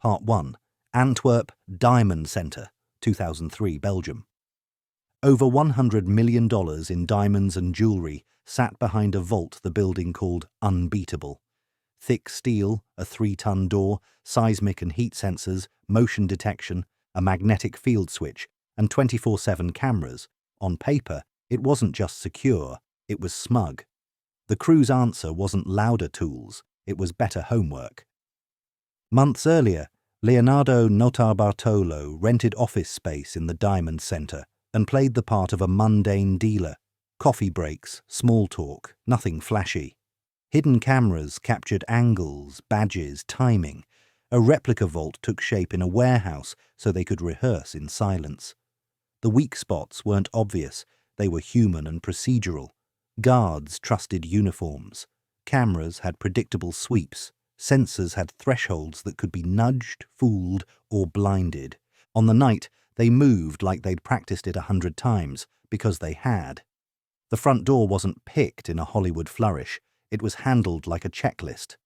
Part 1. Antwerp Diamond Centre, 2003, Belgium. Over $100 million in diamonds and jewellery sat behind a vault the building called Unbeatable. Thick steel, a 3-ton door, seismic and heat sensors, motion detection, a magnetic field switch, and 24/7 cameras. On paper, it wasn't just secure, it was smug. The crew's answer wasn't louder tools, it was better homework. Months earlier, Leonardo Notarbartolo rented office space in the Diamond Centre and played the part of a mundane dealer. Coffee breaks, small talk, nothing flashy. Hidden cameras captured angles, badges, timing. A replica vault took shape in a warehouse so they could rehearse in silence. The weak spots weren't obvious, they were human and procedural. Guards trusted uniforms. Cameras had predictable sweeps. Sensors had thresholds that could be nudged, fooled, or blinded. On the night, they moved like they'd practiced it 100 times, because they had. The front door wasn't picked in a Hollywood flourish. It was handled like a checklist.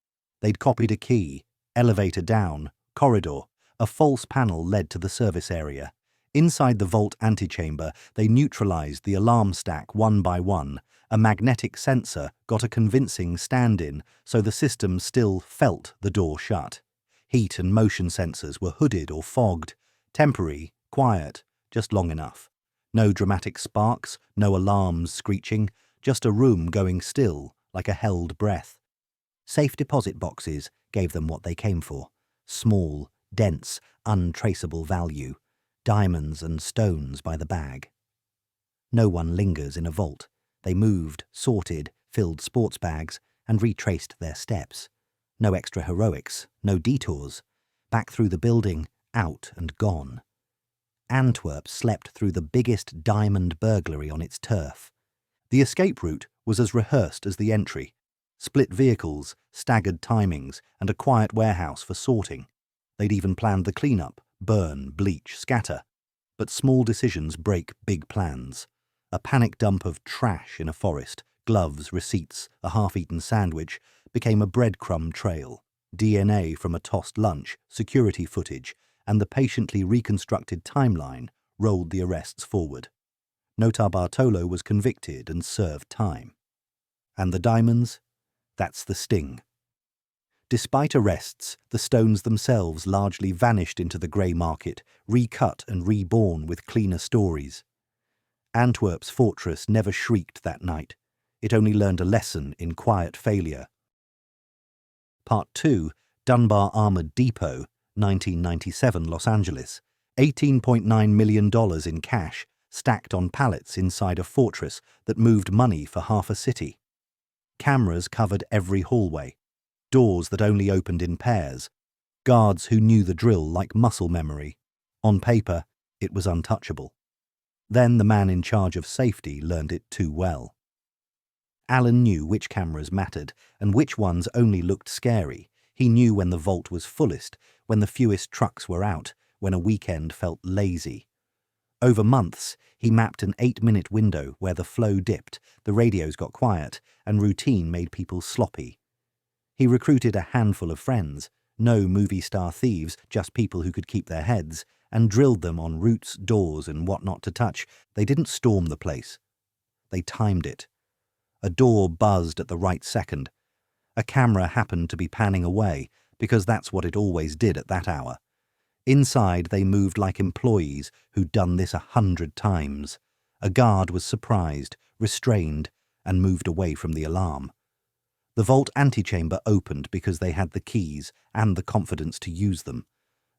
They'd copied a key, elevator down, corridor. A false panel led to the service area. Inside the vault antechamber, they neutralized the alarm stack one by one. A magnetic sensor got a convincing stand-in, so the system still felt the door shut. Heat and motion sensors were hooded or fogged. Temporary, quiet, just long enough. No dramatic sparks, no alarms screeching, just a room going still, like a held breath. Safe deposit boxes gave them what they came for. Small, dense, untraceable value. Diamonds and stones by the bag. No one lingers in a vault. They moved, sorted, filled sports bags, and retraced their steps. No extra heroics, no detours. Back through the building, out and gone. Antwerp slept through the biggest diamond burglary on its turf. The escape route was as rehearsed as the entry. Split vehicles, staggered timings, and a quiet warehouse for sorting. They'd even planned the cleanup, burn, bleach, scatter. But small decisions break big plans. A panic dump of trash in a forest, gloves, receipts, a half-eaten sandwich, became a breadcrumb trail. DNA from a tossed lunch, security footage, and the patiently reconstructed timeline rolled the arrests forward. Notarbartolo was convicted and served time. And the diamonds? That's the sting. Despite arrests, the stones themselves largely vanished into the grey market, recut and reborn with cleaner stories. Antwerp's fortress never shrieked that night. It only learned a lesson in quiet failure. Part 2, Dunbar Armoured Depot, 1997, Los Angeles. $18.9 million in cash, stacked on pallets inside a fortress that moved money for half a city. Cameras covered every hallway. Doors that only opened in pairs. Guards who knew the drill like muscle memory. On paper, it was untouchable. Then the man in charge of safety learned it too well. Alan knew which cameras mattered and which ones only looked scary. He knew when the vault was fullest, when the fewest trucks were out, when a weekend felt lazy. Over months, he mapped an 8-minute window where the flow dipped, the radios got quiet, and routine made people sloppy. He recruited a handful of friends, no movie star thieves, just people who could keep their heads, and drilled them on routes, doors, and what not to touch. They didn't storm the place. They timed it. A door buzzed at the right second. A camera happened to be panning away, because that's what it always did at that hour. Inside, they moved like employees who'd done this 100 times. A guard was surprised, restrained, and moved away from the alarm. The vault antechamber opened because they had the keys and the confidence to use them.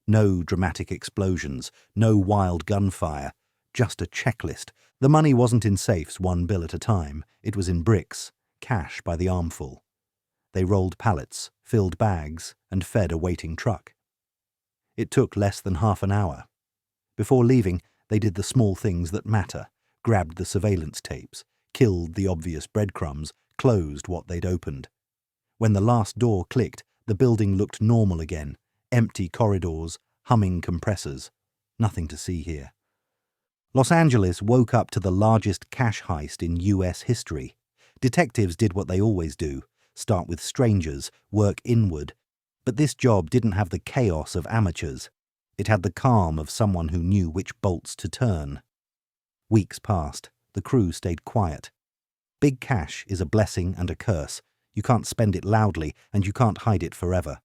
No dramatic explosions, no wild gunfire, just a checklist. The money wasn't in safes 1 bill at a time, it was in bricks, cash by the armful. They rolled pallets, filled bags, and fed a waiting truck. It took less than half an hour. Before leaving, they did the small things that matter, grabbed the surveillance tapes, killed the obvious breadcrumbs, closed what they'd opened. When the last door clicked, the building looked normal again. Empty corridors, humming compressors. Nothing to see here. Los Angeles woke up to the largest cash heist in US history. Detectives did what they always do. Start with strangers, work inward. But this job didn't have the chaos of amateurs. It had the calm of someone who knew which bolts to turn. Weeks passed. The crew stayed quiet. Big cash is a blessing and a curse. You can't spend it loudly, and you can't hide it forever.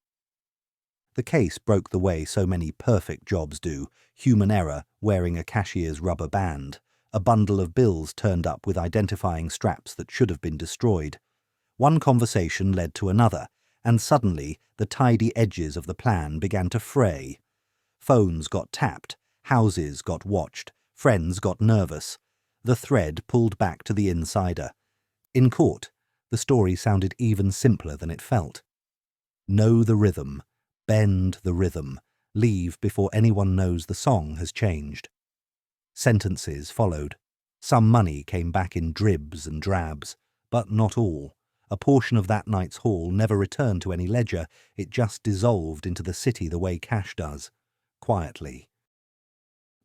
The case broke the way so many perfect jobs do: human error wearing a cashier's rubber band, a bundle of bills turned up with identifying straps that should have been destroyed. One conversation led to another, and suddenly the tidy edges of the plan began to fray. Phones got tapped, houses got watched, friends got nervous. The thread pulled back to the insider. In court, the story sounded even simpler than it felt. Know the rhythm, bend the rhythm, leave before anyone knows the song has changed. Sentences followed. Some money came back in dribs and drabs, but not all. A portion of that night's haul never returned to any ledger. It just dissolved into the city the way cash does, quietly.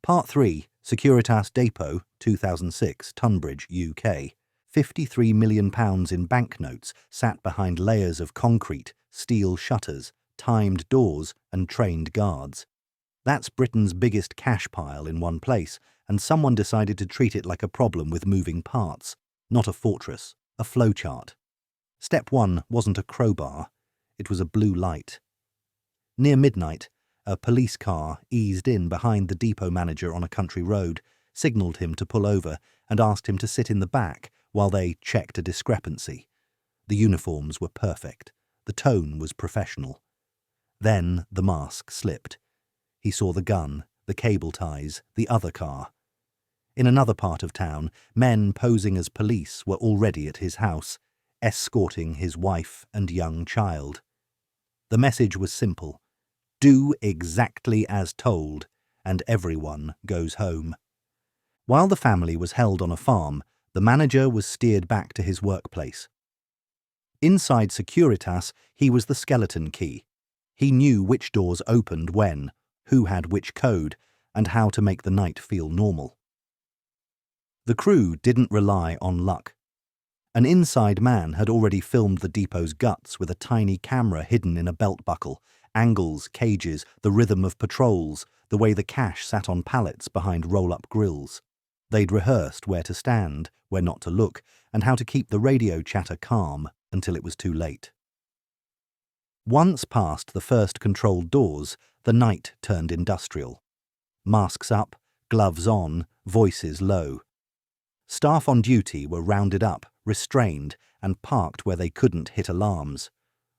Part 3, Securitas Depot, 2006, Tunbridge, UK. £53 million in banknotes sat behind layers of concrete, steel shutters, timed doors and trained guards. That's Britain's biggest cash pile in one place, and someone decided to treat it like a problem with moving parts, not a fortress, a flowchart. Step 1 wasn't a crowbar, it was a blue light. Near midnight, a police car eased in behind the depot manager on a country road, signalled him to pull over, and asked him to sit in the back while they checked a discrepancy. The uniforms were perfect. The tone was professional. Then the mask slipped. He saw the gun, the cable ties, the other car. In another part of town, men posing as police were already at his house, escorting his wife and young child. The message was simple: do exactly as told, and everyone goes home. While the family was held on a farm, the manager was steered back to his workplace. Inside Securitas, he was the skeleton key. He knew which doors opened when, who had which code, and how to make the night feel normal. The crew didn't rely on luck. An inside man had already filmed the depot's guts with a tiny camera hidden in a belt buckle, angles, cages, the rhythm of patrols, the way the cash sat on pallets behind roll-up grills. They'd rehearsed where to stand, where not to look, and how to keep the radio chatter calm until it was too late. Once past the first controlled doors, the night turned industrial. Masks up, gloves on, voices low. Staff on duty were rounded up, restrained, and parked where they couldn't hit alarms.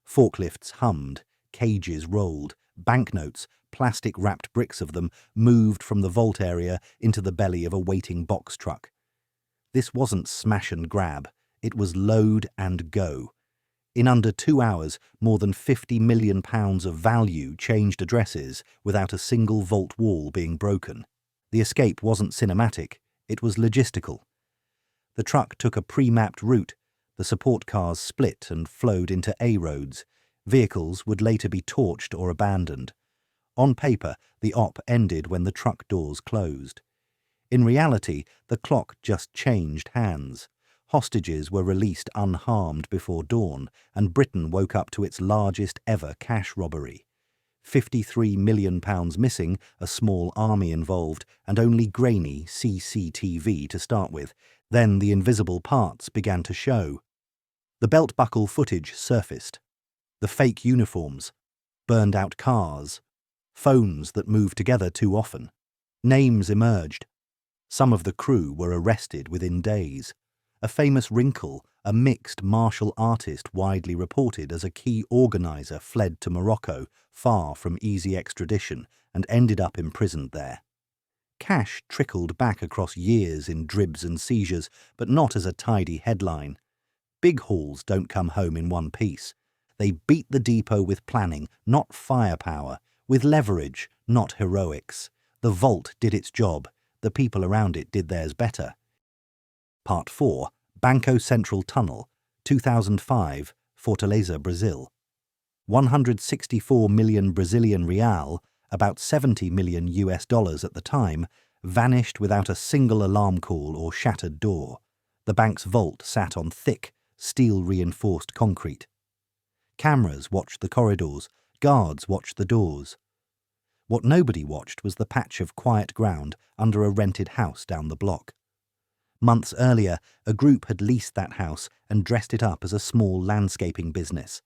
Forklifts hummed, cages rolled, banknotes, plastic-wrapped bricks of them, moved from the vault area into the belly of a waiting box truck. This wasn't smash and grab, it was load and go. In under 2 hours, more than £50 million of value changed addresses without a single vault wall being broken. The escape wasn't cinematic, it was logistical. The truck took a pre-mapped route. The support cars split and flowed into A roads. Vehicles would later be torched or abandoned. On paper, the op ended when the truck doors closed. In reality, the clock just changed hands. Hostages were released unharmed before dawn, and Britain woke up to its largest ever cash robbery. £53 million missing, a small army involved, and only grainy CCTV to start with. Then the invisible parts began to show. The belt buckle footage surfaced. The fake uniforms, burned out cars, phones that moved together too often. Names emerged. Some of the crew were arrested within days. A famous wrinkle, a mixed martial artist widely reported as a key organizer, fled to Morocco, far from easy extradition, and ended up imprisoned there. Cash trickled back across years in dribs and seizures, but not as a tidy headline. Big hauls don't come home in one piece. They beat the depot with planning, not firepower, with leverage, not heroics. The vault did its job. The people around it did theirs better. Part 4, Banco Central Tunnel, 2005, Fortaleza, Brazil. 164 million Brazilian real, about $70 million US at the time, vanished without a single alarm call or shattered door. The bank's vault sat on thick, steel-reinforced concrete. Cameras watched the corridors, guards watched the doors. What nobody watched was the patch of quiet ground under a rented house down the block. Months earlier, a group had leased that house and dressed it up as a small landscaping business.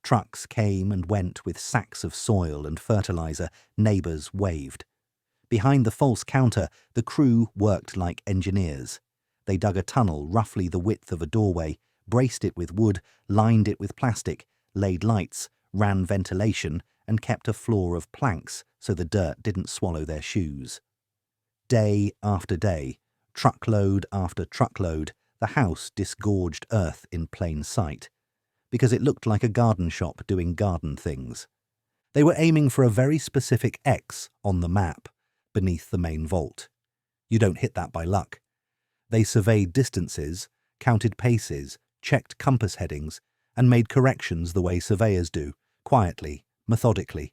Trucks came and went with sacks of soil and fertilizer. Neighbors waved. Behind the false counter, the crew worked like engineers. They dug a tunnel roughly the width of a doorway, braced it with wood, lined it with plastic, laid lights, ran ventilation, and kept a floor of planks so the dirt didn't swallow their shoes. Day after day, truckload after truckload, the house disgorged earth in plain sight, because it looked like a garden shop doing garden things. They were aiming for a very specific X on the map, beneath the main vault. You don't hit that by luck. They surveyed distances, counted paces, checked compass headings, and made corrections the way surveyors do, quietly, methodically.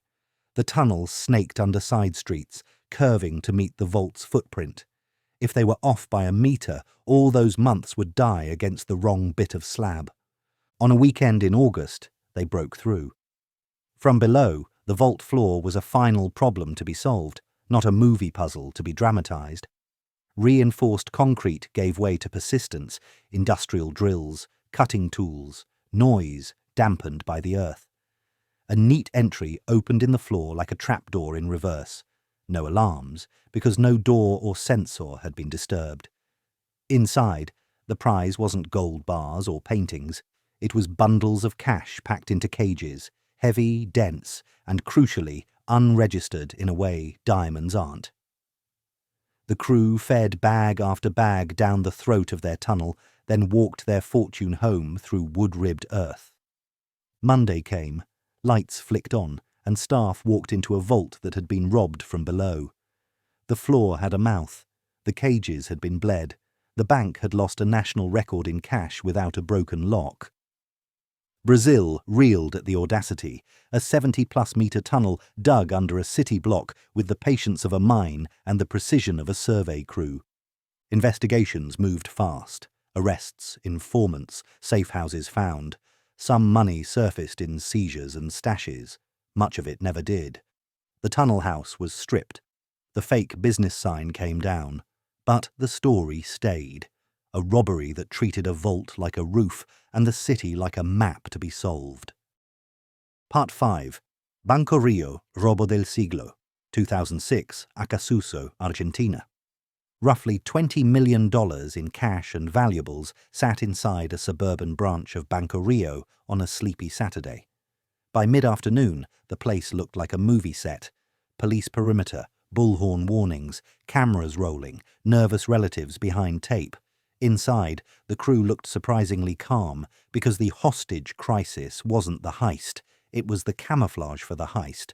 The tunnel snaked under side streets, curving to meet the vault's footprint. If they were off by a metre, all those months would die against the wrong bit of slab. On a weekend in August, they broke through. From below, the vault floor was a final problem to be solved, not a movie puzzle to be dramatised. Reinforced concrete gave way to persistence, industrial drills, cutting tools, noise dampened by the earth. A neat entry opened in the floor like a trapdoor in reverse. No alarms, because no door or sensor had been disturbed. Inside, the prize wasn't gold bars or paintings. It was bundles of cash packed into cages, heavy, dense, and crucially, unregistered in a way diamonds aren't. The crew fed bag after bag down the throat of their tunnel, then walked their fortune home through wood-ribbed earth. Monday came, lights flicked on, and staff walked into a vault that had been robbed from below. The floor had a mouth, the cages had been bled, the bank had lost a national record in cash without a broken lock. Brazil reeled at the audacity, a 70-plus metre tunnel dug under a city block with the patience of a mine and the precision of a survey crew. Investigations moved fast. Arrests, informants, safe houses found. Some money surfaced in seizures and stashes. Much of it never did. The tunnel house was stripped. The fake business sign came down. But the story stayed. A robbery that treated a vault like a roof and the city like a map to be solved. Part 5. Banco Rio, Robo del Siglo, 2006, Acasuso, Argentina. Roughly $20 million in cash and valuables sat inside a suburban branch of Banco Rio on a sleepy Saturday. By mid-afternoon, the place looked like a movie set. Police perimeter, bullhorn warnings, cameras rolling, nervous relatives behind tape. Inside, the crew looked surprisingly calm because the hostage crisis wasn't the heist, it was the camouflage for the heist.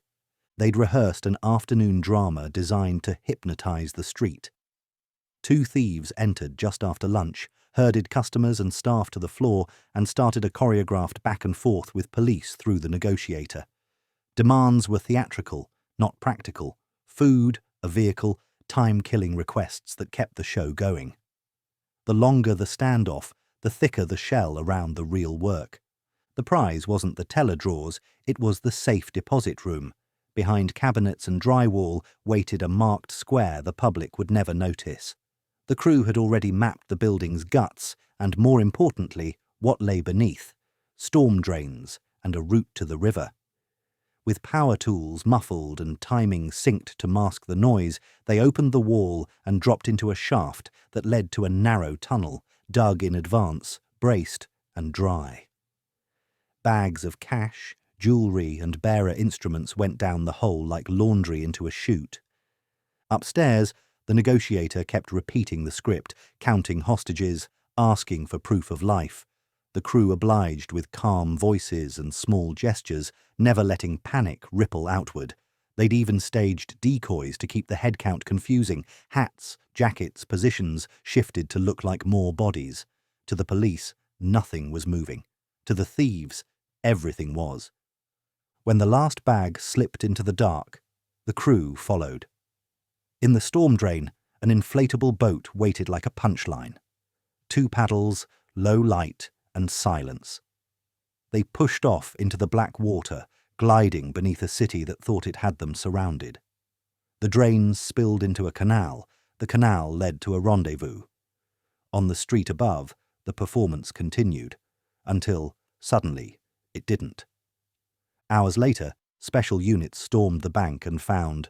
They'd rehearsed an afternoon drama designed to hypnotize the street. 2 thieves entered just after lunch, herded customers and staff to the floor, and started a choreographed back and forth with police through the negotiator. Demands were theatrical, not practical. Food, a vehicle, time-killing requests that kept the show going. The longer the standoff, the thicker the shell around the real work. The prize wasn't the teller drawers, it was the safe deposit room. Behind cabinets and drywall waited a marked square the public would never notice. The crew had already mapped the building's guts and, more importantly, what lay beneath: storm drains and a route to the river. With power tools muffled and timing synced to mask the noise, they opened the wall and dropped into a shaft that led to a narrow tunnel, dug in advance, braced and dry. Bags of cash, jewellery and bearer instruments went down the hole like laundry into a chute. Upstairs, the negotiator kept repeating the script, counting hostages, asking for proof of life. The crew obliged with calm voices and small gestures, never letting panic ripple outward. They'd even staged decoys to keep the head count confusing. Hats, jackets, positions shifted to look like more bodies. To the police, nothing was moving. To the thieves, everything was. When the last bag slipped into the dark, the crew followed. In the storm drain, an inflatable boat waited like a punchline. 2 paddles, low light, and silence. They pushed off into the black water, gliding beneath a city that thought it had them surrounded. The drains spilled into a canal. The canal led to a rendezvous. On the street above, the performance continued, until, suddenly, it didn't. Hours later, special units stormed the bank and found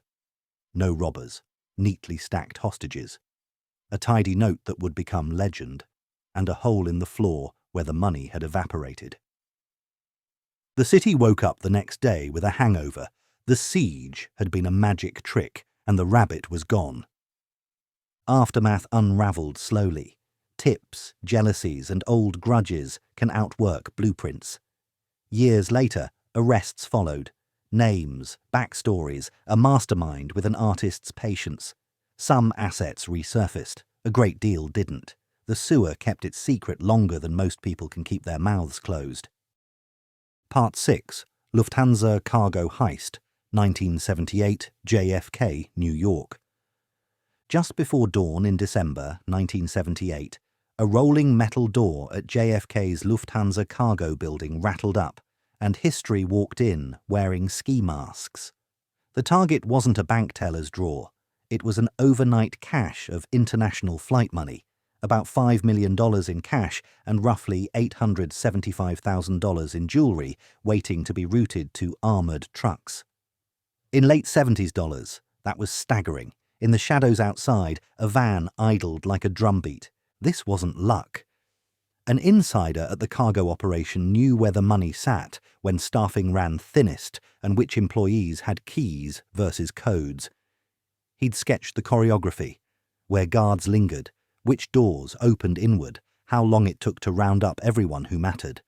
no robbers, neatly stacked hostages, a tidy note that would become legend, and a hole in the floor where the money had evaporated. The city woke up the next day with a hangover. The siege had been a magic trick, and the rabbit was gone. Aftermath unravelled slowly. Tips, jealousies, and old grudges can outwork blueprints. Years later, arrests followed. Names, backstories, a mastermind with an artist's patience. Some assets resurfaced, a great deal didn't. The sewer kept its secret longer than most people can keep their mouths closed. Part 6, Lufthansa Cargo Heist, 1978, JFK, New York. Just before dawn in December 1978, a rolling metal door at JFK's Lufthansa cargo building rattled up, and history walked in wearing ski masks. The target wasn't a bank teller's drawer. It was an overnight cache of international flight money, about $5 million in cash and roughly $875,000 in jewelry waiting to be routed to armoured trucks. In late 70s dollars, that was staggering. In the shadows outside, a van idled like a drumbeat. This wasn't luck. An insider at the cargo operation knew where the money sat when staffing ran thinnest and which employees had keys versus codes. He'd sketched the choreography, where guards lingered, which doors opened inward, how long it took to round up everyone who mattered.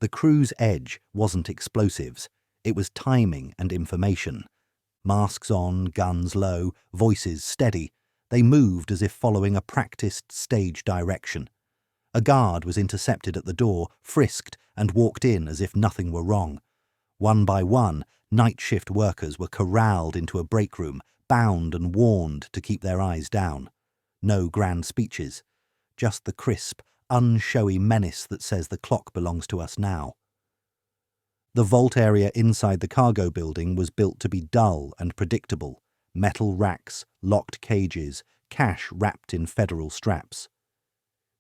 The crew's edge wasn't explosives, it was timing and information. Masks on, guns low, voices steady. They moved as if following a practiced stage direction. A guard was intercepted at the door, frisked, and walked in as if nothing were wrong. One by one, night shift workers were corralled into a break room, bound and warned to keep their eyes down. No grand speeches, just the crisp, unshowy menace that says the clock belongs to us now. The vault area inside the cargo building was built to be dull and predictable. Metal racks, locked cages, cash wrapped in federal straps.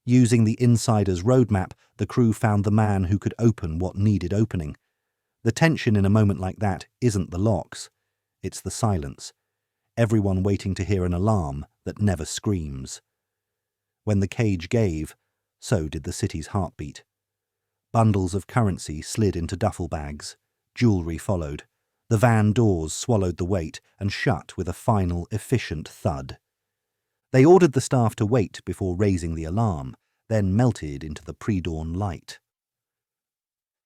Using the insider's roadmap, the crew found the man who could open what needed opening. The tension in a moment like that isn't the locks, it's the silence. Everyone waiting to hear an alarm that never screams. When the cage gave, so did the city's heartbeat. Bundles of currency slid into duffel bags. Jewelry followed. The van doors swallowed the weight and shut with a final, efficient thud. They ordered the staff to wait before raising the alarm, then melted into the pre-dawn light.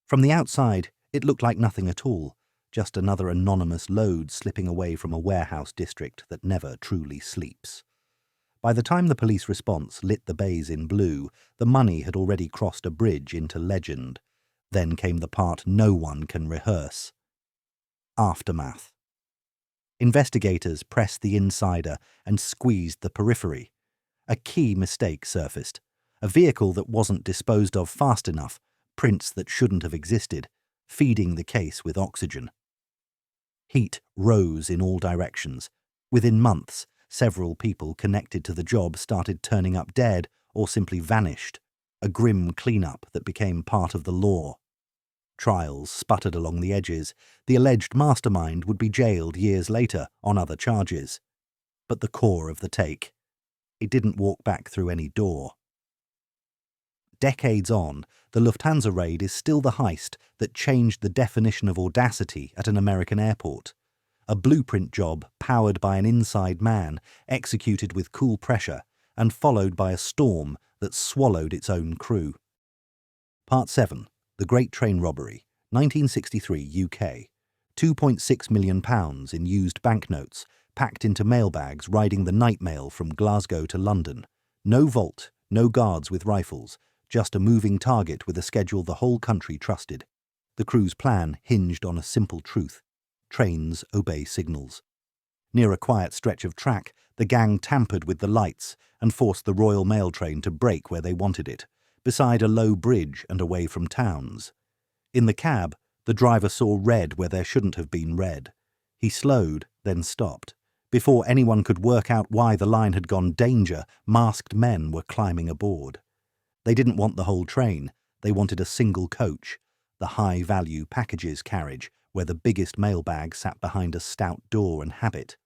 From the outside, it looked like nothing at all, just another anonymous load slipping away from a warehouse district that never truly sleeps. By the time the police response lit the bays in blue, the money had already crossed a bridge into legend. Then came the part no one can rehearse. Aftermath. Investigators pressed the insider and squeezed the periphery. A key mistake surfaced. A vehicle that wasn't disposed of fast enough, prints that shouldn't have existed, feeding the case with oxygen. Heat rose in all directions. Within months, several people connected to the job started turning up dead or simply vanished, a grim cleanup that became part of the law. Trials sputtered along the edges. The alleged mastermind would be jailed years later on other charges. But the core of the take. It didn't walk back through any door. Decades on, the Lufthansa raid is still the heist that changed the definition of audacity at an American airport. A blueprint job powered by an inside man, executed with cool pressure, and followed by a storm that swallowed its own crew. Part 7. The Great Train Robbery, 1963 UK. £2.6 million in used banknotes, packed into mailbags riding the night mail from Glasgow to London. No vault, no guards with rifles, just a moving target with a schedule the whole country trusted. The crew's plan hinged on a simple truth. Trains obey signals. Near a quiet stretch of track, the gang tampered with the lights and forced the Royal Mail train to brake where they wanted it, beside a low bridge and away from towns. In the cab, The driver saw red where there shouldn't have been red. He slowed, then stopped. Before anyone could work out why the line had gone danger, masked men were climbing aboard. They didn't want the whole train. They wanted a single coach, the high-value packages carriage, where the biggest mailbag sat behind a stout door and habit.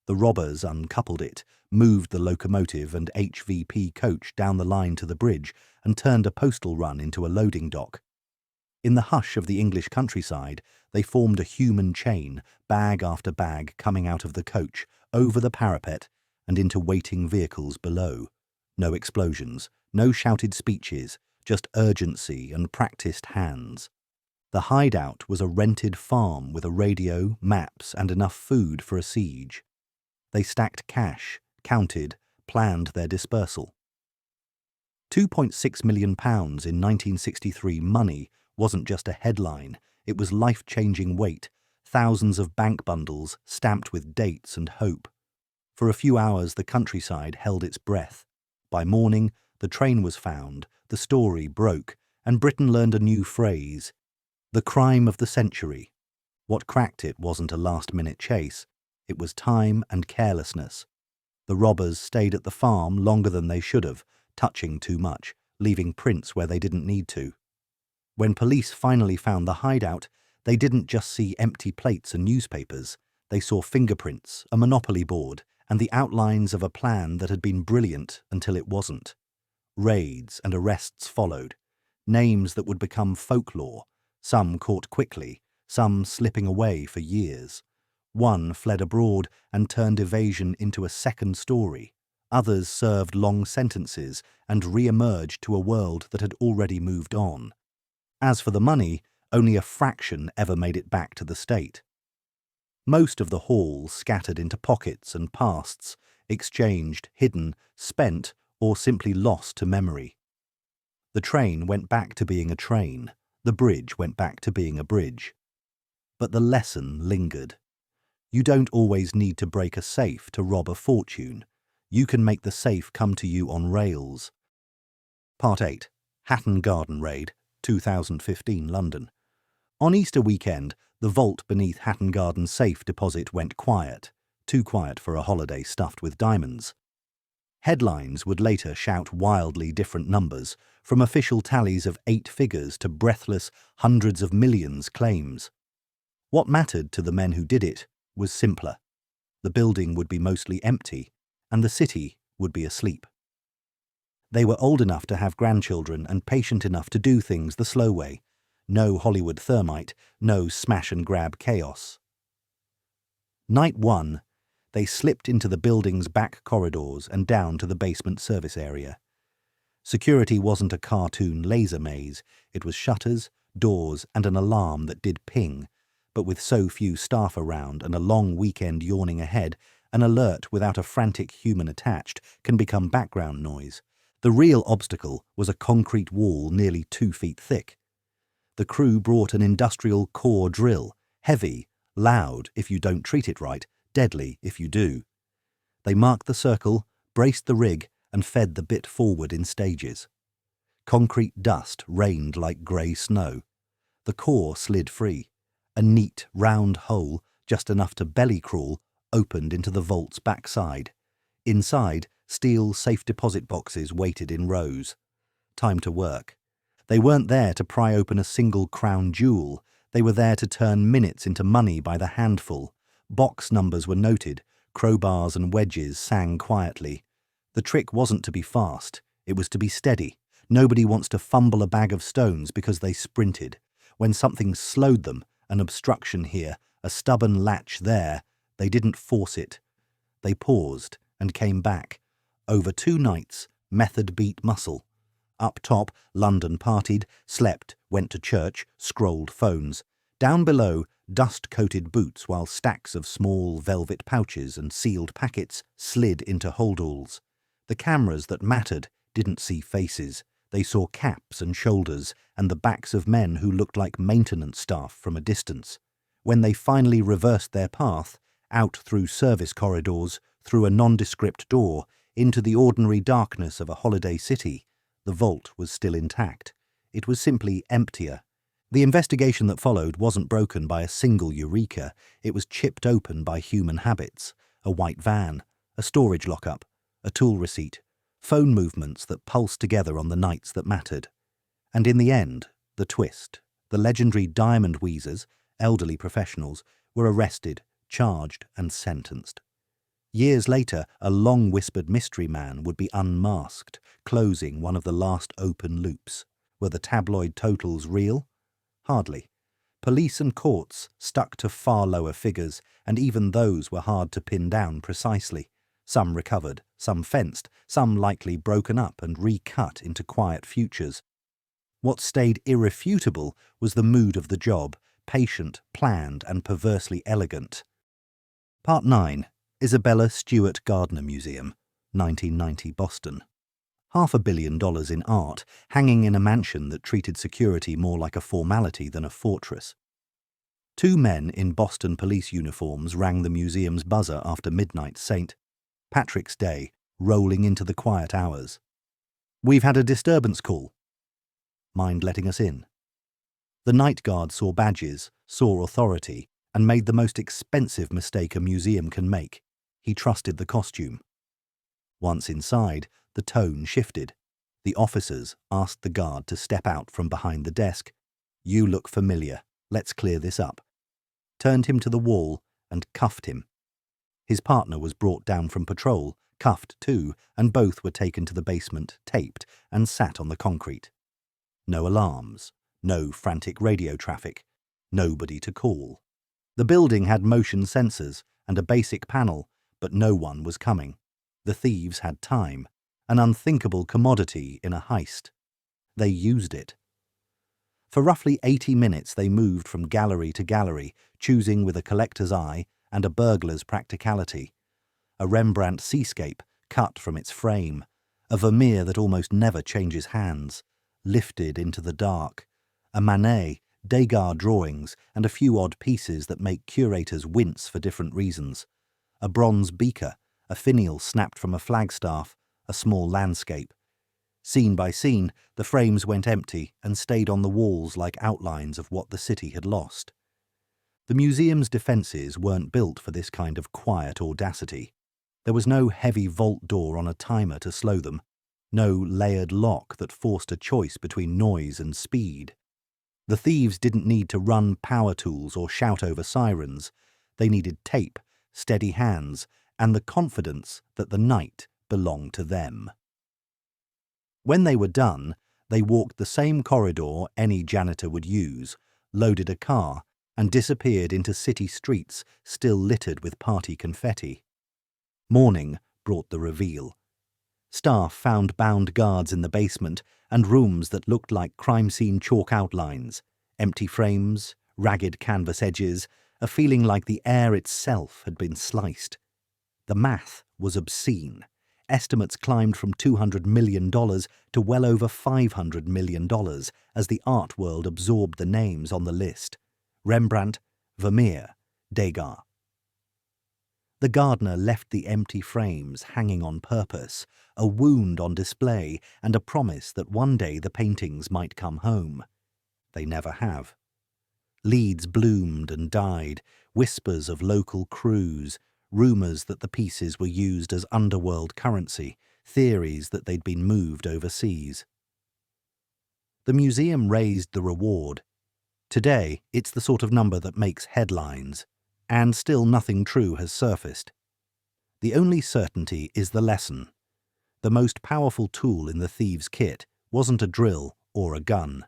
The robbers uncoupled it, moved the locomotive and HVP coach down the line to the bridge, and turned a postal run into a loading dock. In the hush of the English countryside, they formed a human chain, bag after bag coming out of the coach, over the parapet, and into waiting vehicles below. No explosions, no shouted speeches, just urgency and practised hands. The hideout was a rented farm with a radio, maps, and enough food for a siege. They stacked cash, counted, planned their dispersal. £2.6 million in 1963 money wasn't just a headline, it was life-changing weight, thousands of bank bundles stamped with dates and hope. For a few hours the countryside held its breath. By morning, the train was found, the story broke, and Britain learned a new phrase: the crime of the century. What cracked it wasn't a last-minute chase, it was time and carelessness. The robbers stayed at the farm longer than they should have, touching too much, leaving prints where they didn't need to. When police finally found the hideout, they didn't just see empty plates and newspapers. They saw fingerprints, a monopoly board, and the outlines of a plan that had been brilliant until it wasn't. Raids and arrests followed, names that would become folklore, some caught quickly, some slipping away for years. One fled abroad and turned evasion into a second story. Others served long sentences and re-emerged to a world that had already moved on. As for the money, only a fraction ever made it back to the state. Most of the haul scattered into pockets and pasts, exchanged, hidden, spent, or simply lost to memory. The train went back to being a train. The bridge went back to being a bridge. But the lesson lingered. You don't always need to break a safe to rob a fortune. You can make the safe come to you on rails. Part 8. Hatton Garden Raid, 2015 London. On Easter weekend, the vault beneath Hatton Garden safe deposit went quiet, too quiet for a holiday stuffed with diamonds. Headlines would later shout wildly different numbers, from official tallies of 8 figures to breathless hundreds of millions claims. What mattered to the men who did it was simpler. The building would be mostly empty, and the city would be asleep. They were old enough to have grandchildren and patient enough to do things the slow way. No Hollywood thermite, no smash-and-grab chaos. Night 1, they slipped into the building's back corridors and down to the basement service area. Security wasn't a cartoon laser maze. It was shutters, doors, and an alarm that did ping. But with so few staff around and a long weekend yawning ahead, an alert without a frantic human attached can become background noise. The real obstacle was a concrete wall nearly 2 feet thick. The crew brought an industrial core drill, heavy, loud if you don't treat it right, deadly if you do. They marked the circle, braced the rig, and fed the bit forward in stages. Concrete dust rained like grey snow. The core slid free. A neat, round hole, just enough to belly crawl, opened into the vault's backside. Inside, steel safe deposit boxes waited in rows. Time to work. They weren't there to pry open a single crown jewel. They were there to turn minutes into money by the handful. Box numbers were noted. Crowbars and wedges sang quietly. The trick wasn't to be fast. It was to be steady. Nobody wants to fumble a bag of stones because they sprinted. When something slowed them, an obstruction here, a stubborn latch there, they didn't force it. They paused and came back. Over 2 nights, method beat muscle. Up top, London partied, slept, went to church, scrolled phones. Down below, dust-coated boots while stacks of small velvet pouches and sealed packets slid into holdalls. The cameras that mattered didn't see faces. They saw caps and shoulders and the backs of men who looked like maintenance staff from a distance. When they finally reversed their path, out through service corridors, through a nondescript door, into the ordinary darkness of a holiday city, the vault was still intact. It was simply emptier. The investigation that followed wasn't broken by a single eureka, it was chipped open by human habits: a white van, a storage lockup, a tool receipt, phone movements that pulsed together on the nights that mattered. And in the end, the twist: the legendary diamond wheezers, elderly professionals, were arrested, charged, and sentenced. Years later, a long-whispered mystery man would be unmasked, closing one of the last open loops. Were the tabloid totals real? Hardly. Police and courts stuck to far lower figures, and even those were hard to pin down precisely. Some recovered, some fenced, some likely broken up and recut into quiet futures. What stayed irrefutable was the mood of the job: patient, planned, and perversely elegant. Part 9. Isabella Stewart Gardner Museum, 1990 Boston. $500 million in art, hanging in a mansion that treated security more like a formality than a fortress. Two men in Boston police uniforms rang the museum's buzzer after midnight St. Patrick's Day, rolling into the quiet hours. "We've had a disturbance call." "Mind letting us in?" The night guard saw badges, saw authority, and made the most expensive mistake a museum can make. He trusted the costume. Once inside, the tone shifted. The officers asked the guard to step out from behind the desk. "You look familiar. Let's clear this up." Turned him to the wall and cuffed him. His partner was brought down from patrol, cuffed too, and both were taken to the basement, taped, and sat on the concrete. No alarms, no frantic radio traffic, nobody to call. The building had motion sensors and a basic panel, but no one was coming. The thieves had time, an unthinkable commodity in a heist. They used it. For roughly 80 minutes they moved from gallery to gallery, choosing with a collector's eye and a burglar's practicality. A Rembrandt seascape cut from its frame, a Vermeer that almost never changes hands, lifted into the dark, a Manet, Degas drawings, and a few odd pieces that make curators wince for different reasons. A bronze beaker, a finial snapped from a flagstaff, a small landscape. Scene by scene, the frames went empty and stayed on the walls like outlines of what the city had lost. The museum's defences weren't built for this kind of quiet audacity. There was no heavy vault door on a timer to slow them, no layered lock that forced a choice between noise and speed. The thieves didn't need to run power tools or shout over sirens. They needed tape, steady hands, and the confidence that the night belonged to them. When they were done, they walked the same corridor any janitor would use, loaded a car, and disappeared into city streets still littered with party confetti. Morning brought the reveal. Staff found bound guards in the basement and rooms that looked like crime scene chalk outlines, empty frames, ragged canvas edges, a feeling like the air itself had been sliced. The math was obscene. Estimates climbed from $200 million to well over $500 million as the art world absorbed the names on the list: Rembrandt, Vermeer, Degas. The gardener left the empty frames hanging on purpose, a wound on display and a promise that one day the paintings might come home. They never have. Leads bloomed and died, whispers of local crews, rumours that the pieces were used as underworld currency, theories that they'd been moved overseas. The museum raised the reward. Today, it's the sort of number that makes headlines, and still nothing true has surfaced. The only certainty is the lesson. The most powerful tool in the thieves' kit wasn't a drill or a gun.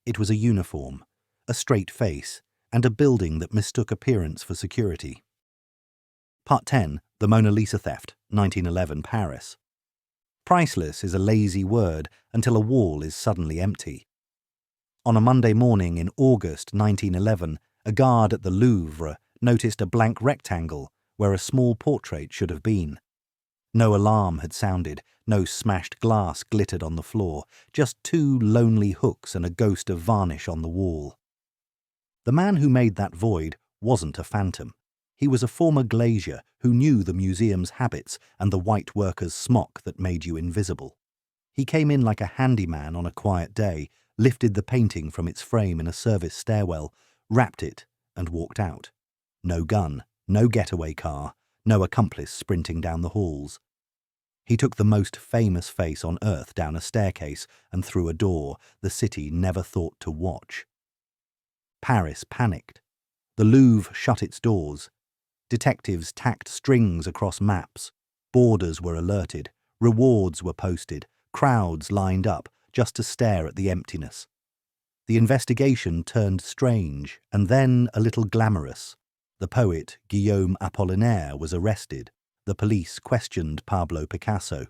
It was a uniform, a straight face, and a building that mistook appearance for security. Part 10. The Mona Lisa Theft, 1911 Paris. Priceless is a lazy word until a wall is suddenly empty. On a Monday morning in August 1911, a guard at the Louvre noticed a blank rectangle where a small portrait should have been. No alarm had sounded, no smashed glass glittered on the floor, just two lonely hooks and a ghost of varnish on the wall. The man who made that void wasn't a phantom. He was a former glazier who knew the museum's habits and the white worker's smock that made you invisible. He came in like a handyman on a quiet day, lifted the painting from its frame in a service stairwell, wrapped it, and walked out. No gun, no getaway car, no accomplice sprinting down the halls. He took the most famous face on earth down a staircase and through a door the city never thought to watch. Paris panicked. The Louvre shut its doors. Detectives tacked strings across maps. Borders were alerted. Rewards were posted. Crowds lined up just to stare at the emptiness. The investigation turned strange and then a little glamorous. The poet Guillaume Apollinaire was arrested. The police questioned Pablo Picasso.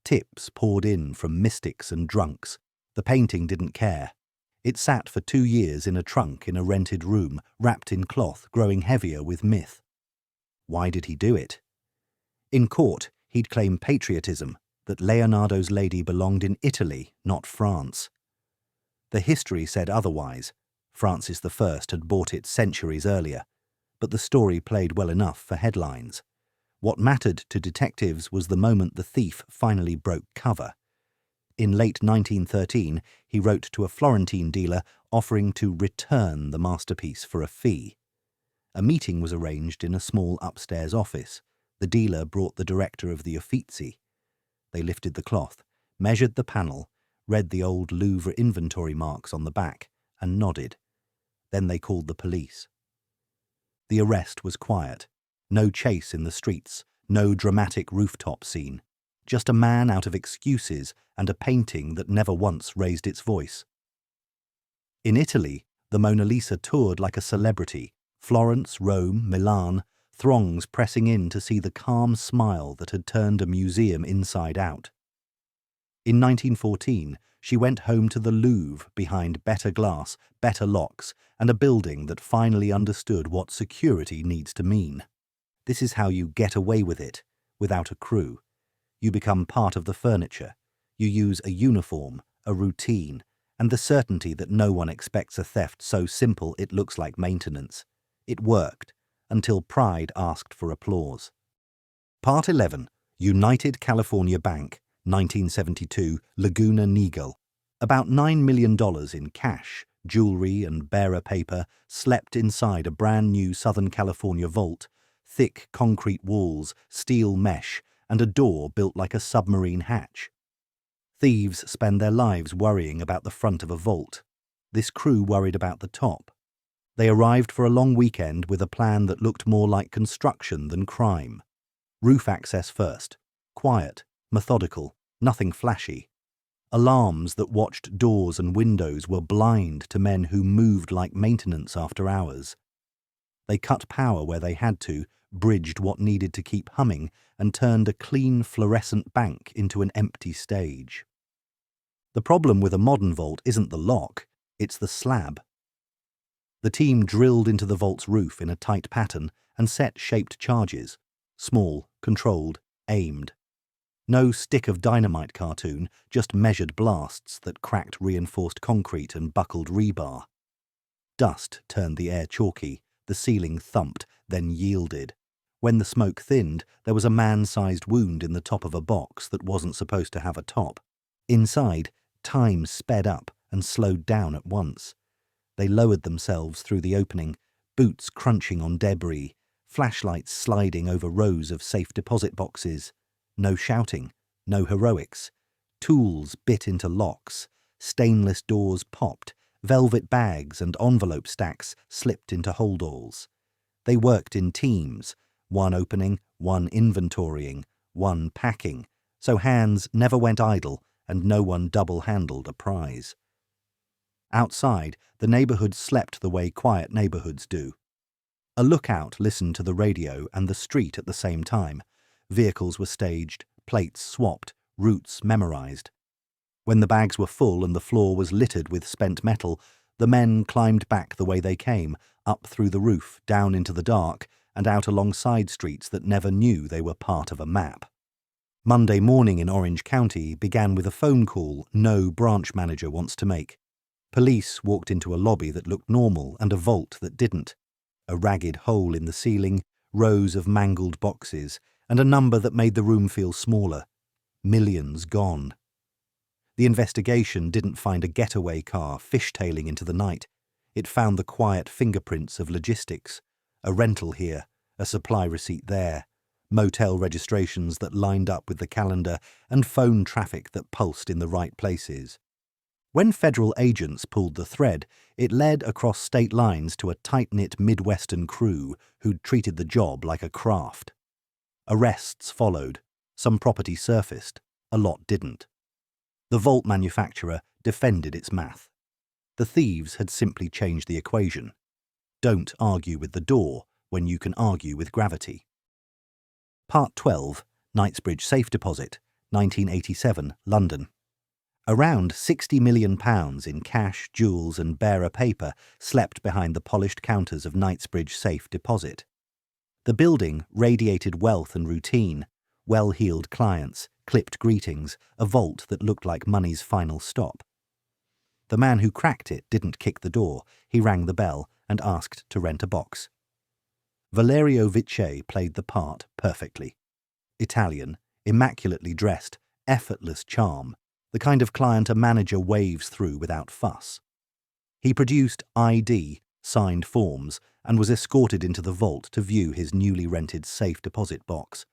Tips poured in from mystics and drunks. The painting didn't care. It sat for 2 years in a trunk in a rented room, wrapped in cloth, growing heavier with myth. Why did he do it? In court, he'd claim patriotism, that Leonardo's lady belonged in Italy, not France. The history said otherwise. Francis I had bought it centuries earlier, but the story played well enough for headlines. What mattered to detectives was the moment the thief finally broke cover. In late 1913, he wrote to a Florentine dealer offering to return the masterpiece for a fee. A meeting was arranged in a small upstairs office. The dealer brought the director of the Uffizi. They lifted the cloth, measured the panel, read the old Louvre inventory marks on the back, and nodded. Then they called the police. The arrest was quiet. No chase in the streets, no dramatic rooftop scene. Just a man out of excuses and a painting that never once raised its voice. In Italy, the Mona Lisa toured like a celebrity. Florence, Rome, Milan, throngs pressing in to see the calm smile that had turned a museum inside out. In 1914, she went home to the Louvre behind better glass, better locks, and a building that finally understood what security needs to mean. This is how you get away with it, without a crew. You become part of the furniture. You use a uniform, a routine, and the certainty that no one expects a theft so simple it looks like maintenance. It worked, until pride asked for applause. Part 11. United California Bank, 1972, Laguna Niguel. About $9 million in cash, jewelry, and bearer paper slept inside a brand new Southern California vault, thick concrete walls, steel mesh, and a door built like a submarine hatch. Thieves spend their lives worrying about the front of a vault. This crew worried about the top. They arrived for a long weekend with a plan that looked more like construction than crime. Roof access first. Quiet, methodical, nothing flashy. Alarms that watched doors and windows were blind to men who moved like maintenance after hours. They cut power where they had to, bridged what needed to keep humming, and turned a clean fluorescent bank into an empty stage. The problem with a modern vault isn't the lock, it's the slab. The team drilled into the vault's roof in a tight pattern and set shaped charges. Small, controlled, aimed. No stick of dynamite cartoon, just measured blasts that cracked reinforced concrete and buckled rebar. Dust turned the air chalky, the ceiling thumped, then yielded. When the smoke thinned, there was a man-sized wound in the top of a box that wasn't supposed to have a top. Inside, time sped up and slowed down at once. They lowered themselves through the opening, boots crunching on debris, flashlights sliding over rows of safe deposit boxes. No shouting, no heroics. Tools bit into locks, stainless doors popped, velvet bags and envelope stacks slipped into holdalls. They worked in teams, one opening, one inventorying, one packing, so hands never went idle and no one double-handled a prize. Outside, the neighborhood slept the way quiet neighborhoods do. A lookout listened to the radio and the street at the same time. Vehicles were staged, plates swapped, routes memorized. When the bags were full and the floor was littered with spent metal, the men climbed back the way they came, up through the roof, down into the dark, and out along side streets that never knew they were part of a map. Monday morning in Orange County began with a phone call no branch manager wants to make. Police walked into a lobby that looked normal and a vault that didn't. A ragged hole in the ceiling, rows of mangled boxes, and a number that made the room feel smaller. Millions gone. The investigation didn't find a getaway car fishtailing into the night. It found the quiet fingerprints of logistics, a rental here, a supply receipt there, motel registrations that lined up with the calendar, and phone traffic that pulsed in the right places. When federal agents pulled the thread, it led across state lines to a tight-knit Midwestern crew who'd treated the job like a craft. Arrests followed. Some property surfaced. A lot didn't. The vault manufacturer defended its math. The thieves had simply changed the equation. Don't argue with the door when you can argue with gravity. Part 12, Knightsbridge Safe Deposit, 1987, London. Around £60 million in cash, jewels and bearer paper slept behind the polished counters of Knightsbridge Safe Deposit. The building radiated wealth and routine, well-heeled clients, clipped greetings, a vault that looked like money's final stop. The man who cracked it didn't kick the door. He rang the bell and asked to rent a box. Valerio Vice played the part perfectly. Italian, immaculately dressed, effortless charm, the kind of client a manager waves through without fuss. He produced ID, signed forms, and was escorted into the vault to view his newly rented safe deposit box.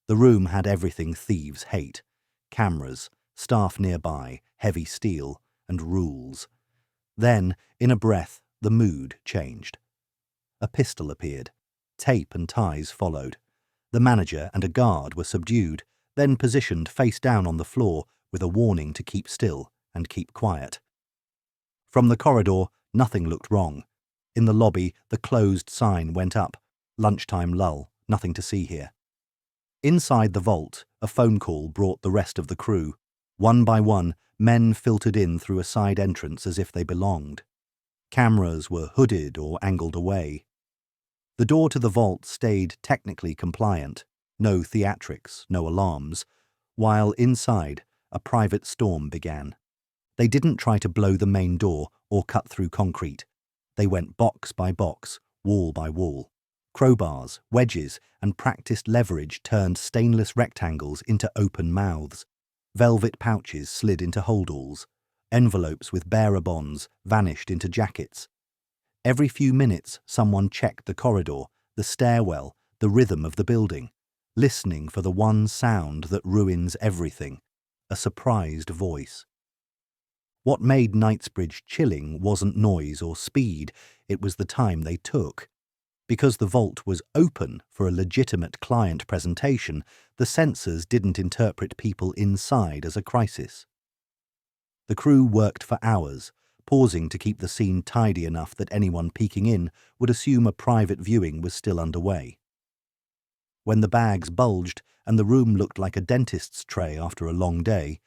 The room had everything thieves hate: cameras, staff nearby, heavy steel, and rules. Then, in a breath, the mood changed. A pistol appeared. Tape and ties followed. The manager and a guard were subdued, then positioned face down on the floor with a warning to keep still and keep quiet. From the corridor, nothing looked wrong. In the lobby, the closed sign went up. Lunchtime lull, nothing to see here. Inside the vault, a phone call brought the rest of the crew. One by one, men filtered in through a side entrance as if they belonged. Cameras were hooded or angled away. The door to the vault stayed technically compliant, no theatrics, no alarms, while inside, a private storm began. They didn't try to blow the main door or cut through concrete. They went box by box, wall by wall. Crowbars, wedges, and practiced leverage turned stainless rectangles into open mouths. Velvet pouches slid into holdalls. Envelopes with bearer bonds vanished into jackets. Every few minutes, someone checked the corridor, the stairwell, the rhythm of the building, listening for the one sound that ruins everything: a surprised voice. What made Knightsbridge chilling wasn't noise or speed, it was the time they took. Because the vault was open for a legitimate client presentation, the sensors didn't interpret people inside as a crisis. The crew worked for hours, pausing to keep the scene tidy enough that anyone peeking in would assume a private viewing was still underway. When the bags bulged and the room looked like a dentist's tray after a long day,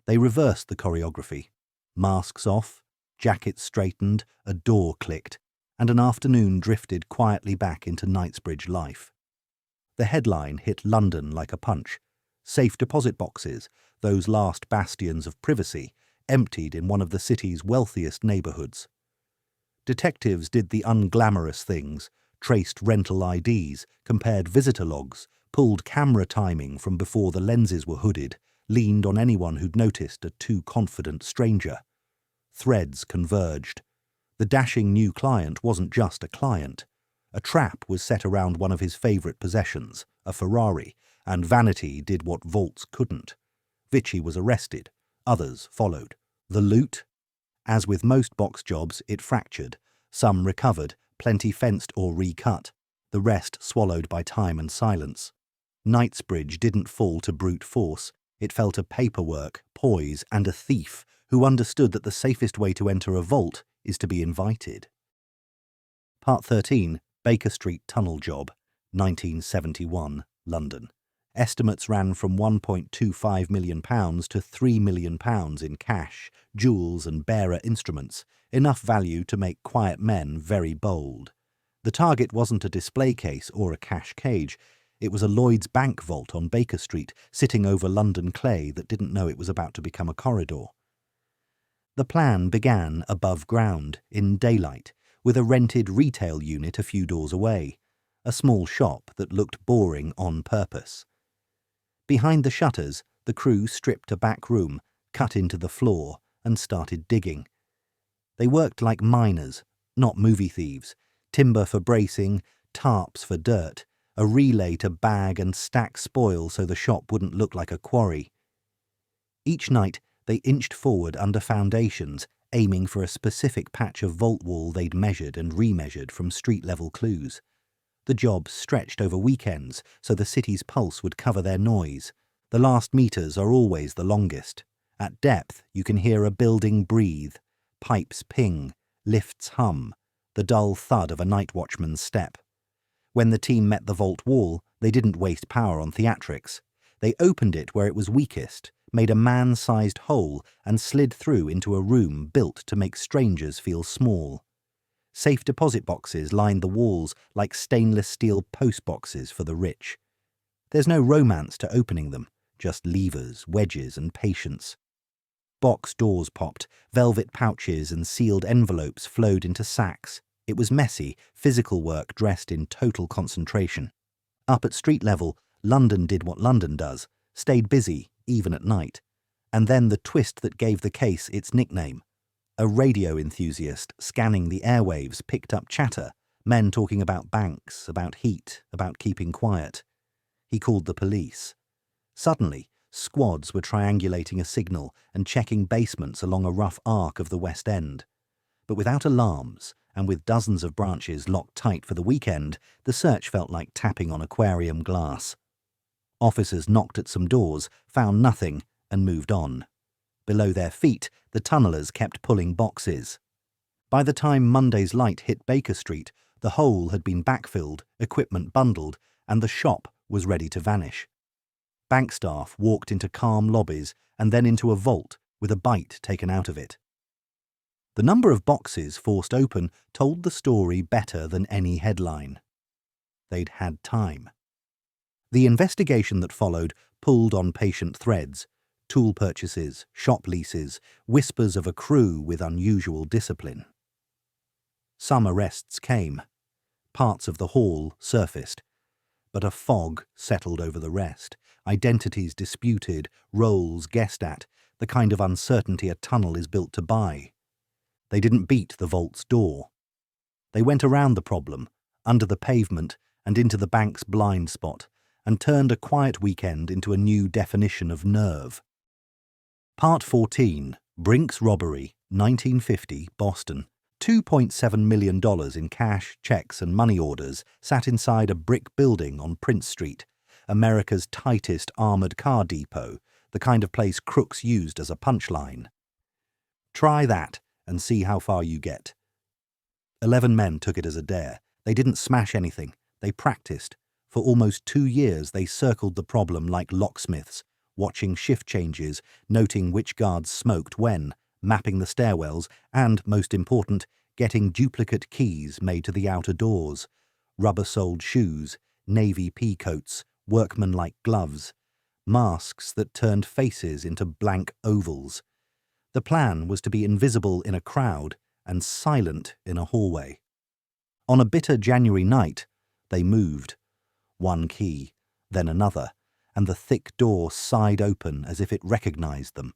they reversed the choreography. Masks off, jackets straightened, a door clicked, and an afternoon drifted quietly back into Knightsbridge life. The headline hit London like a punch. Safe deposit boxes, those last bastions of privacy, emptied in one of the city's wealthiest neighbourhoods. Detectives did the unglamorous things, traced rental IDs, compared visitor logs, pulled camera timing from before the lenses were hooded, leaned on anyone who'd noticed a too confident stranger. Threads converged. The dashing new client wasn't just a client. A trap was set around one of his favourite possessions, a Ferrari, and vanity did what vaults couldn't. Vici was arrested. Others followed. The loot? As with most box jobs, it fractured. Some recovered, plenty fenced or recut, the rest swallowed by time and silence. Knightsbridge didn't fall to brute force. It fell to paperwork, poise, and a thief who understood that the safest way to enter a vault is to be invited. Part 13, Baker Street Tunnel Job, 1971, London. Estimates ran from £1.25 million to £3 million in cash, jewels and bearer instruments, enough value to make quiet men very bold. The target wasn't a display case or a cash cage. It was a Lloyd's Bank vault on Baker Street, sitting over London clay that didn't know it was about to become a corridor. The plan began above ground, in daylight, with a rented retail unit a few doors away, a small shop that looked boring on purpose. Behind the shutters, the crew stripped a back room, cut into the floor, and started digging. They worked like miners, not movie thieves. Timber for bracing, tarps for dirt, a relay to bag and stack spoil so the shop wouldn't look like a quarry. Each night they inched forward under foundations, aiming for a specific patch of vault wall they'd measured and remeasured from street-level clues. The job stretched over weekends so the city's pulse would cover their noise. The last meters are always the longest. At depth you can hear a building breathe, pipes ping, lifts hum, the dull thud of a night watchman's step. When the team met the vault wall, they didn't waste power on theatrics. They opened it where it was weakest, made a man-sized hole and slid through into a room built to make strangers feel small. Safe deposit boxes lined the walls like stainless steel post boxes for the rich. There's no romance to opening them, just levers, wedges and patience. Box doors popped, velvet pouches and sealed envelopes flowed into sacks. It was messy, physical work dressed in total concentration. Up at street level, London did what London does, stayed busy, even at night. And then the twist that gave the case its nickname. A radio enthusiast scanning the airwaves picked up chatter, men talking about banks, about heat, about keeping quiet. He called the police. Suddenly, squads were triangulating a signal and checking basements along a rough arc of the West End. But without alarms, and with dozens of branches locked tight for the weekend, the search felt like tapping on aquarium glass. Officers knocked at some doors, found nothing, and moved on. Below their feet, the tunnellers kept pulling boxes. By the time Monday's light hit Baker Street, the hole had been backfilled, equipment bundled, and the shop was ready to vanish. Bank staff walked into calm lobbies and then into a vault with a bite taken out of it. The number of boxes forced open told the story better than any headline. They'd had time. The investigation that followed pulled on patient threads: tool purchases, shop leases, whispers of a crew with unusual discipline. Some arrests came. Parts of the haul surfaced. But a fog settled over the rest. Identities disputed, roles guessed at, the kind of uncertainty a tunnel is built to buy. They didn't beat the vault's door. They went around the problem, under the pavement and into the bank's blind spot, and turned a quiet weekend into a new definition of nerve. Part 14, Brink's Robbery, 1950, Boston. $2.7 million in cash, checks and money orders sat inside a brick building on Prince Street, America's tightest armoured car depot, the kind of place crooks used as a punchline. Try that and see how far you get. 11 men took it as a dare. They didn't smash anything. They practiced. For almost 2 years they circled the problem like locksmiths, watching shift changes, noting which guards smoked when, mapping the stairwells, and, most important, getting duplicate keys made to the outer doors, rubber-soled shoes, navy pea coats, workmanlike gloves, masks that turned faces into blank ovals. The plan was to be invisible in a crowd and silent in a hallway. On a bitter January night, they moved. One key, then another, and the thick door sighed open as if it recognized them.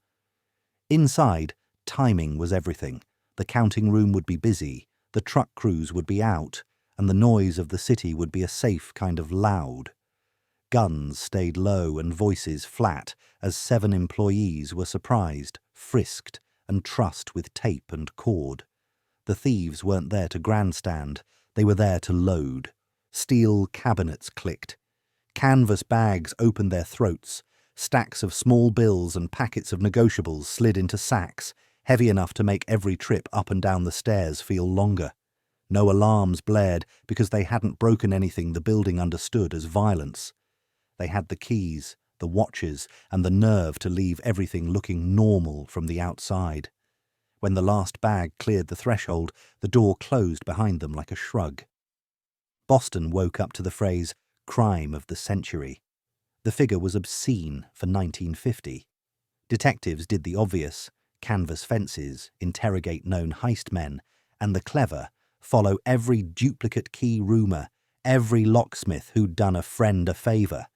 Inside, timing was everything. The counting room would be busy, the truck crews would be out, and the noise of the city would be a safe kind of loud. Guns stayed low and voices flat as 7 employees were surprised, frisked, and trussed with tape and cord. The thieves weren't there to grandstand, they were there to load. Steel cabinets clicked. Canvas bags opened their throats. Stacks of small bills and packets of negotiables slid into sacks, heavy enough to make every trip up and down the stairs feel longer. No alarms blared because they hadn't broken anything the building understood as violence. They had the keys, the watches, and the nerve to leave everything looking normal from the outside. When the last bag cleared the threshold, the door closed behind them like a shrug. Boston woke up to the phrase, "crime of the century." The figure was obscene for 1950. Detectives did the obvious, canvas fences, interrogate known heist men, and the clever, follow every duplicate key rumour, every locksmith who'd done a friend a favour.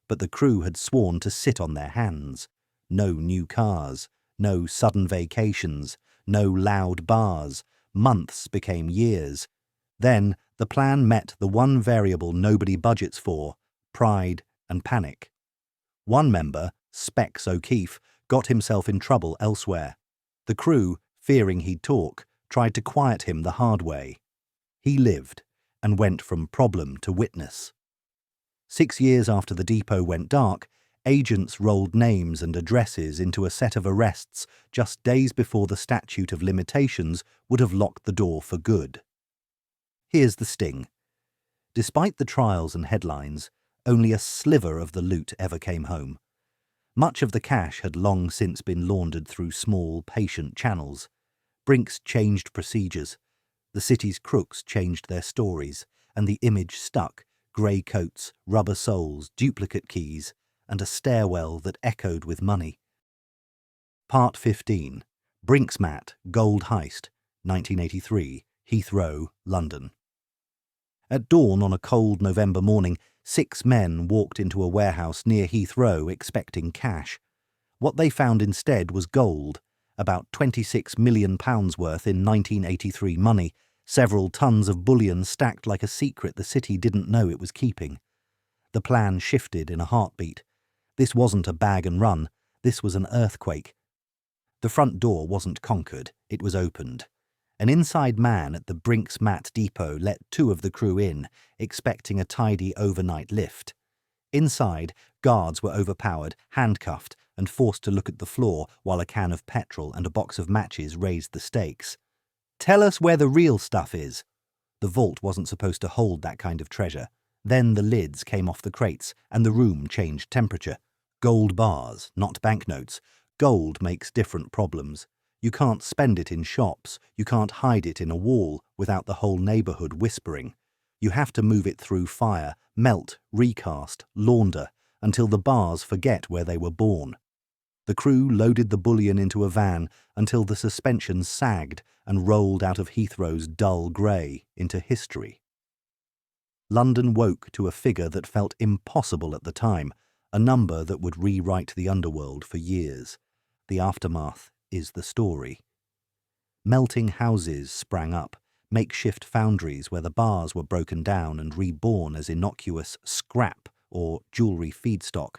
But the crew had sworn to sit on their hands. No new cars, no sudden vacations, no loud bars. Months became years. Then the plan met the one variable nobody budgets for: pride and panic. One member, Specs O'Keefe, got himself in trouble elsewhere. The crew, fearing he'd talk, tried to quiet him the hard way. He lived and went from problem to witness. 6 years after the depot went dark, agents rolled names and addresses into a set of arrests just days before the statute of limitations would have locked the door for good. Here's the sting. Despite the trials and headlines, only a sliver of the loot ever came home. Much of the cash had long since been laundered through small, patient channels. Brinks changed procedures. The city's crooks changed their stories, and the image stuck: grey coats, rubber soles, duplicate keys, and a stairwell that echoed with money. Part 15. Brinksmat Gold Heist, 1983, Heathrow, London. At dawn on a cold November morning, 6 men walked into a warehouse near Heathrow expecting cash. What they found instead was gold, about £26 million worth in 1983 money, several tons of bullion stacked like a secret the city didn't know it was keeping. The plan shifted in a heartbeat. This wasn't a bag and run, this was an earthquake. The front door wasn't conquered, it was opened. An inside man at the Brinksmat depot let 2 of the crew in, expecting a tidy overnight lift. Inside, guards were overpowered, handcuffed, and forced to look at the floor while a can of petrol and a box of matches raised the stakes. "Tell us where the real stuff is." The vault wasn't supposed to hold that kind of treasure. Then the lids came off the crates, and the room changed temperature. Gold bars, not banknotes. Gold makes different problems. You can't spend it in shops, you can't hide it in a wall without the whole neighbourhood whispering. You have to move it through fire, melt, recast, launder, until the bars forget where they were born. The crew loaded the bullion into a van until the suspensions sagged and rolled out of Heathrow's dull grey into history. London woke to a figure that felt impossible at the time, a number that would rewrite the underworld for years. The aftermath is the story. Melting houses sprang up, makeshift foundries where the bars were broken down and reborn as innocuous scrap or jewellery feedstock.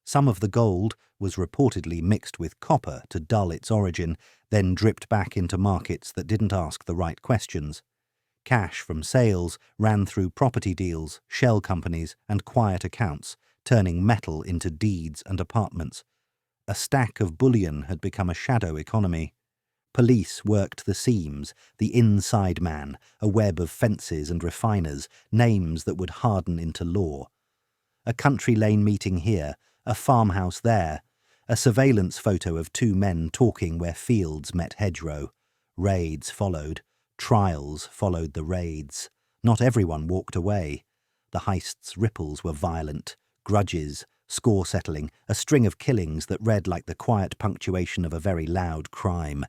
Some of the gold was reportedly mixed with copper to dull its origin, then dripped back into markets that didn't ask the right questions. Cash from sales ran through property deals, shell companies, and quiet accounts, turning metal into deeds and apartments. A stack of bullion had become a shadow economy. Police worked the seams, the inside man, a web of fences and refiners, names that would harden into law. A country lane meeting here, a farmhouse there, a surveillance photo of 2 men talking where fields met hedgerow. Raids followed. Trials followed the raids. Not everyone walked away. The heist's ripples were violent. Grudges, score settling, a string of killings that read like the quiet punctuation of a very loud crime.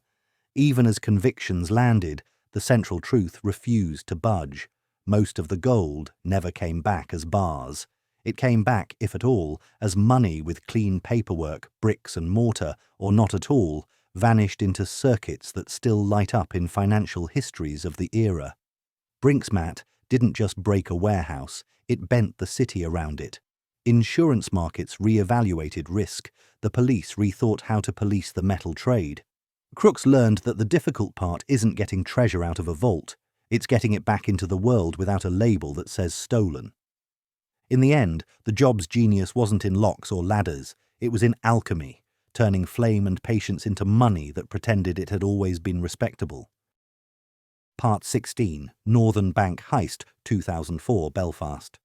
Even as convictions landed, the central truth refused to budge. Most of the gold never came back as bars. It came back, if at all, as money with clean paperwork, bricks and mortar, or not at all, vanished into circuits that still light up in financial histories of the era. Brinksmat didn't just break a warehouse, it bent the city around it. Insurance markets re-evaluated risk, the police rethought how to police the metal trade. Crooks learned that the difficult part isn't getting treasure out of a vault, it's getting it back into the world without a label that says stolen. In the end, the job's genius wasn't in locks or ladders, it was in alchemy, turning flame and patience into money that pretended it had always been respectable. Part 16, Northern Bank Heist, 2004, Belfast.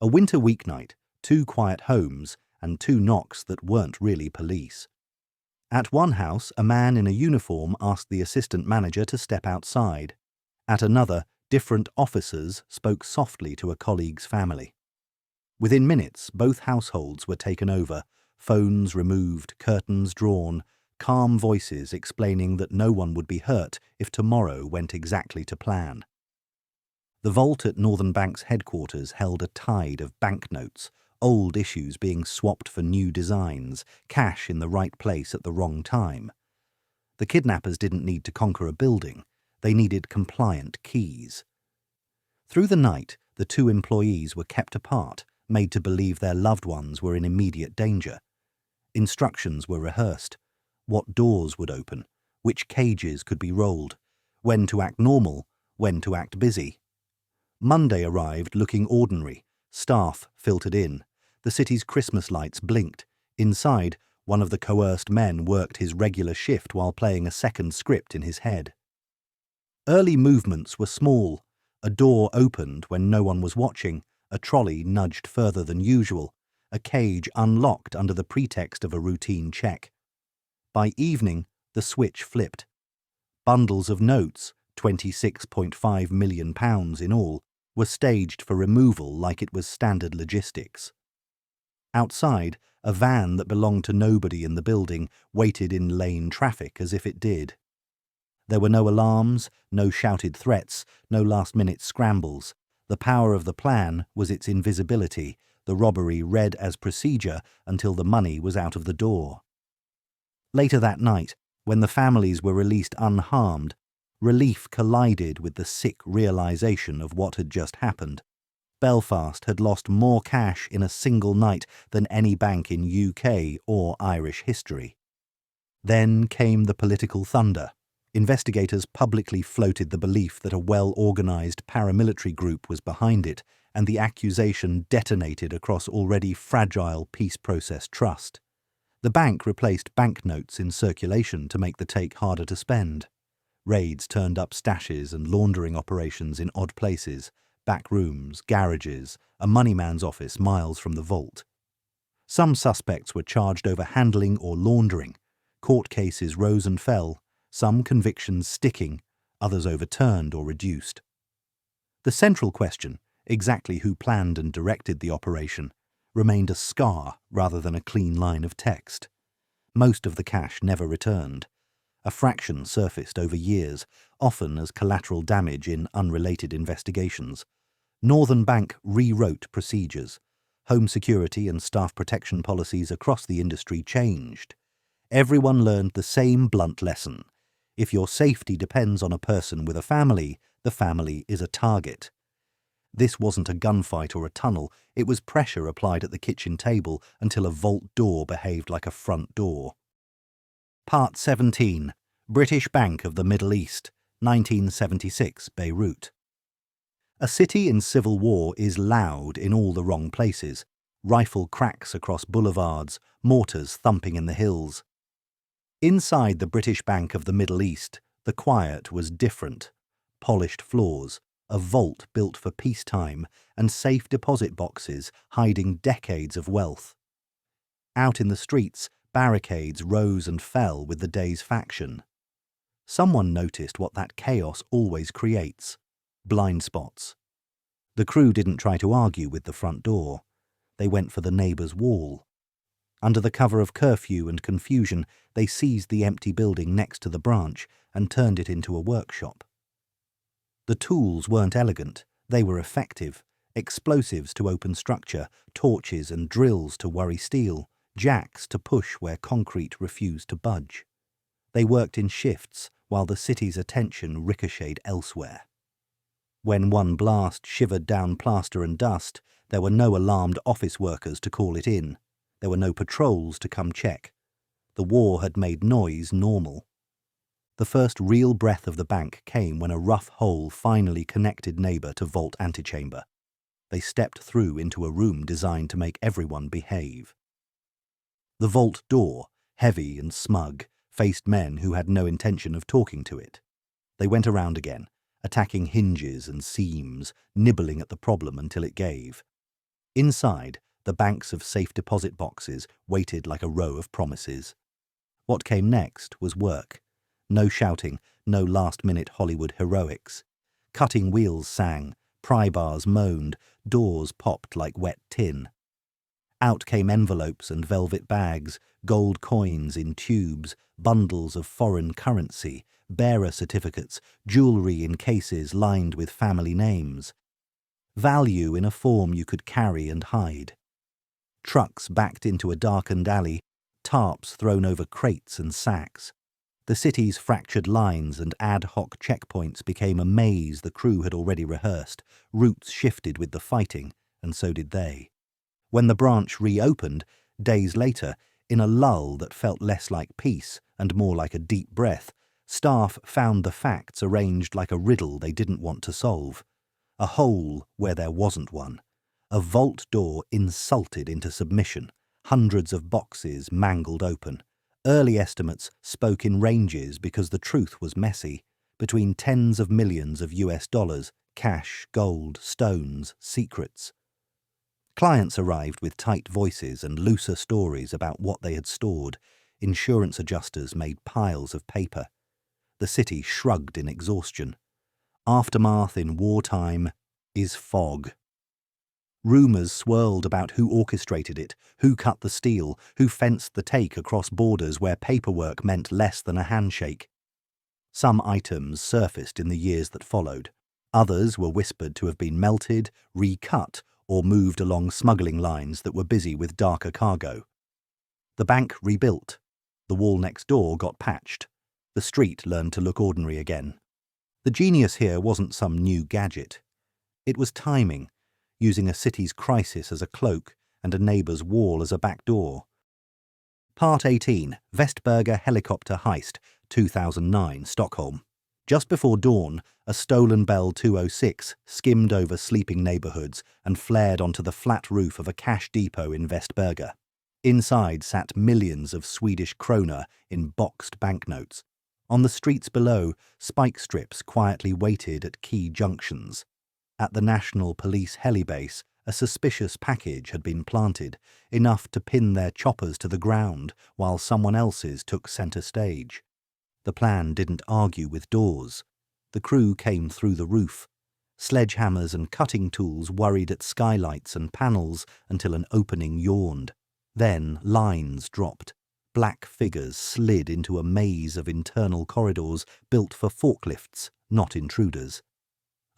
A winter weeknight, 2 quiet homes, and 2 knocks that weren't really police. At one house, a man in a uniform asked the assistant manager to step outside. At another, different officers spoke softly to a colleague's family. Within minutes, both households were taken over, phones removed, curtains drawn, calm voices explaining that no one would be hurt if tomorrow went exactly to plan. The vault at Northern Bank's headquarters held a tide of banknotes, old issues being swapped for new designs, cash in the right place at the wrong time. The kidnappers didn't need to conquer a building, they needed compliant keys. Through the night, the two employees were kept apart, made to believe their loved ones were in immediate danger. Instructions were rehearsed: what doors would open, which cages could be rolled, when to act normal, when to act busy. Monday arrived looking ordinary. Staff filtered in. The city's Christmas lights blinked. Inside, one of the coerced men worked his regular shift while playing a second script in his head. Early movements were small. A door opened when no one was watching, a trolley nudged further than usual, a cage unlocked under the pretext of a routine check. By evening, the switch flipped. Bundles of notes, £26.5 million in all, were staged for removal like it was standard logistics. Outside, a van that belonged to nobody in the building waited in lane traffic as if it did. There were no alarms, no shouted threats, no last-minute scrambles. The power of the plan was its invisibility, the robbery read as procedure until the money was out of the door. Later that night, when the families were released unharmed, relief collided with the sick realization of what had just happened. Belfast had lost more cash in a single night than any bank in UK or Irish history. Then came the political thunder. Investigators publicly floated the belief that a well-organized paramilitary group was behind it, and the accusation detonated across already fragile peace process trust. The bank replaced banknotes in circulation to make the take harder to spend. Raids turned up stashes and laundering operations in odd places, back rooms, garages, a moneyman's office miles from the vault. Some suspects were charged over handling or laundering. Court cases rose and fell, some convictions sticking, others overturned or reduced. The central question, exactly who planned and directed the operation, remained a scar rather than a clean line of text. Most of the cash never returned. A fraction surfaced over years, often as collateral damage in unrelated investigations. Northern Bank rewrote procedures. Home security and staff protection policies across the industry changed. Everyone learned the same blunt lesson. If your safety depends on a person with a family, the family is a target. This wasn't a gunfight or a tunnel, it was pressure applied at the kitchen table until a vault door behaved like a front door. Part 17. British Bank of the Middle East, 1976, Beirut. A city in civil war is loud in all the wrong places. Rifle cracks across boulevards, mortars thumping in the hills. Inside the British Bank of the Middle East, the quiet was different. Polished floors, a vault built for peacetime, and safe deposit boxes hiding decades of wealth. Out in the streets, barricades rose and fell with the day's faction. Someone noticed what that chaos always creates: blind spots. The crew didn't try to argue with the front door. They went for the neighbour's wall. Under the cover of curfew and confusion, they seized the empty building next to the branch and turned it into a workshop. The tools weren't elegant, they were effective. Explosives to open structure, torches and drills to worry steel, jacks to push where concrete refused to budge. They worked in shifts while the city's attention ricocheted elsewhere. When one blast shivered down plaster and dust, there were no alarmed office workers to call it in. There were no patrols to come check. The war had made noise normal. The first real breath of the bank came when a rough hole finally connected neighbour to vault antechamber. They stepped through into a room designed to make everyone behave. The vault door, heavy and smug, faced men who had no intention of talking to it. They went around again, attacking hinges and seams, nibbling at the problem until it gave. Inside, the banks of safe deposit boxes waited like a row of promises. What came next was work. No shouting, no last-minute Hollywood heroics. Cutting wheels sang, pry bars moaned, doors popped like wet tin. Out came envelopes and velvet bags, gold coins in tubes, bundles of foreign currency, bearer certificates, jewellery in cases lined with family names. Value in a form you could carry and hide. Trucks backed into a darkened alley, tarps thrown over crates and sacks. The city's fractured lines and ad hoc checkpoints became a maze the crew had already rehearsed. Routes shifted with the fighting, and so did they. When the branch reopened, days later, in a lull that felt less like peace and more like a deep breath, staff found the facts arranged like a riddle they didn't want to solve. A hole where there wasn't one. A vault door insulted into submission. Hundreds of boxes mangled open. Early estimates spoke in ranges because the truth was messy. Between tens of millions of US dollars, cash, gold, stones, secrets. Clients arrived with tight voices and looser stories about what they had stored. Insurance adjusters made piles of paper. The city shrugged in exhaustion. Aftermath in wartime is fog. Rumours swirled about who orchestrated it, who cut the steel, who fenced the take across borders where paperwork meant less than a handshake. Some items surfaced in the years that followed. Others were whispered to have been melted, recut, or moved along smuggling lines that were busy with darker cargo. The bank rebuilt. The wall next door got patched. The street learned to look ordinary again. The genius here wasn't some new gadget. It was timing, using a city's crisis as a cloak and a neighbour's wall as a back door. Part 18, Vestberga Helicopter Heist, 2009, Stockholm. Just before dawn, a stolen Bell 206 skimmed over sleeping neighbourhoods and flared onto the flat roof of a cash depot in Vestberga. Inside sat millions of Swedish krona in boxed banknotes. On the streets below, spike strips quietly waited at key junctions. At the National Police helibase, a suspicious package had been planted, enough to pin their choppers to the ground while someone else's took centre stage. The plan didn't argue with doors. The crew came through the roof. Sledgehammers and cutting tools worried at skylights and panels until an opening yawned. Then lines dropped. Black figures slid into a maze of internal corridors built for forklifts, not intruders.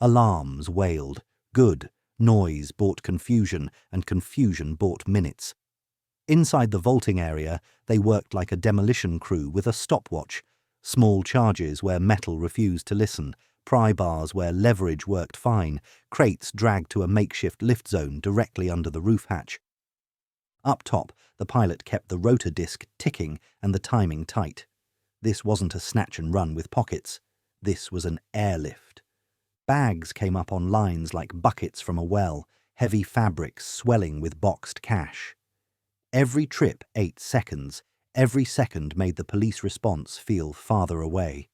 Alarms wailed. Good. Noise brought confusion, and confusion brought minutes. Inside the vaulting area, they worked like a demolition crew with a stopwatch. Small charges where metal refused to listen, pry bars where leverage worked fine, crates dragged to a makeshift lift zone directly under the roof hatch. Up top, the pilot kept the rotor disc ticking and the timing tight. This wasn't a snatch and run with pockets. This was an airlift. Bags came up on lines like buckets from a well, heavy fabrics swelling with boxed cash. Every trip 8 seconds. Every second made the police response feel farther away.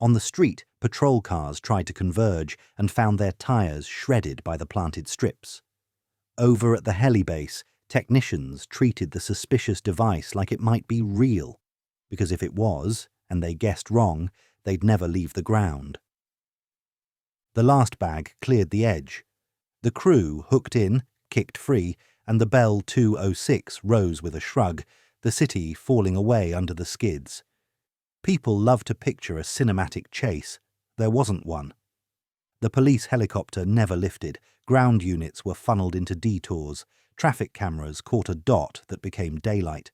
On the street, patrol cars tried to converge and found their tyres shredded by the planted strips. Over at the helibase, technicians treated the suspicious device like it might be real, because if it was, and they guessed wrong, they'd never leave the ground. The last bag cleared the edge. The crew hooked in, kicked free, and the Bell 206 rose with a shrug, the city falling away under the skids. People love to picture a cinematic chase. There wasn't one. The police helicopter never lifted. Ground units were funneled into detours. Traffic cameras caught a dot that became daylight.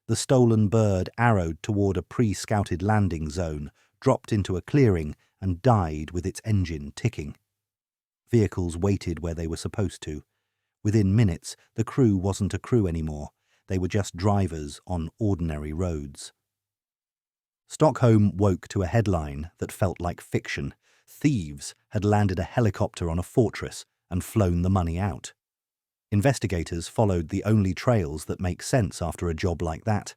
The stolen bird arrowed toward a pre-scouted landing zone, dropped into a clearing, and died with its engine ticking. Vehicles waited where they were supposed to. Within minutes, the crew wasn't a crew anymore. They were just drivers on ordinary roads. Stockholm woke to a headline that felt like fiction. Thieves had landed a helicopter on a fortress and flown the money out. Investigators followed the only trails that make sense after a job like that.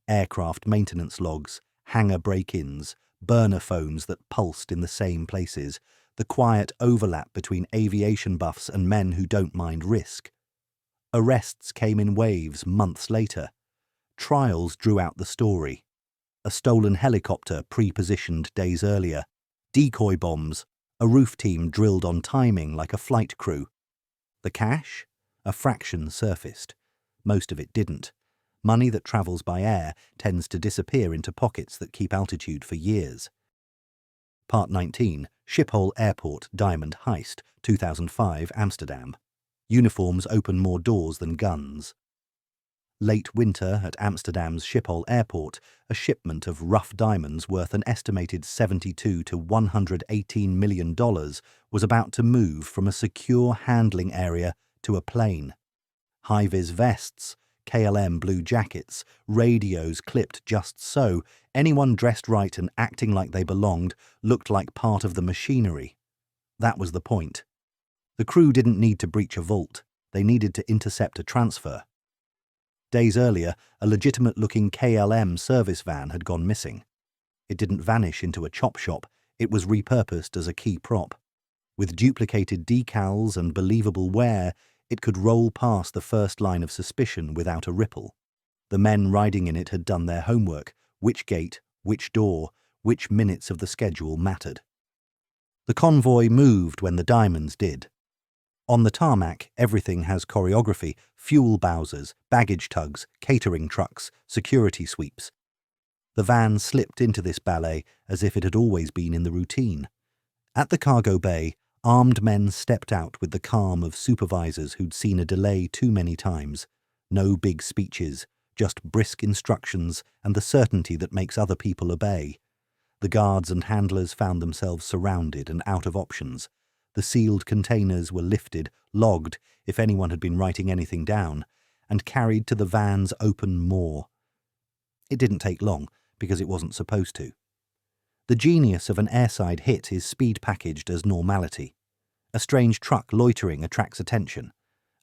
Aircraft maintenance logs, hangar break-ins, burner phones that pulsed in the same places, the quiet overlap between aviation buffs and men who don't mind risk. Arrests came in waves months later. Trials drew out the story. A stolen helicopter pre-positioned days earlier. Decoy bombs. A roof team drilled on timing like a flight crew. The cash? A fraction surfaced. Most of it didn't. Money that travels by air tends to disappear into pockets that keep altitude for years. Part 19, Schiphol Airport Diamond Heist, 2005, Amsterdam. Uniforms open more doors than guns. Late winter at Amsterdam's Schiphol airport, a shipment of rough diamonds worth an estimated $72 to $118 million was about to move from a secure handling area to a plane. High-vis vests, KLM blue jackets, radios clipped just so, anyone dressed right and acting like they belonged looked like part of the machinery. That was the point. The crew didn't need to breach a vault. They needed to intercept a transfer. Days earlier, a legitimate-looking KLM service van had gone missing. It didn't vanish into a chop shop. It was repurposed as a key prop. With duplicated decals and believable wear, it could roll past the first line of suspicion without a ripple. The men riding in it had done their homework. Which gate, which door, which minutes of the schedule mattered. The convoy moved when the diamonds did. On the tarmac, everything has choreography: fuel bowsers, baggage tugs, catering trucks, security sweeps. The van slipped into this ballet as if it had always been in the routine. At the cargo bay, armed men stepped out with the calm of supervisors who'd seen a delay too many times. No big speeches, just brisk instructions and the certainty that makes other people obey. The guards and handlers found themselves surrounded and out of options. The sealed containers were lifted, logged, if anyone had been writing anything down, and carried to the van's open maw. It didn't take long, because it wasn't supposed to. The genius of an airside hit is speed-packaged as normality. A strange truck loitering attracts attention.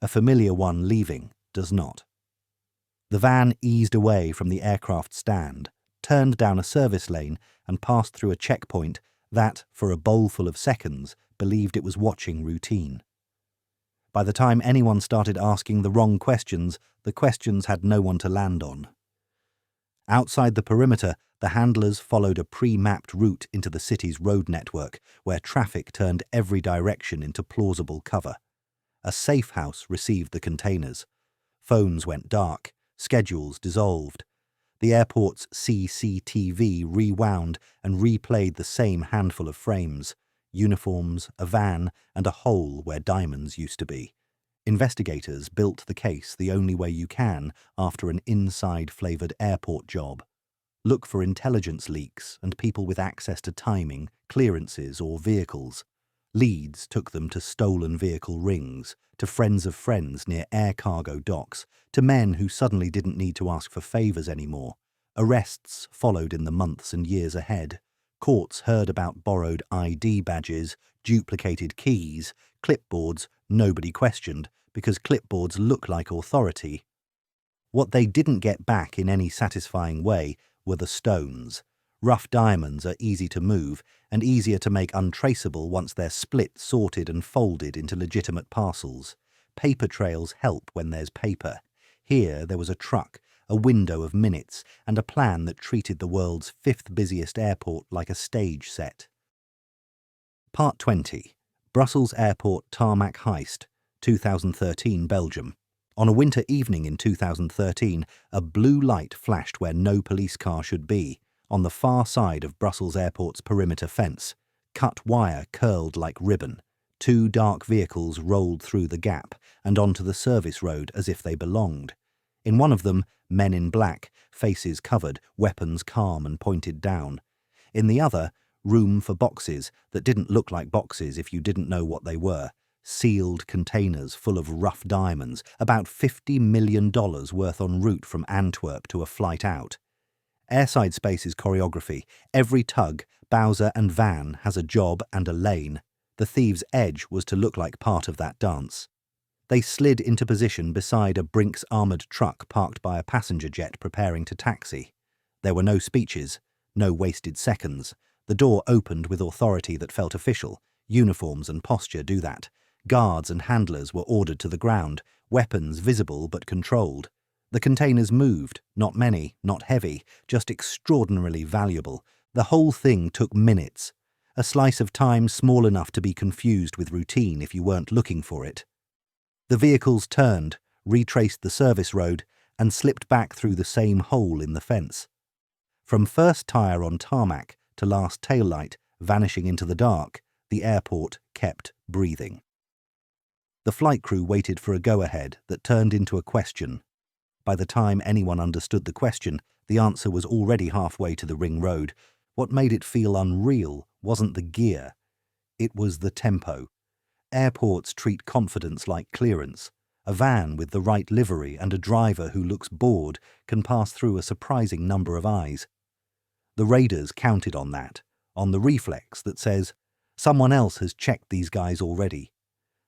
A familiar one leaving does not. The van eased away from the aircraft stand, turned down a service lane, and passed through a checkpoint that, for a bowlful of seconds, believed it was watching routine. By the time anyone started asking the wrong questions, the questions had no one to land on. Outside the perimeter, the handlers followed a pre-mapped route into the city's road network, where traffic turned every direction into plausible cover. A safe house received the containers. Phones went dark, schedules dissolved. The airport's CCTV rewound and replayed the same handful of frames: uniforms, a van, and a hole where diamonds used to be. Investigators built the case the only way you can after an inside-flavoured airport job. Look for intelligence leaks and people with access to timing, clearances, or vehicles. Leads took them to stolen vehicle rings, to friends of friends near air cargo docks, to men who suddenly didn't need to ask for favours anymore. Arrests followed in the months and years ahead. Courts heard about borrowed ID badges, duplicated keys, clipboards nobody questioned, because clipboards look like authority. What they didn't get back in any satisfying way were the stones. Rough diamonds are easy to move and easier to make untraceable once they're split, sorted and folded into legitimate parcels. Paper trails help when there's paper. Here there was a truck, a window of minutes, and a plan that treated the world's fifth busiest airport like a stage set. Part 20. Brussels Airport Tarmac Heist, 2013 Belgium. On a winter evening in 2013, a blue light flashed where no police car should be, on the far side of Brussels Airport's perimeter fence. Cut wire curled like ribbon. Two dark vehicles rolled through the gap and onto the service road as if they belonged. In one of them, men in black, faces covered, weapons calm and pointed down. In the other, room for boxes that didn't look like boxes if you didn't know what they were. Sealed containers full of rough diamonds, about $50 million worth en route from Antwerp to a flight out. Airside space is choreography. Every tug, bowser and van has a job and a lane. The thieves' edge was to look like part of that dance. They slid into position beside a Brinks armoured truck parked by a passenger jet preparing to taxi. There were no speeches, no wasted seconds. The door opened with authority that felt official. Uniforms and posture do that. Guards and handlers were ordered to the ground, weapons visible but controlled. The containers moved, not many, not heavy, just extraordinarily valuable. The whole thing took minutes, a slice of time small enough to be confused with routine if you weren't looking for it. The vehicles turned, retraced the service road, and slipped back through the same hole in the fence. From first tyre on tarmac to last taillight vanishing into the dark, the airport kept breathing. The flight crew waited for a go-ahead that turned into a question. By the time anyone understood the question, the answer was already halfway to the ring road. What made it feel unreal wasn't the gear. It was the tempo. Airports treat confidence like clearance. A van with the right livery and a driver who looks bored can pass through a surprising number of eyes. The raiders counted on that, on the reflex that says, someone else has checked these guys already.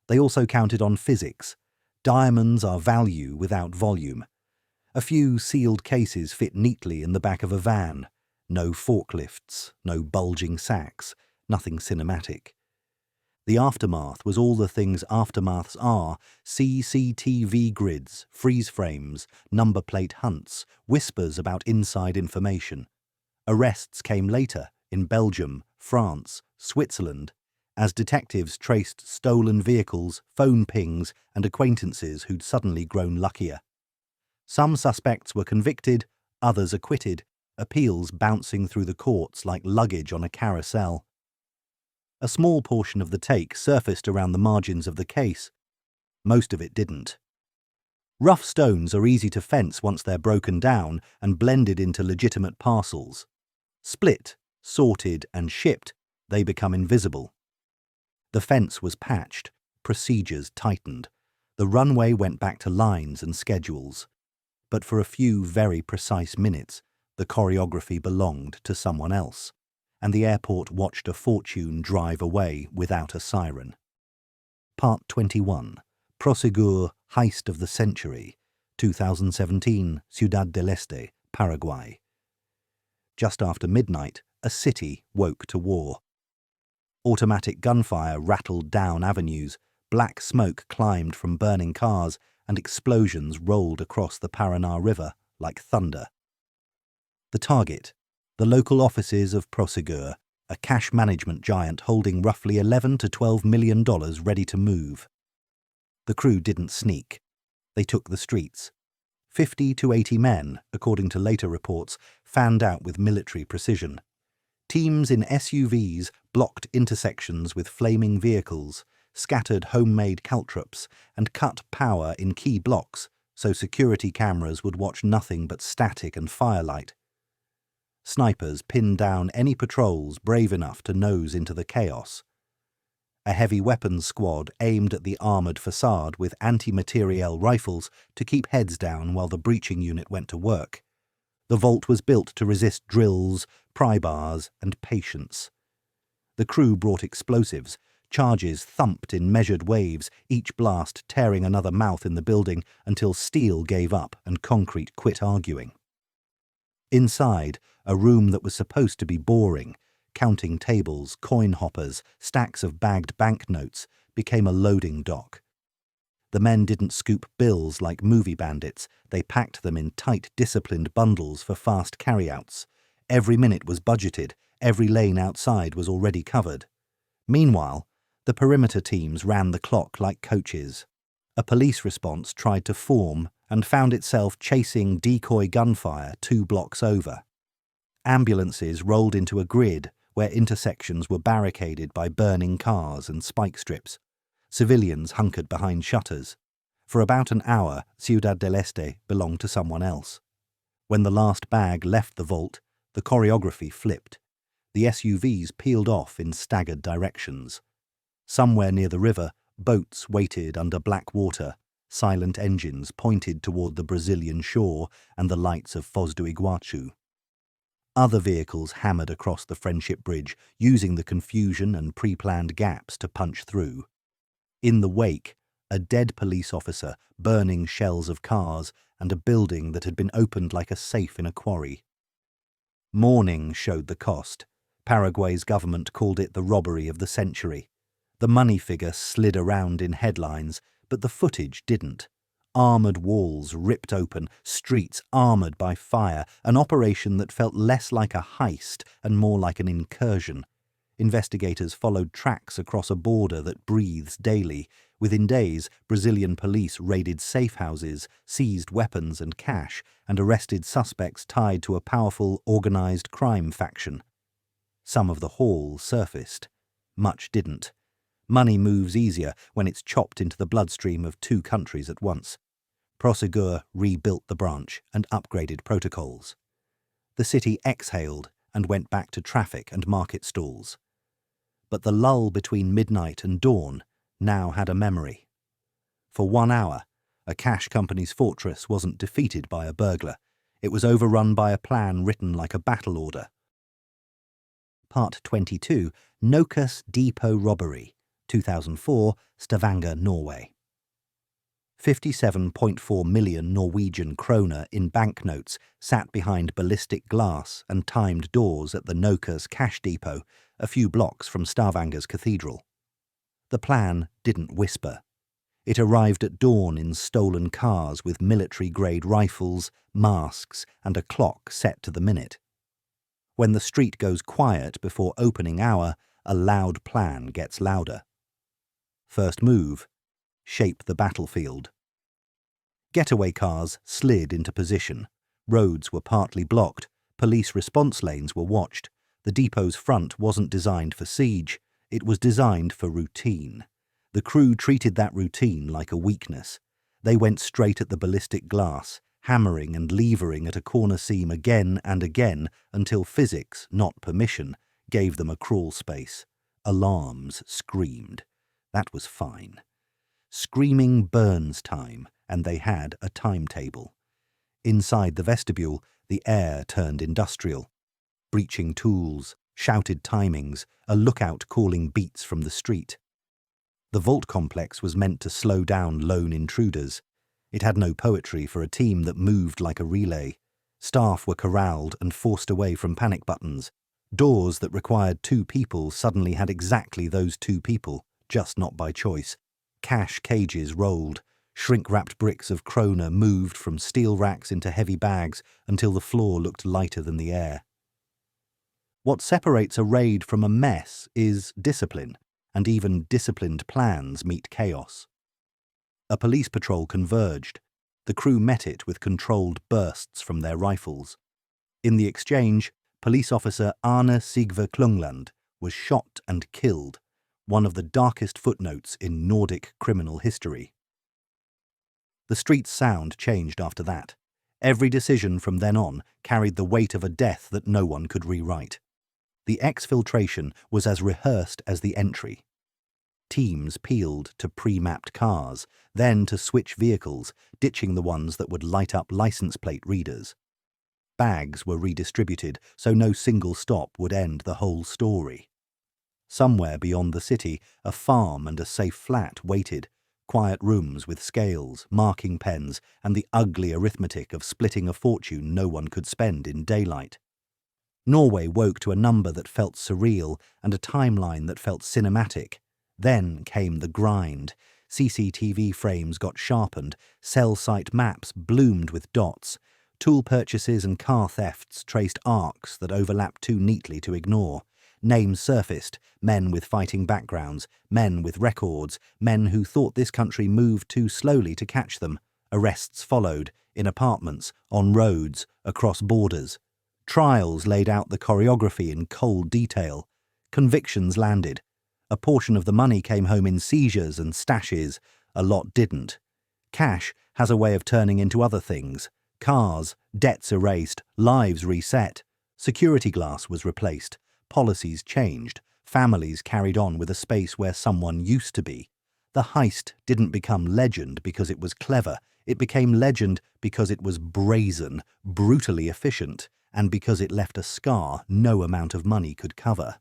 They also counted on physics. Diamonds are value without volume. A few sealed cases fit neatly in the back of a van. No forklifts, no bulging sacks, nothing cinematic. The aftermath was all the things aftermaths are: CCTV grids, freeze frames, number plate hunts, whispers about inside information. Arrests came later in Belgium, France, Switzerland, as detectives traced stolen vehicles, phone pings, and acquaintances who'd suddenly grown luckier. Some suspects were convicted, others acquitted, appeals bouncing through the courts like luggage on a carousel. A small portion of the take surfaced around the margins of the case. Most of it didn't. Rough stones are easy to fence once they're broken down and blended into legitimate parcels. Split, sorted, and shipped, they become invisible. The fence was patched, procedures tightened. The runway went back to lines and schedules. But for a few very precise minutes, the choreography belonged to someone else, and the airport watched a fortune drive away without a siren. Part 21. Prosegur, Heist of the Century, 2017, Ciudad del Este, Paraguay. Just after midnight, a city woke to war. Automatic gunfire rattled down avenues, black smoke climbed from burning cars, and explosions rolled across the Paraná River like thunder. The target, the local offices of Prosegur, a cash management giant holding roughly $11 to $12 million ready to move. The crew didn't sneak. They took the streets. 50 to 80 men, according to later reports, fanned out with military precision. Teams in SUVs blocked intersections with flaming vehicles, scattered homemade caltrops, and cut power in key blocks so security cameras would watch nothing but static and firelight. Snipers pinned down any patrols brave enough to nose into the chaos. A heavy weapons squad aimed at the armoured facade with anti-materiel rifles to keep heads down while the breaching unit went to work. The vault was built to resist drills, pry bars, and patience. The crew brought explosives. Charges thumped in measured waves, each blast tearing another mouth in the building until steel gave up and concrete quit arguing. Inside, a room that was supposed to be boring, counting tables, coin hoppers, stacks of bagged banknotes, became a loading dock. The men didn't scoop bills like movie bandits. They packed them in tight, disciplined bundles for fast carryouts. Every minute was budgeted. Every lane outside was already covered. Meanwhile, the perimeter teams ran the clock like coaches. A police response tried to form and found itself chasing decoy gunfire 2 blocks over. Ambulances rolled into a grid where intersections were barricaded by burning cars and spike strips. Civilians hunkered behind shutters. For about an hour, Ciudad del Este belonged to someone else. When the last bag left the vault, the choreography flipped. The SUVs peeled off in staggered directions. Somewhere near the river, boats waited under black water. Silent engines pointed toward the Brazilian shore and the lights of Foz do Iguaçu. Other vehicles hammered across the Friendship Bridge, using the confusion and pre-planned gaps to punch through. In the wake, a dead police officer, burning shells of cars, and a building that had been opened like a safe in a quarry. Mourning showed the cost. Paraguay's government called it the robbery of the century. The money figure slid around in headlines, but the footage didn't. Armoured walls ripped open, streets armoured by fire, an operation that felt less like a heist and more like an incursion. Investigators followed tracks across a border that breathes daily. Within days, Brazilian police raided safe houses, seized weapons and cash, and arrested suspects tied to a powerful, organised crime faction. Some of the haul surfaced. Much didn't. Money moves easier when it's chopped into the bloodstream of two countries at once. Prosegur rebuilt the branch and upgraded protocols. The city exhaled and went back to traffic and market stalls. But the lull between midnight and dawn now had a memory. For 1 hour, a cash company's fortress wasn't defeated by a burglar. It was overrun by a plan written like a battle order. Part 22, Nokas Depot Robbery, 2004, Stavanger, Norway. 57.4 million Norwegian kroner in banknotes sat behind ballistic glass and timed doors at the Nokas cash depot, a few blocks from Stavanger's cathedral. The plan didn't whisper. It arrived at dawn in stolen cars with military-grade rifles, masks, and a clock set to the minute. When the street goes quiet before opening hour, a loud plan gets louder. First move: shape the battlefield. Getaway cars slid into position. Roads were partly blocked. Police response lanes were watched. The depot's front wasn't designed for siege. It was designed for routine. The crew treated that routine like a weakness. They went straight at the ballistic glass, hammering and levering at a corner seam again and again until physics, not permission, gave them a crawl space. Alarms screamed. That was fine. Screaming burns time, and they had a timetable. Inside the vestibule, the air turned industrial. Breaching tools, shouted timings, a lookout calling beats from the street. The vault complex was meant to slow down lone intruders. It had no poetry for a team that moved like a relay. Staff were corralled and forced away from panic buttons. Doors that required 2 people suddenly had exactly those 2 people, just not by choice. Cash cages rolled. Shrink-wrapped bricks of kroner moved from steel racks into heavy bags until the floor looked lighter than the air. What separates a raid from a mess is discipline, and even disciplined plans meet chaos. A police patrol converged. The crew met it with controlled bursts from their rifles. In the exchange, police officer Arne Sigve Klungland was shot and killed, one of the darkest footnotes in Nordic criminal history. The street's sound changed after that. Every decision from then on carried the weight of a death that no one could rewrite. The exfiltration was as rehearsed as the entry. Teams peeled to pre-mapped cars, then to switch vehicles, ditching the ones that would light up license plate readers. Bags were redistributed, so no single stop would end the whole story. Somewhere beyond the city, a farm and a safe flat waited, quiet rooms with scales, marking pens, and the ugly arithmetic of splitting a fortune no one could spend in daylight. Norway woke to a number that felt surreal and a timeline that felt cinematic. Then came the grind. CCTV frames got sharpened, cell site maps bloomed with dots. Tool purchases and car thefts traced arcs that overlapped too neatly to ignore. Names surfaced, men with fighting backgrounds, men with records, men who thought this country moved too slowly to catch them. Arrests followed, in apartments, on roads, across borders. Trials laid out the choreography in cold detail. Convictions landed. A portion of the money came home in seizures and stashes, a lot didn't. Cash has a way of turning into other things. Cars, debts erased, lives reset. Security glass was replaced. Policies changed. Families carried on with a space where someone used to be. The heist didn't become legend because it was clever. It became legend because it was brazen, brutally efficient, and because it left a scar no amount of money could cover.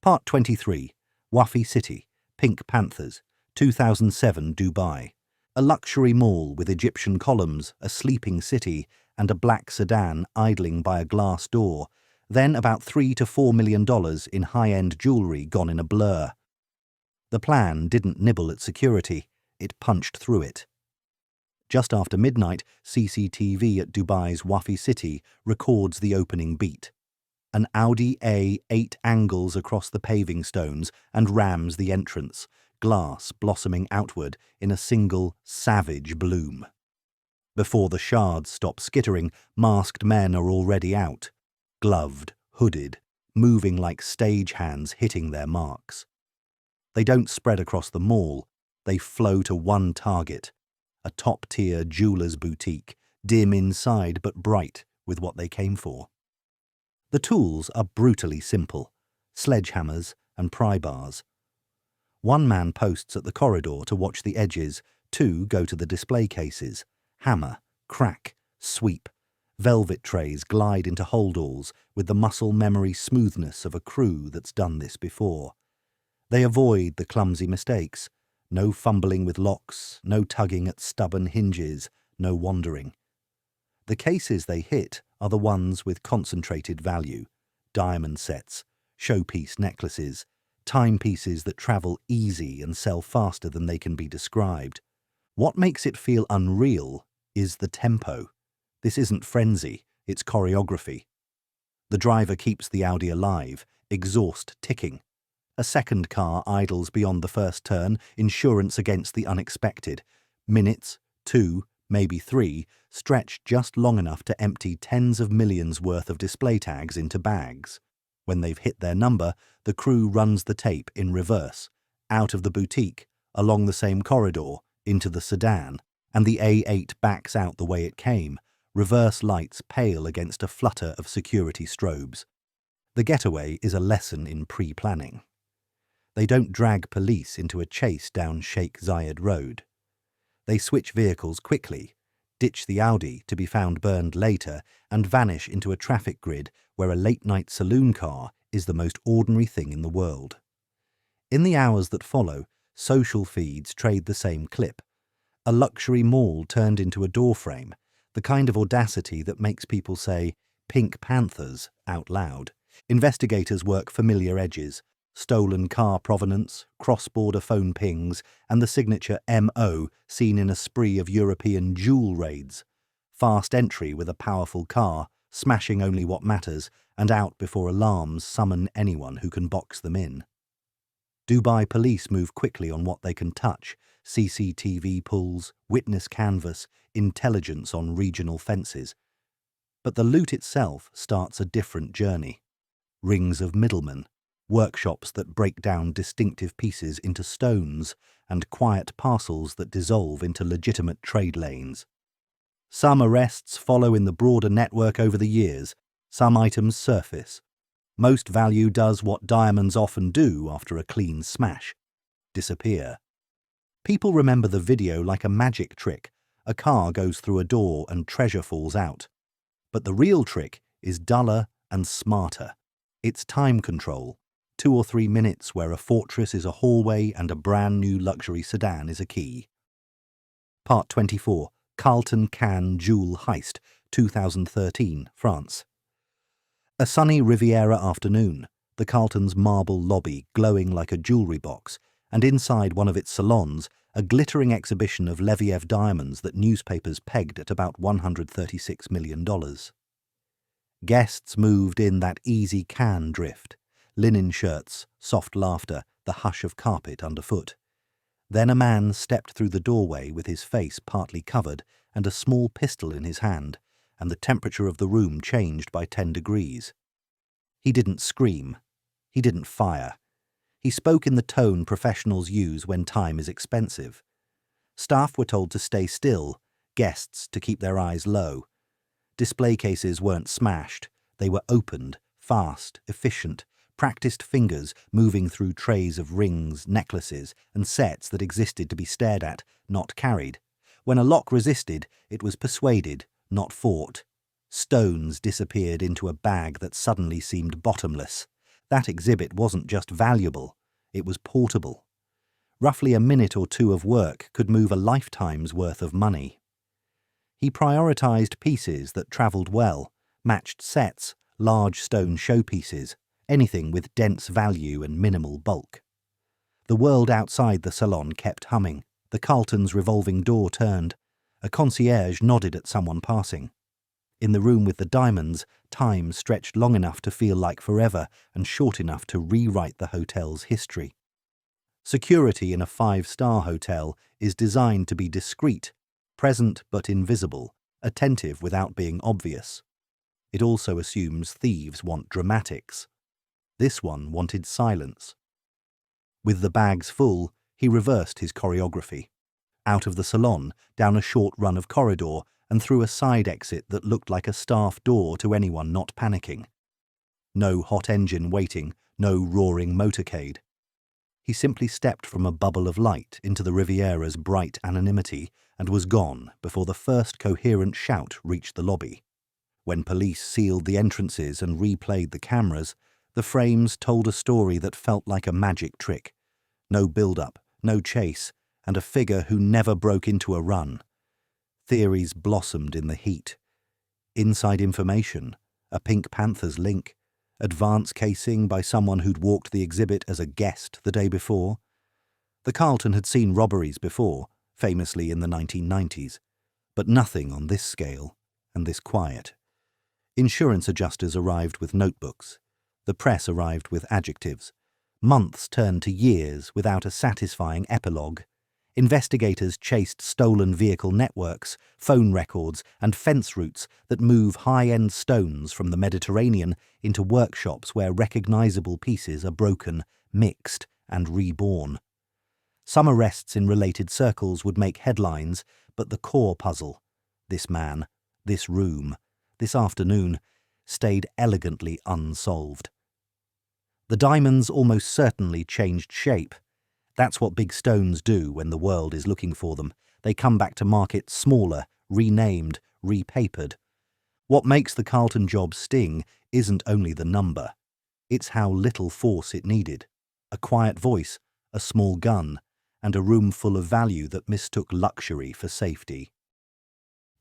Part 23, Wafi City, Pink Panthers, 2007 Dubai. A luxury mall with Egyptian columns, a sleeping city, and a black sedan idling by a glass door. Then about $3 to $4 million in high-end jewellery gone in a blur. The plan didn't nibble at security, it punched through it. Just after midnight, CCTV at Dubai's Wafi City records the opening beat. An Audi A8 angles across the paving stones and rams the entrance, glass blossoming outward in a single, savage bloom. Before the shards stop skittering, masked men are already out. Gloved, hooded, moving like stage hands hitting their marks. They don't spread across the mall, they flow to one target, a top-tier jeweller's boutique, dim inside but bright with what they came for. The tools are brutally simple: sledgehammers and pry bars. One man posts at the corridor to watch the edges, two go to the display cases. Hammer, crack, sweep. Velvet trays glide into holdalls with the muscle memory smoothness of a crew that's done this before. They avoid the clumsy mistakes. No fumbling with locks, no tugging at stubborn hinges, no wandering. The cases they hit are the ones with concentrated value: diamond sets, showpiece necklaces, timepieces that travel easy and sell faster than they can be described. What makes it feel unreal is the tempo. This isn't frenzy, it's choreography. The driver keeps the Audi alive, exhaust ticking. A second car idles beyond the first turn, insurance against the unexpected. Minutes, 2, maybe 3, stretch just long enough to empty tens of millions worth of display tags into bags. When they've hit their number, the crew runs the tape in reverse, out of the boutique, along the same corridor, into the sedan, and the A8 backs out the way it came, reverse lights pale against a flutter of security strobes. The getaway is a lesson in pre-planning. They don't drag police into a chase down Sheikh Zayed Road. They switch vehicles quickly, ditch the Audi to be found burned later, and vanish into a traffic grid where a late-night saloon car is the most ordinary thing in the world. In the hours that follow, social feeds trade the same clip. A luxury mall turned into a doorframe, the kind of audacity that makes people say "Pink Panthers" out loud. Investigators work familiar edges: stolen car provenance, cross-border phone pings, and the signature MO seen in a spree of European jewel raids. Fast entry with a powerful car, smashing only what matters, and out before alarms summon anyone who can box them in. Dubai police move quickly on what they can touch: CCTV pulls, witness canvas, intelligence on regional fences. But the loot itself starts a different journey. Rings of middlemen, workshops that break down distinctive pieces into stones, and quiet parcels that dissolve into legitimate trade lanes. Some arrests follow in the broader network over the years, some items surface. Most value does what diamonds often do after a clean smash: disappear. People remember the video like a magic trick. A car goes through a door and treasure falls out. But the real trick is duller and smarter. It's time control. 2 or 3 minutes where a fortress is a hallway and a brand new luxury sedan is a key. Part 24. Carlton Cannes Jewel Heist, 2013, France. A sunny Riviera afternoon, the Carlton's marble lobby glowing like a jewellery box, and inside one of its salons, a glittering exhibition of Leviev diamonds that newspapers pegged at about $136 million. Guests moved in that easy Cannes drift: linen shirts, soft laughter, the hush of carpet underfoot. Then a man stepped through the doorway with his face partly covered and a small pistol in his hand, and the temperature of the room changed by 10 degrees. He didn't scream. He didn't fire. He spoke in the tone professionals use when time is expensive. Staff were told to stay still, guests to keep their eyes low. Display cases weren't smashed. They were opened, fast, efficient, practiced fingers moving through trays of rings, necklaces, and sets that existed to be stared at, not carried. When a lock resisted, it was persuaded, not fought. Stones disappeared into a bag that suddenly seemed bottomless. That exhibit wasn't just valuable, it was portable. Roughly a minute or two of work could move a lifetime's worth of money. He prioritized pieces that travelled well, matched sets, large stone showpieces, anything with dense value and minimal bulk. The world outside the salon kept humming. The Carlton's revolving door turned. A concierge nodded at someone passing. In the room with the diamonds, time stretched long enough to feel like forever and short enough to rewrite the hotel's history. Security in a 5-star hotel is designed to be discreet, present but invisible, attentive without being obvious. It also assumes thieves want dramatics. This one wanted silence. With the bags full, he reversed his choreography. Out of the salon, down a short run of corridor, and through a side exit that looked like a staff door to anyone not panicking. No hot engine waiting, no roaring motorcade. He simply stepped from a bubble of light into the Riviera's bright anonymity and was gone before the first coherent shout reached the lobby. When police sealed the entrances and replayed the cameras, the frames told a story that felt like a magic trick. No build-up, no chase, and a figure who never broke into a run. Theories blossomed in the heat. Inside information, a Pink Panthers link, advance casing by someone who'd walked the exhibit as a guest the day before. The Carlton had seen robberies before, famously in the 1990s, but nothing on this scale and this quiet. Insurance adjusters arrived with notebooks. The press arrived with adjectives. Months turned to years without a satisfying epilogue. Investigators chased stolen vehicle networks, phone records, and fence routes that move high-end stones from the Mediterranean into workshops where recognizable pieces are broken, mixed, and reborn. Some arrests in related circles would make headlines, but the core puzzle, this man, this room, this afternoon, stayed elegantly unsolved. The diamonds almost certainly changed shape. That's what big stones do when the world is looking for them. They come back to market smaller, renamed, repapered. What makes the Carlton job sting isn't only the number. It's how little force it needed. A quiet voice, a small gun, and a room full of value that mistook luxury for safety.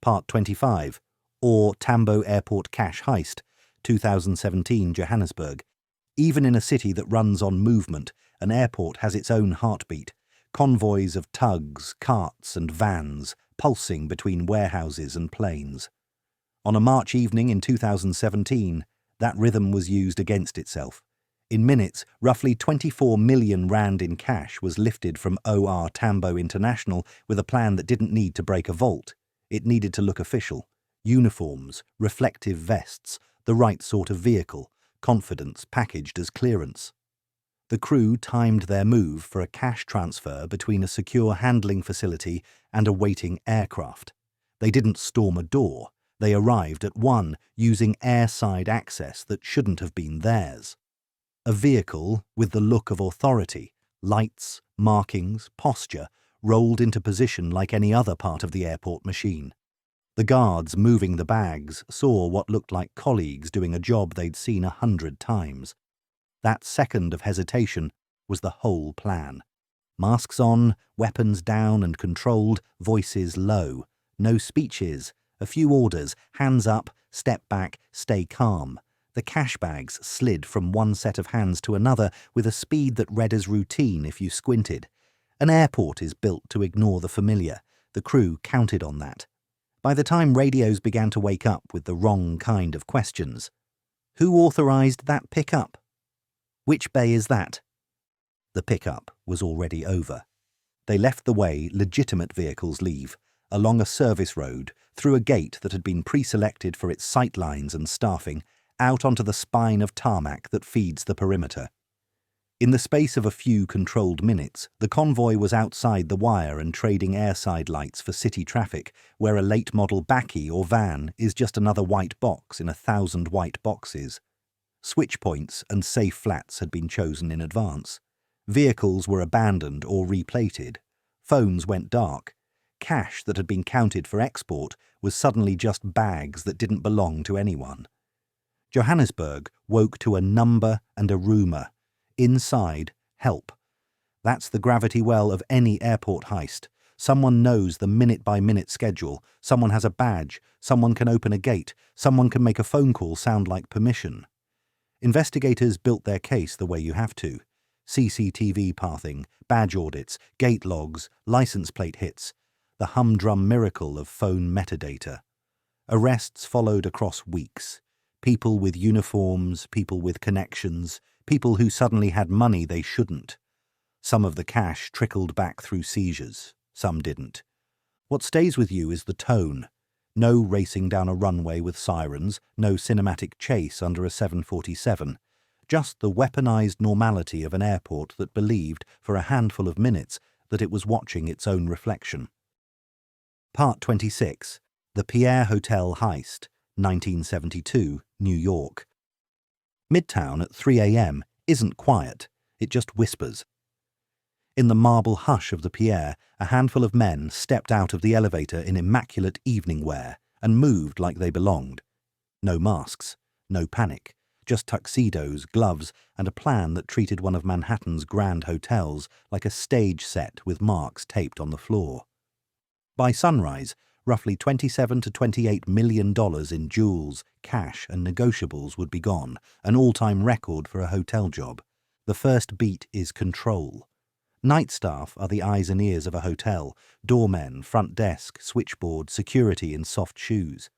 Part 25, or Tambo Airport Cash Heist, 2017 Johannesburg. Even in a city that runs on movement, an airport has its own heartbeat, convoys of tugs, carts and vans pulsing between warehouses and planes. On a March evening in 2017, that rhythm was used against itself. In minutes, roughly 24 million rand in cash was lifted from OR Tambo International with a plan that didn't need to break a vault. It needed to look official. Uniforms, reflective vests, the right sort of vehicle, confidence packaged as clearance. The crew timed their move for a cash transfer between a secure handling facility and a waiting aircraft. They didn't storm a door. They arrived at one using airside access that shouldn't have been theirs. A vehicle with the look of authority, lights, markings, posture, rolled into position like any other part of the airport machine. The guards moving the bags saw what looked like colleagues doing a job they'd seen 100 times. That second of hesitation was the whole plan. Masks on, weapons down and controlled, voices low. No speeches, a few orders, hands up, step back, stay calm. The cash bags slid from one set of hands to another with a speed that read as routine if you squinted. An airport is built to ignore the familiar. The crew counted on that. By the time radios began to wake up with the wrong kind of questions. Who authorized that pickup? Which bay is that? The pickup was already over. They left the way legitimate vehicles leave, along a service road, through a gate that had been pre-selected for its sightlines and staffing, out onto the spine of tarmac that feeds the perimeter. In the space of a few controlled minutes, the convoy was outside the wire and trading airside lights for city traffic, where a late-model bakkie or van is just another white box in 1,000 white boxes. Switch points and safe flats had been chosen in advance. Vehicles were abandoned or replated. Phones went dark. Cash that had been counted for export was suddenly just bags that didn't belong to anyone. Johannesburg woke to a number and a rumour. Inside, help. That's the gravity well of any airport heist. Someone knows the minute-by-minute schedule. Someone has a badge. Someone can open a gate. Someone can make a phone call sound like permission. Investigators built their case the way you have to. CCTV pathing, badge audits, gate logs, license plate hits. The humdrum miracle of phone metadata. Arrests followed across weeks. People with uniforms, people with connections, people who suddenly had money they shouldn't. Some of the cash trickled back through seizures, some didn't. What stays with you is the tone. No racing down a runway with sirens, no cinematic chase under a 747. just the weaponized normality of an airport that believed, for a handful of minutes, that it was watching its own reflection. Part 26. The Pierre Hotel Heist, 1972, New York. Midtown at 3 a.m. isn't quiet, it just whispers. In the marble hush of the Pierre, a handful of men stepped out of the elevator in immaculate evening wear and moved like they belonged. No masks, no panic, just tuxedos, gloves, and a plan that treated one of Manhattan's grand hotels like a stage set with marks taped on the floor. By sunrise, roughly $27 to $28 million in jewels, cash, and negotiables would be gone, an all-time record for a hotel job. The first beat is control. Night staff are the eyes and ears of a hotel, doormen, front desk, switchboard, security in soft shoes.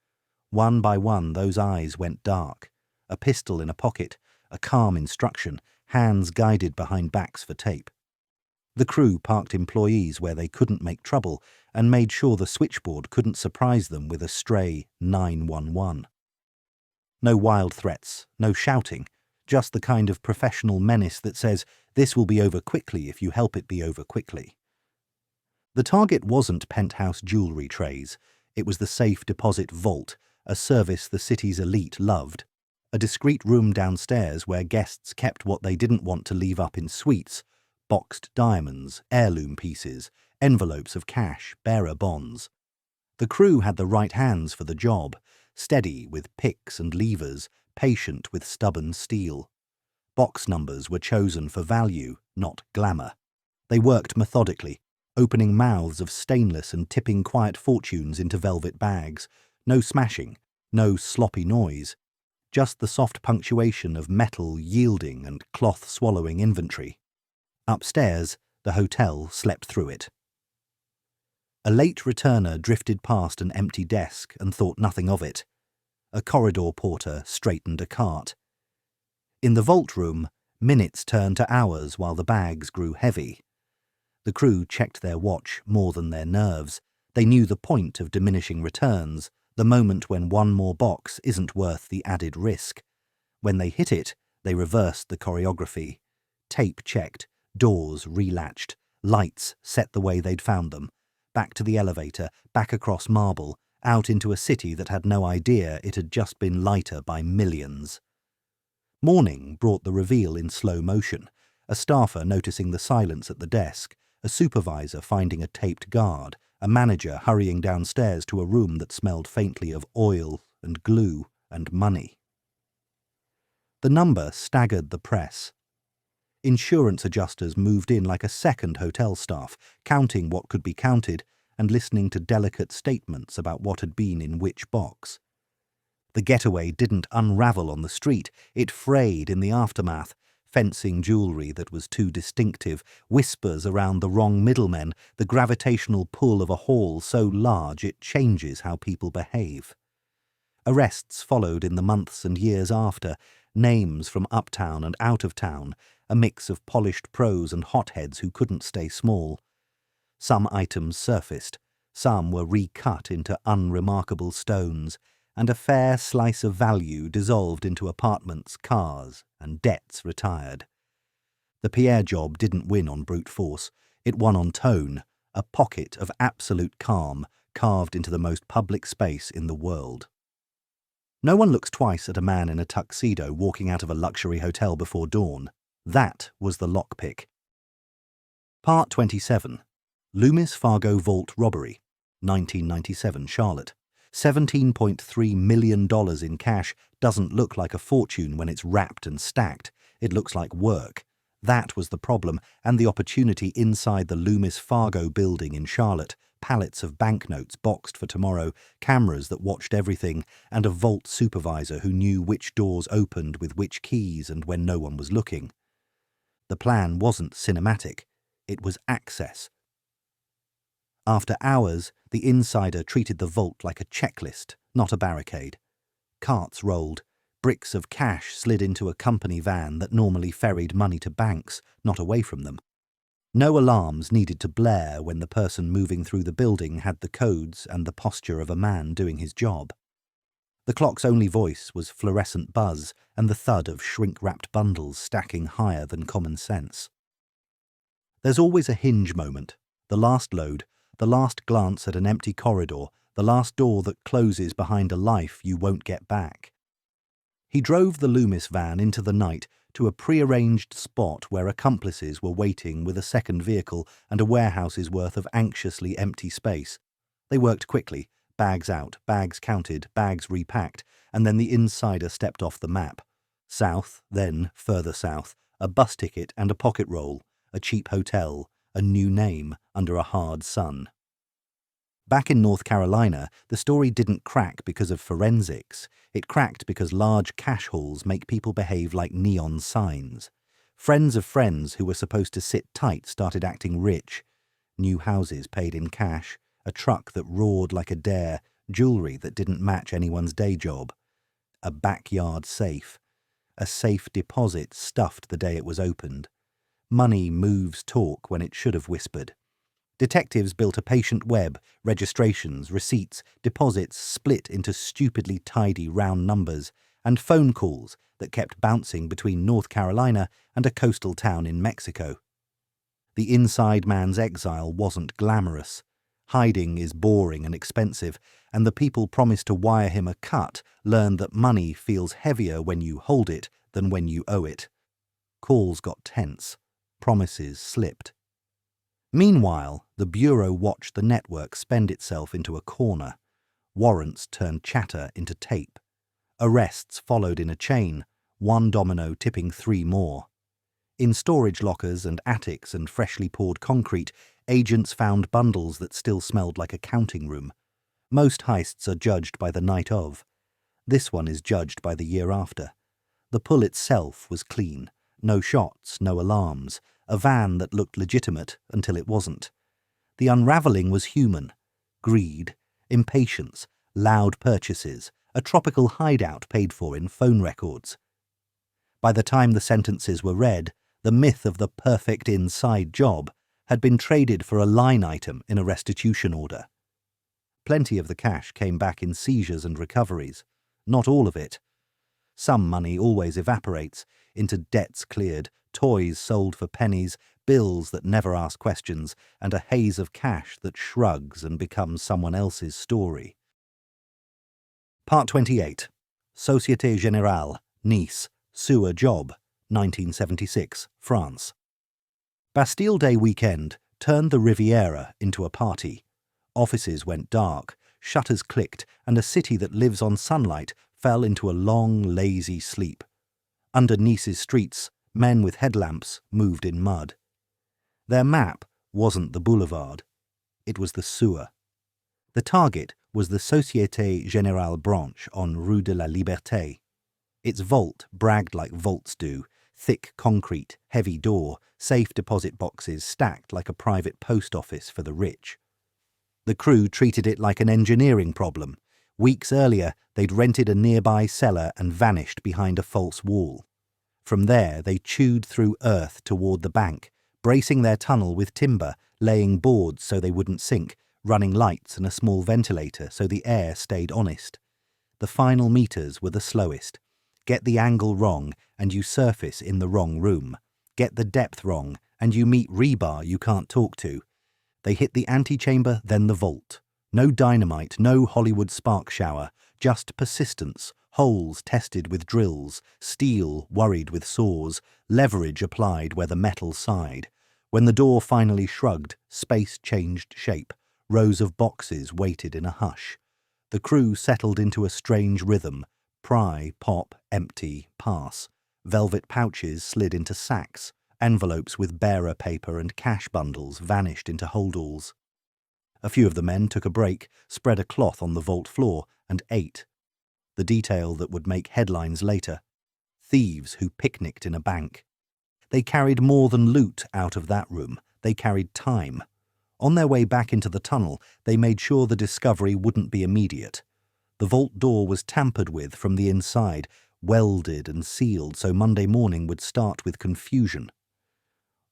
One by one, those eyes went dark. A pistol in a pocket, a calm instruction, hands guided behind backs for tape. The crew parked employees where they couldn't make trouble and made sure the switchboard couldn't surprise them with a stray 911. No wild threats, no shouting, just the kind of professional menace that says, "This will be over quickly if you help it be over quickly." The target wasn't penthouse jewelry trays. It was the safe deposit vault, a service the city's elite loved. A discreet room downstairs where guests kept what they didn't want to leave up in suites: boxed diamonds, heirloom pieces, envelopes of cash, bearer bonds. The crew had the right hands for the job, steady with picks and levers, patient with stubborn steel. Box numbers were chosen for value, not glamour. They worked methodically, opening mouths of stainless and tipping quiet fortunes into velvet bags. No smashing, no sloppy noise, just the soft punctuation of metal yielding and cloth swallowing inventory. Upstairs, the hotel slept through it. A late returner drifted past an empty desk and thought nothing of it. A corridor porter straightened a cart. In the vault room, minutes turned to hours while the bags grew heavy. The crew checked their watch more than their nerves. They knew the point of diminishing returns, the moment when one more box isn't worth the added risk. When they hit it, they reversed the choreography. Tape checked, doors relatched, lights set the way they'd found them. Back to the elevator, back across marble, out into a city that had no idea it had just been lighter by millions. Morning brought the reveal in slow motion, a staffer noticing the silence at the desk, a supervisor finding a taped guard, a manager hurrying downstairs to a room that smelled faintly of oil and glue and money. The number staggered the press. Insurance adjusters moved in like a second hotel staff, counting what could be counted and listening to delicate statements about what had been in which box. The getaway didn't unravel on the street, it frayed in the aftermath. Fencing jewelry that was too distinctive, whispers around the wrong middlemen, the gravitational pull of a hall so large it changes how people behave. Arrests followed in the months and years after, names from uptown and out of town, a mix of polished pros and hotheads who couldn't stay small. Some items surfaced, some were recut into unremarkable stones, and a fair slice of value dissolved into apartments, cars, and debts retired. The Pierre job didn't win on brute force, it won on tone, a pocket of absolute calm carved into the most public space in the world. No one looks twice at a man in a tuxedo walking out of a luxury hotel before dawn. That was the lockpick. Part 27. Loomis Fargo Vault Robbery, 1997 Charlotte. $17.3 million in cash doesn't look like a fortune when it's wrapped and stacked. It looks like work. That was the problem, and the opportunity inside the Loomis Fargo building in Charlotte. Pallets of banknotes boxed for tomorrow, cameras that watched everything, and a vault supervisor who knew which doors opened with which keys and when no one was looking. The plan wasn't cinematic. It was access. After hours, the insider treated the vault like a checklist, not a barricade. Carts rolled. Bricks of cash slid into a company van that normally ferried money to banks, not away from them. No alarms needed to blare when the person moving through the building had the codes and the posture of a man doing his job. The clock's only voice was fluorescent buzz and the thud of shrink-wrapped bundles stacking higher than common sense. There's always a hinge moment, the last load, the last glance at an empty corridor, the last door that closes behind a life you won't get back. He drove the Loomis van into the night to a pre-arranged spot where accomplices were waiting with a second vehicle and a warehouse's worth of anxiously empty space. They worked quickly, bags out, bags counted, bags repacked, and then the insider stepped off the map. South, then further south, a bus ticket and a pocket roll, a cheap hotel, a new name under a hard sun. Back in North Carolina, the story didn't crack because of forensics. It cracked because large cash hauls make people behave like neon signs. Friends of friends who were supposed to sit tight started acting rich. New houses paid in cash, a truck that roared like a dare, jewelry that didn't match anyone's day job. A backyard safe. A safe deposit stuffed the day it was opened. Money moves talk when it should have whispered. Detectives built a patient web, registrations, receipts, deposits split into stupidly tidy round numbers, and phone calls that kept bouncing between North Carolina and a coastal town in Mexico. The inside man's exile wasn't glamorous. Hiding is boring and expensive, and the people promised to wire him a cut learned that money feels heavier when you hold it than when you owe it. Calls got tense. Promises slipped. Meanwhile, the Bureau watched the network spend itself into a corner. Warrants turned chatter into tape. Arrests followed in a chain, one domino tipping three more. In storage lockers and attics and freshly poured concrete, agents found bundles that still smelled like a counting room. Most heists are judged by the night of. This one is judged by the year after. The pull itself was clean. No shots, no alarms. A van that looked legitimate until it wasn't. The unravelling was human. Greed, impatience, loud purchases, a tropical hideout paid for in phone records. By the time the sentences were read, the myth of the perfect inside job had been traded for a line item in a restitution order. Plenty of the cash came back in seizures and recoveries. Not all of it. Some money always evaporates into debts cleared, toys sold for pennies, bills that never ask questions, and a haze of cash that shrugs and becomes someone else's story. Part 28. Société Générale, Nice, Sewer Job, 1976, France. Bastille Day weekend turned the Riviera into a party. Offices went dark, shutters clicked, and a city that lives on sunlight fell into a long, lazy sleep. Under Nice's streets, men with headlamps moved in mud. Their map wasn't the boulevard. It was the sewer. The target was the Société Générale branch on Rue de la Liberté. Its vault bragged like vaults do, thick concrete, heavy door, safe deposit boxes stacked like a private post office for the rich. The crew treated it like an engineering problem. Weeks earlier, they'd rented a nearby cellar and vanished behind a false wall. From there, they chewed through earth toward the bank, bracing their tunnel with timber, laying boards so they wouldn't sink, running lights and a small ventilator so the air stayed honest. The final meters were the slowest. Get the angle wrong and you surface in the wrong room. Get the depth wrong and you meet rebar you can't talk to. They hit the antechamber, then the vault. No dynamite, no Hollywood spark shower, just persistence, holes tested with drills, steel worried with saws, leverage applied where the metal sighed. When the door finally shrugged, space changed shape. Rows of boxes waited in a hush. The crew settled into a strange rhythm. Pry, pop, empty, pass. Velvet pouches slid into sacks. Envelopes with bearer paper and cash bundles vanished into holdalls. A few of the men took a break, spread a cloth on the vault floor, and ate. The detail that would make headlines later. Thieves who picnicked in a bank. They carried more than loot out of that room. They carried time. On their way back into the tunnel, they made sure the discovery wouldn't be immediate. The vault door was tampered with from the inside, welded and sealed so Monday morning would start with confusion.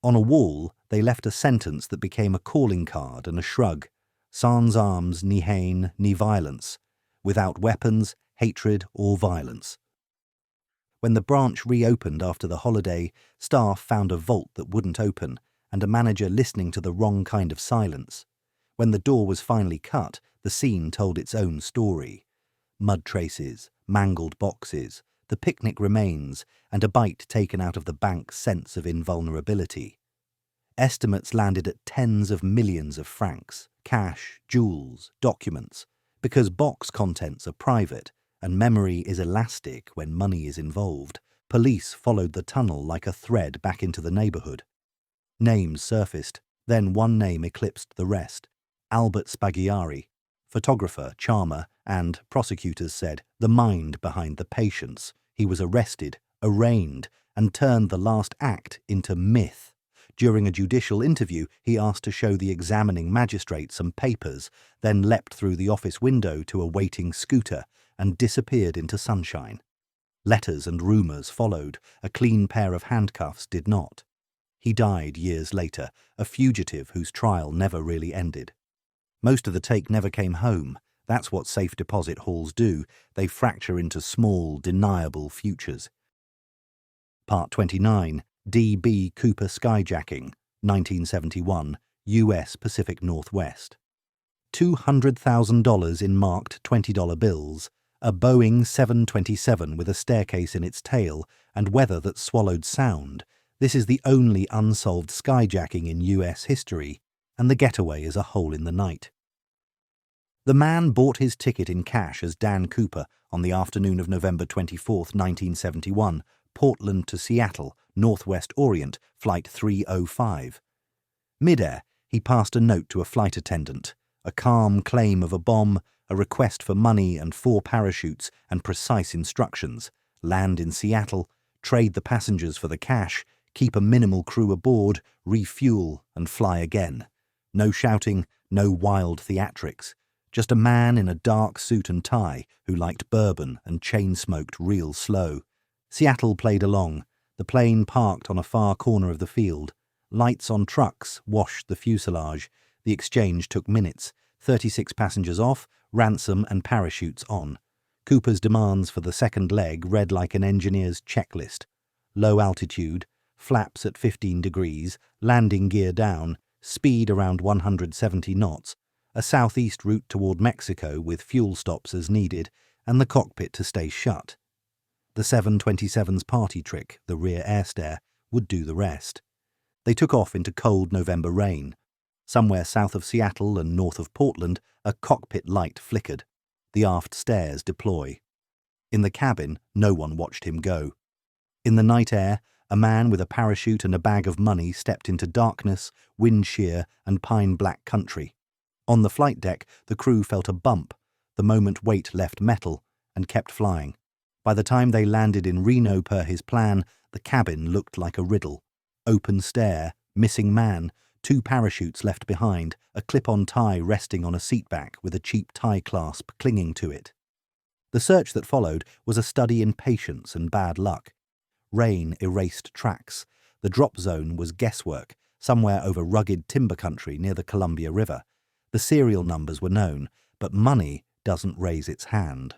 On a wall, they left a sentence that became a calling card and a shrug. Sans armes, ni haine, ni violence. Without weapons, hatred or violence. When the branch reopened after the holiday, staff found a vault that wouldn't open and a manager listening to the wrong kind of silence. When the door was finally cut, the scene told its own story. Mud traces, mangled boxes, the picnic remains, and a bite taken out of the bank's sense of invulnerability. Estimates landed at tens of millions of francs, cash, jewels, documents, because box contents are private and memory is elastic when money is involved. Police followed the tunnel like a thread back into the neighborhood. Names surfaced, then one name eclipsed the rest: Albert Spaghiari, photographer, charmer, and, prosecutors said, the mind behind the patients. He was arrested, arraigned, and turned the last act into myth. During a judicial interview, he asked to show the examining magistrate some papers, then leapt through the office window to a waiting scooter and disappeared into sunshine. Letters and rumours followed. A clean pair of handcuffs did not. He died years later, a fugitive whose trial never really ended. Most of the take never came home. That's what safe deposit halls do. They fracture into small, deniable futures. Part 29. D.B. Cooper Skyjacking, 1971, U.S. Pacific Northwest. $200,000 in marked $20 bills, a Boeing 727 with a staircase in its tail, and weather that swallowed sound. This is the only unsolved skyjacking in U.S. history, and the getaway is a hole in the night. The man bought his ticket in cash as Dan Cooper on the afternoon of November 24, 1971, Portland to Seattle, Northwest Orient, Flight 305. Mid-air, he passed a note to a flight attendant, a calm claim of a bomb, a request for money and 4 parachutes and precise instructions: land in Seattle, trade the passengers for the cash, keep a minimal crew aboard, refuel, and fly again. No shouting, no wild theatrics. Just a man in a dark suit and tie who liked bourbon and chain-smoked real slow. Seattle played along. The plane parked on a far corner of the field. Lights on trucks washed the fuselage. The exchange took minutes. 36 passengers off, ransom and parachutes on. Cooper's demands for the second leg read like an engineer's checklist. Low altitude, flaps at 15 degrees, landing gear down, speed around 170 knots, a southeast route toward Mexico with fuel stops as needed, and the cockpit to stay shut. The 727's party trick, the rear air stair, would do the rest. They took off into cold November rain. Somewhere south of Seattle and north of Portland, a cockpit light flickered. The aft stairs deploy. In the cabin, no one watched him go. In the night air, a man with a parachute and a bag of money stepped into darkness, wind shear, and pine-black country. On the flight deck, the crew felt a bump, the moment weight left metal, and kept flying. By the time they landed in Reno per his plan, the cabin looked like a riddle. Open stair, missing man, 2 parachutes left behind, a clip-on tie resting on a seatback with a cheap tie clasp clinging to it. The search that followed was a study in patience and bad luck. Rain erased tracks. The drop zone was guesswork, somewhere over rugged timber country near the Columbia River. The serial numbers were known, but money doesn't raise its hand.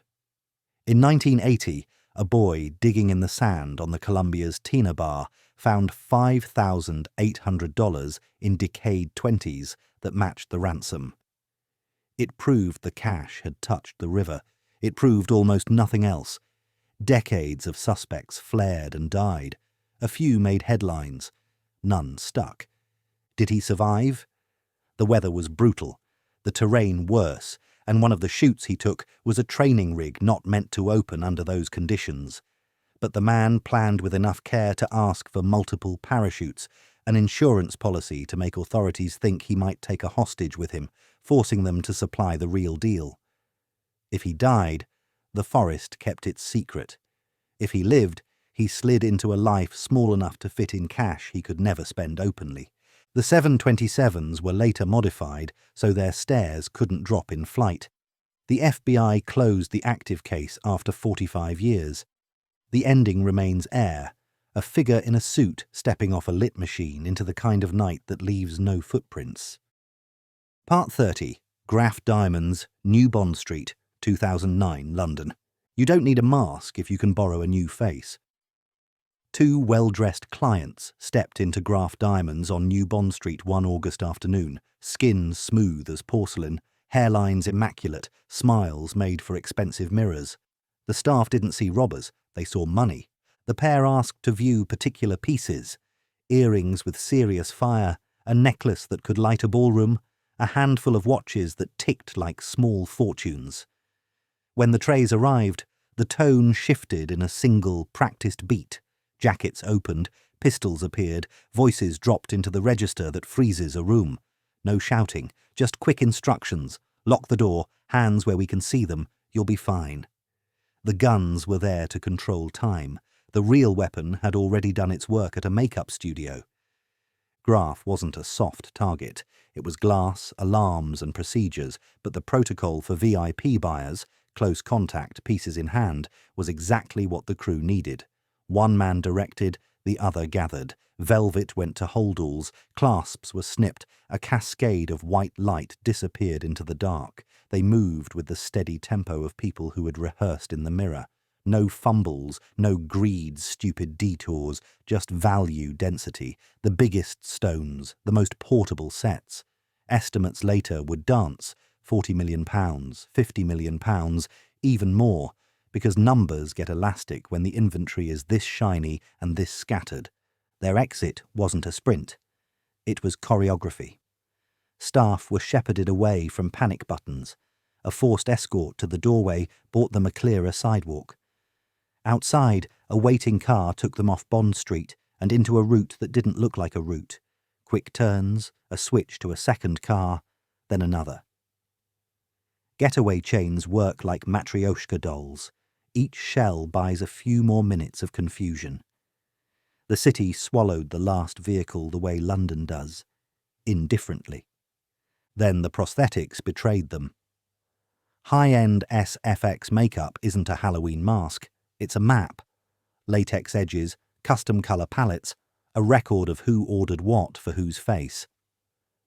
In 1980, a boy digging in the sand on the Columbia's Tina Bar found $5,800 in decayed 20s that matched the ransom. It proved the cash had touched the river. It proved almost nothing else. Decades of suspects flared and died. A few made headlines. None stuck. Did he survive? The weather was brutal, the terrain worse, and one of the chutes he took was a training rig not meant to open under those conditions. But the man planned with enough care to ask for multiple parachutes, an insurance policy to make authorities think he might take a hostage with him, forcing them to supply the real deal. If he died, the forest kept its secret. If he lived, he slid into a life small enough to fit in cash he could never spend openly. The 727s were later modified so their stairs couldn't drop in flight. The FBI closed the active case after 45 years. The ending remains air, a figure in a suit stepping off a lit machine into the kind of night that leaves no footprints. Part 30. Graff Diamonds, New Bond Street, 2009, London. You don't need a mask if you can borrow a new face. Two well-dressed clients stepped into Graf Diamonds on New Bond Street one August afternoon, skins smooth as porcelain, hairlines immaculate, smiles made for expensive mirrors. The staff didn't see robbers, they saw money. The pair asked to view particular pieces: earrings with serious fire, a necklace that could light a ballroom, a handful of watches that ticked like small fortunes. When the trays arrived, the tone shifted in a single, practiced beat. Jackets opened, pistols appeared, voices dropped into the register that freezes a room. No shouting, just quick instructions. Lock the door, hands where we can see them, you'll be fine. The guns were there to control time. The real weapon had already done its work at a makeup studio. Graf wasn't a soft target. It was glass, alarms and procedures, but the protocol for VIP buyers, close contact, pieces in hand, was exactly what the crew needed. One man directed, the other gathered. Velvet went to holdalls, clasps were snipped, a cascade of white light disappeared into the dark. They moved with the steady tempo of people who had rehearsed in the mirror. No fumbles, no greed, stupid detours, just value density, the biggest stones, the most portable sets. Estimates later would dance, £40 million, £50 million, even more, because numbers get elastic when the inventory is this shiny and this scattered. Their exit wasn't a sprint. It was choreography. Staff were shepherded away from panic buttons. A forced escort to the doorway brought them a clearer sidewalk. Outside, a waiting car took them off Bond Street and into a route that didn't look like a route. Quick turns, a switch to a second car, then another. Getaway chains work like matryoshka dolls. Each shell buys a few more minutes of confusion. The city swallowed the last vehicle the way London does, indifferently. Then the prosthetics betrayed them. High-end SFX makeup isn't a Halloween mask, it's a map. Latex edges, custom colour palettes, a record of who ordered what for whose face.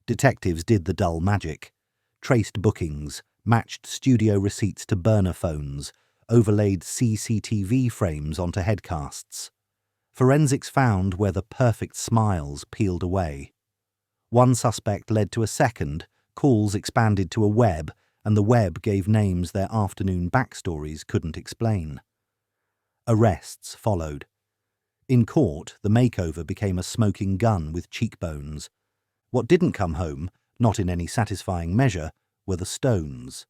Detectives did the dull magic. Traced bookings, matched studio receipts to burner phones, overlaid CCTV frames onto headcasts. Forensics found where the perfect smiles peeled away. One suspect led to a second, calls expanded to a web, and the web gave names their afternoon backstories couldn't explain. Arrests followed. In court, the makeover became a smoking gun with cheekbones. What didn't come home, not in any satisfying measure, were the stones.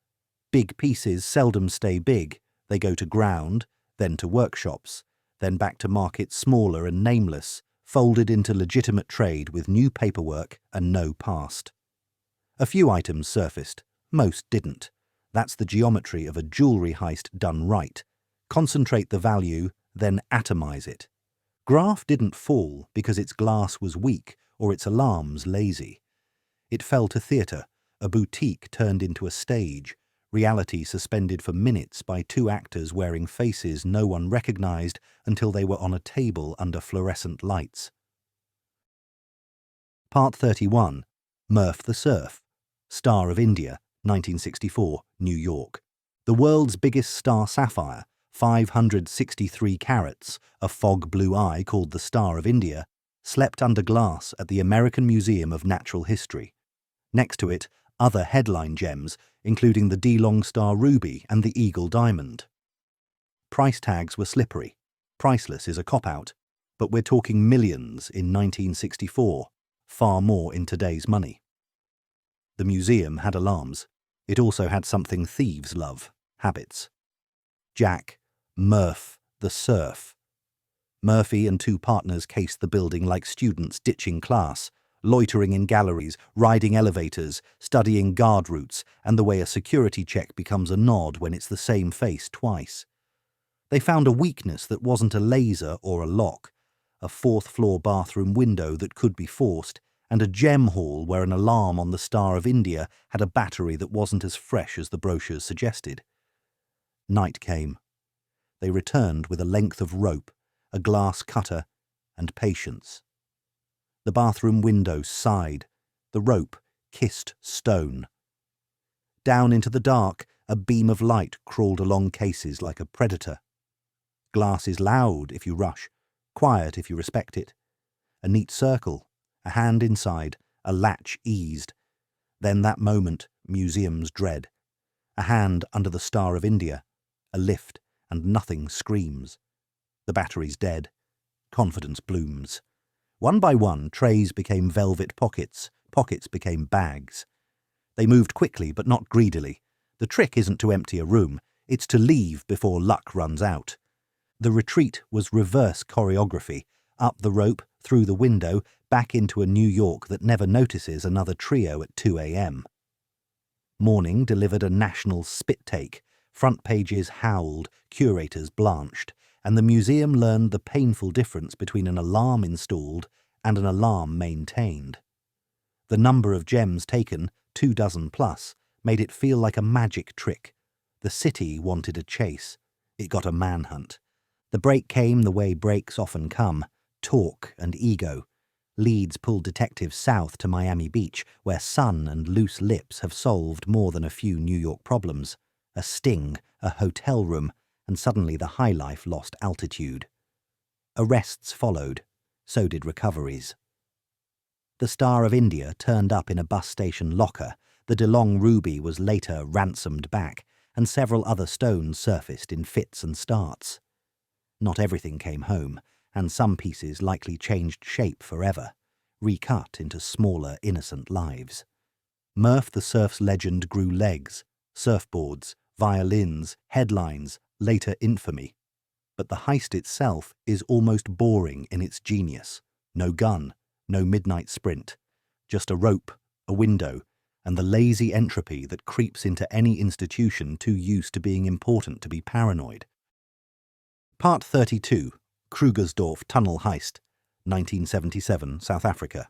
Big pieces seldom stay big. They go to ground, then to workshops, then back to markets smaller and nameless, folded into legitimate trade with new paperwork and no past. A few items surfaced, most didn't. That's the geometry of a jewellery heist done right. Concentrate the value, then atomize it. Graf didn't fall because its glass was weak or its alarms lazy. It fell to theatre, a boutique turned into a stage, reality suspended for minutes by two actors wearing faces no one recognized until they were on a table under fluorescent lights. Part 31. Murph the Surf. Star of India, 1964, New York. The world's biggest star sapphire, 563 carats, a fog blue eye called the Star of India, slept under glass at the American Museum of Natural History. Next to it, other headline gems, including the D-Long Star Ruby and the Eagle Diamond. Price tags were slippery. Priceless is a cop-out, but we're talking millions in 1964, far more in today's money. The museum had alarms. It also had something thieves love, habits. Jack, Murph the Surf. Murphy and two partners cased the building like students ditching class, loitering in galleries, riding elevators, studying guard routes, and the way a security check becomes a nod when it's the same face twice. They found a weakness that wasn't a laser or a lock, a fourth-floor bathroom window that could be forced, and a gem hall where an alarm on the Star of India had a battery that wasn't as fresh as the brochures suggested. Night came. They returned with a length of rope, a glass cutter, and patience. The bathroom window sighed. The rope kissed stone. Down into the dark, A beam of light crawled along cases like a predator. Glass is loud if you rush, quiet if you respect it. A neat circle, a hand inside, a latch eased. Then that moment museums dread. A hand under the Star of India, a lift, and nothing screams. The battery's dead. Confidence blooms. One by one, trays became velvet pockets, pockets became bags. They moved quickly, but not greedily. The trick isn't to empty a room, it's to leave before luck runs out. The retreat was reverse choreography, up the rope, through the window, back into a New York that never notices another trio at 2 a.m. Morning delivered a national spit-take. Front pages howled, curators blanched, and the museum learned the painful difference between an alarm installed and an alarm maintained. The number of gems taken, 24 plus, made it feel like a magic trick. The city wanted a chase. It got a manhunt. The break came the way breaks often come, talk and ego. Leads pulled detectives south to Miami Beach, where sun and loose lips have solved more than a few New York problems. A sting, a hotel room, and suddenly the high life lost altitude. Arrests followed. So did recoveries. The Star of India turned up in a bus station locker, the DeLong ruby was later ransomed back, and several other stones surfaced in fits and starts. Not everything came home, and some pieces likely changed shape forever, recut into smaller, innocent lives. Murph the Surf's legend grew legs, surfboards, violins, headlines, later infamy. But the heist itself is almost boring in its genius. No gun, no midnight sprint, just a rope, a window, and the lazy entropy that creeps into any institution too used to being important to be paranoid. Part 32, Krugersdorp Tunnel Heist, 1977, South Africa.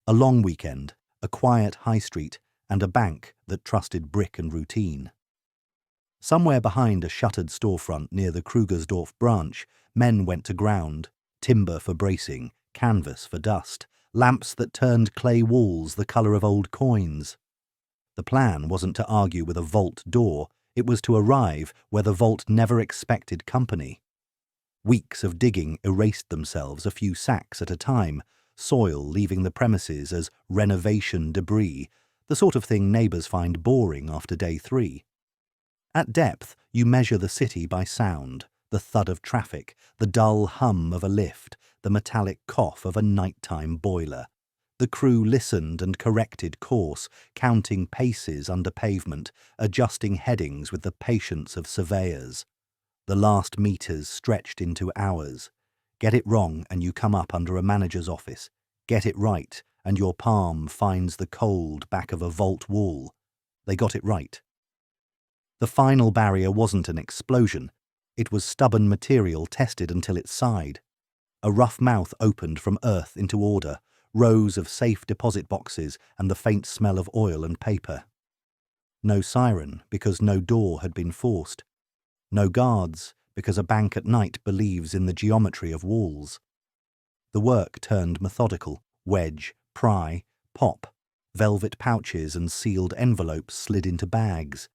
A long weekend, a quiet high street, and a bank that trusted brick and routine. Somewhere behind a shuttered storefront near the Krugersdorp branch, men went to ground, timber for bracing, canvas for dust, lamps that turned clay walls the colour of old coins. The plan wasn't to argue with a vault door, it was to arrive where the vault never expected company. Weeks of digging erased themselves a few sacks at a time, soil leaving the premises as renovation debris, the sort of thing neighbours find boring after day 3. At depth, you measure the city by sound, the thud of traffic, the dull hum of a lift, the metallic cough of a nighttime boiler. The crew listened and corrected course, counting paces under pavement, adjusting headings with the patience of surveyors. The last meters stretched into hours. Get it wrong and you come up under a manager's office. Get it right and your palm finds the cold back of a vault wall. They got it right. The final barrier wasn't an explosion. It was stubborn material tested until it sighed. A rough mouth opened from earth into order, rows of safe deposit boxes and the faint smell of oil and paper. No siren, because no door had been forced. No guards, because a bank at night believes in the geometry of walls. The work turned methodical. Wedge, pry, pop. Velvet pouches and sealed envelopes slid into bags.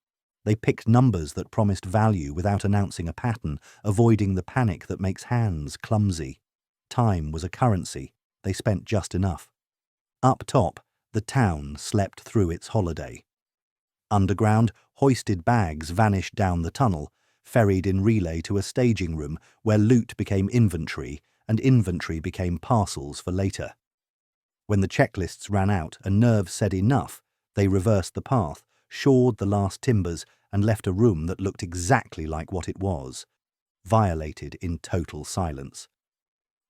They picked numbers that promised value without announcing a pattern, avoiding the panic that makes hands clumsy. Time was a currency. They spent just enough. Up top, the town slept through its holiday. Underground, hoisted bags vanished down the tunnel, ferried in relay to a staging room where loot became inventory and inventory became parcels for later. When the checklists ran out and nerves said enough, they reversed the path, shored the last timbers and left a room that looked exactly like what it was, violated in total silence.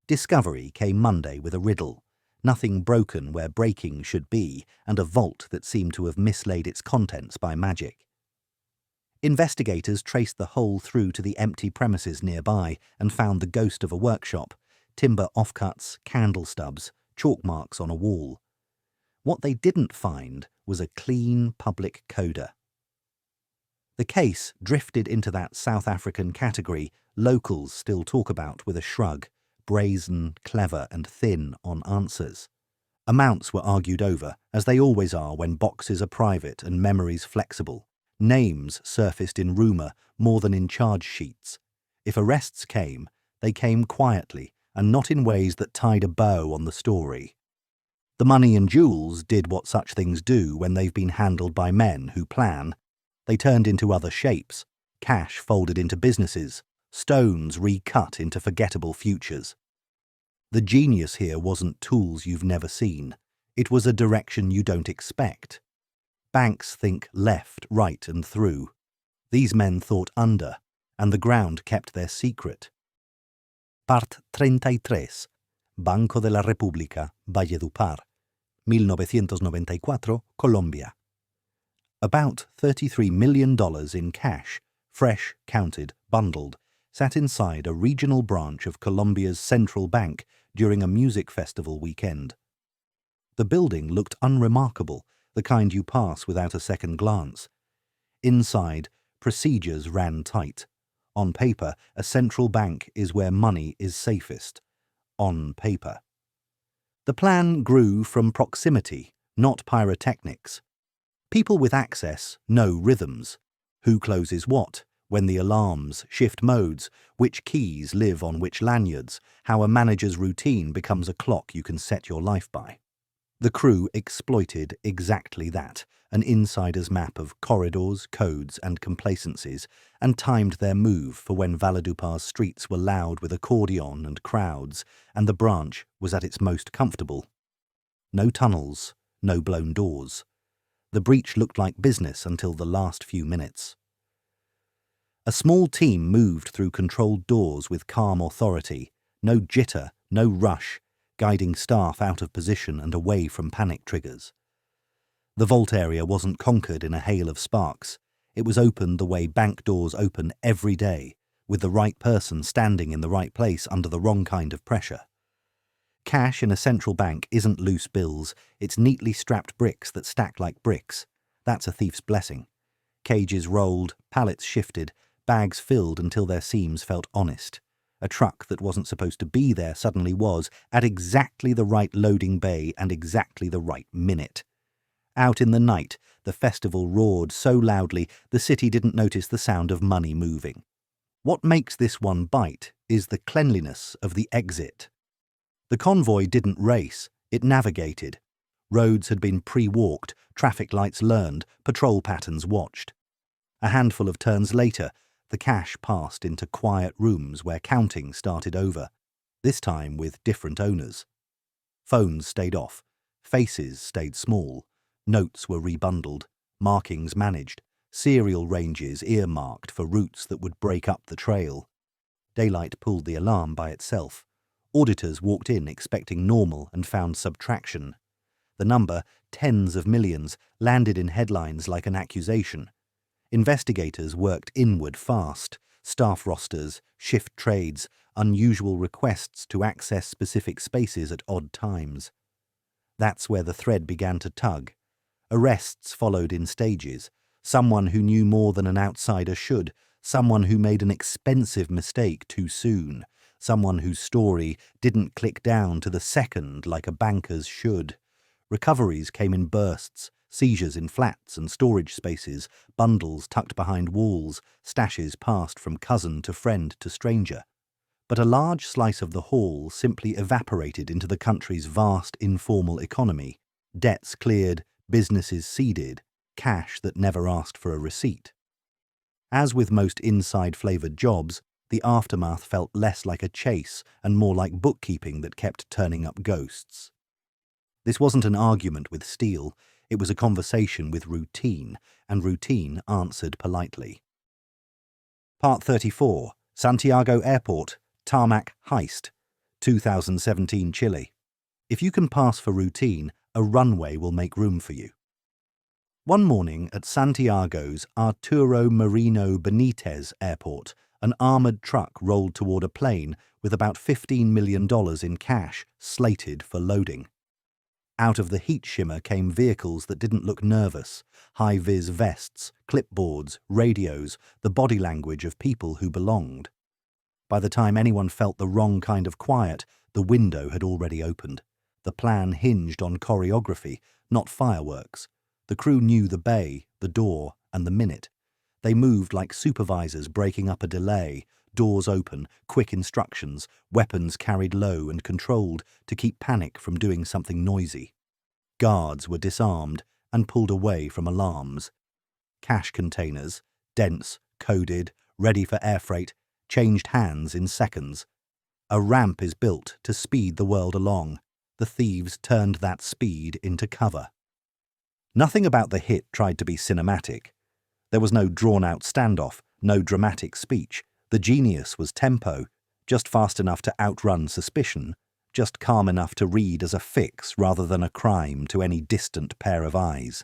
Discovery came Monday with a riddle, nothing broken where breaking should be, and a vault that seemed to have mislaid its contents by magic. Investigators traced the hole through to the empty premises nearby and found the ghost of a workshop, timber offcuts, candle stubs, chalk marks on a wall. What they didn't find was a clean public coda. The case drifted into that South African category locals still talk about with a shrug, brazen, clever and thin on answers. Amounts were argued over, as they always are when boxes are private and memories flexible. Names surfaced in rumour more than in charge sheets. If arrests came, they came quietly and not in ways that tied a bow on the story. The money and jewels did what such things do when they've been handled by men who plan. They turned into other shapes, cash folded into businesses, stones recut into forgettable futures. The genius here wasn't tools you've never seen. It was a direction you don't expect. Banks think left, right and through. These men thought under, and the ground kept their secret. Part 33. Banco de la República, Valledupar, 1994, Colombia. About $33 million in cash, fresh, counted, bundled, sat inside a regional branch of Colombia's central bank during a music festival weekend. The building looked unremarkable, the kind you pass without a second glance. Inside, procedures ran tight. On paper, a central bank is where money is safest. On paper. The plan grew from proximity, not pyrotechnics. People with access know rhythms. Who closes what, when the alarms, shift modes, which keys live on which lanyards, how a manager's routine becomes a clock you can set your life by. The crew exploited exactly that, an insider's map of corridors, codes and complacencies, and timed their move for when Valledupar's streets were loud with accordion and crowds, and the branch was at its most comfortable. No tunnels, no blown doors. The breach looked like business until the last few minutes. A small team moved through controlled doors with calm authority, no jitter, no rush, guiding staff out of position and away from panic triggers. The vault area wasn't conquered in a hail of sparks. It was opened the way bank doors open every day, with the right person standing in the right place under the wrong kind of pressure. Cash in a central bank isn't loose bills, it's neatly strapped bricks that stack like bricks. That's a thief's blessing. Cages rolled, pallets shifted, bags filled until their seams felt honest. A truck that wasn't supposed to be there suddenly was, at exactly the right loading bay and exactly the right minute. Out in the night, the festival roared so loudly the city didn't notice the sound of money moving. What makes this one bite is the cleanliness of the exit. The convoy didn't race, it navigated. Roads had been pre-walked, traffic lights learned, patrol patterns watched. A handful of turns later, the cash passed into quiet rooms where counting started over, this time with different owners. Phones stayed off, faces stayed small, notes were rebundled, markings managed, serial ranges earmarked for routes that would break up the trail. Daylight pulled the alarm by itself. Auditors walked in expecting normal and found subtraction. The number, tens of millions, landed in headlines like an accusation. Investigators worked inward fast, staff rosters, shift trades, unusual requests to access specific spaces at odd times. That's where the thread began to tug. Arrests followed in stages. Someone who knew more than an outsider should, someone who made an expensive mistake too soon, someone whose story didn't click down to the second like a banker's should. Recoveries came in bursts, seizures in flats and storage spaces, bundles tucked behind walls, stashes passed from cousin to friend to stranger. But a large slice of the haul simply evaporated into the country's vast informal economy. Debts cleared, businesses seeded, cash that never asked for a receipt. As with most inside-flavoured jobs, the aftermath felt less like a chase and more like bookkeeping that kept turning up ghosts. This wasn't an argument with steel, it was a conversation with routine, and routine answered politely. Part 34, Santiago Airport, Tarmac Heist, 2017 Chile. If you can pass for routine, a runway will make room for you. One morning at Santiago's Arturo Merino Benitez Airport, an armoured truck rolled toward a plane with about $15 million in cash slated for loading. Out of the heat shimmer came vehicles that didn't look nervous, high-vis vests, clipboards, radios, the body language of people who belonged. By the time anyone felt the wrong kind of quiet, the window had already opened. The plan hinged on choreography, not fireworks. The crew knew the bay, the door, and the minute. They moved like supervisors breaking up a delay, doors open, quick instructions, weapons carried low and controlled to keep panic from doing something noisy. Guards were disarmed and pulled away from alarms. Cash containers, dense, coded, ready for air freight, changed hands in seconds. A ramp is built to speed the world along. The thieves turned that speed into cover. Nothing about the hit tried to be cinematic. There was no drawn-out standoff, no dramatic speech. The genius was tempo, just fast enough to outrun suspicion, just calm enough to read as a fix rather than a crime to any distant pair of eyes.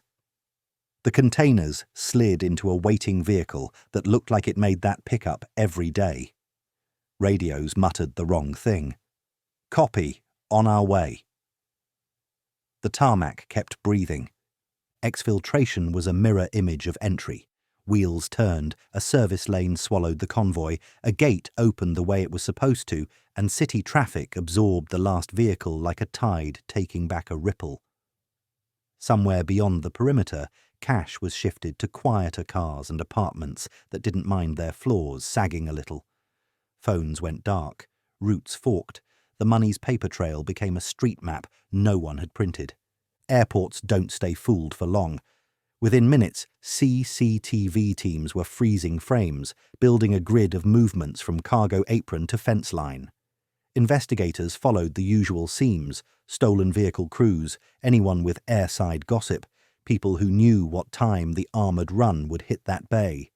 The containers slid into a waiting vehicle that looked like it made that pickup every day. Radios muttered the wrong thing. "Copy, on our way." The tarmac kept breathing. Exfiltration was a mirror image of entry. Wheels turned, a service lane swallowed the convoy, a gate opened the way it was supposed to, and city traffic absorbed the last vehicle like a tide taking back a ripple. Somewhere beyond the perimeter, cash was shifted to quieter cars and apartments that didn't mind their floors sagging a little. Phones went dark, routes forked, the money's paper trail became a street map no one had printed. Airports don't stay fooled for long. Within minutes, CCTV teams were freezing frames, building a grid of movements from cargo apron to fence line. Investigators followed the usual seams: stolen vehicle crews, anyone with airside gossip, people who knew what time the armoured run would hit that bay.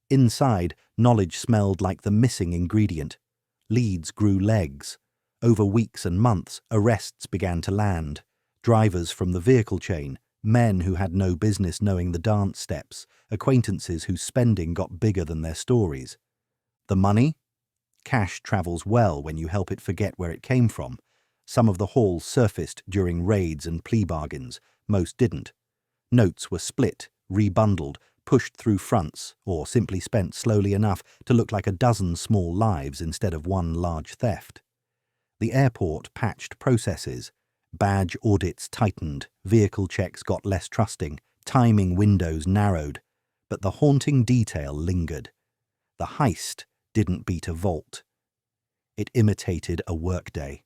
Inside, knowledge smelled like the missing ingredient. Leads grew legs. Over weeks and months, arrests began to land. Drivers from the vehicle chain, men who had no business knowing the dance steps, acquaintances whose spending got bigger than their stories. The money? Cash travels well when you help it forget where it came from. Some of the haul surfaced during raids and plea bargains, most didn't. Notes were split, rebundled, pushed through fronts, or simply spent slowly enough to look like a dozen small lives instead of one large theft. The airport patched processes. Badge audits tightened, vehicle checks got less trusting, timing windows narrowed, but the haunting detail lingered. The heist didn't beat a vault. It imitated a workday.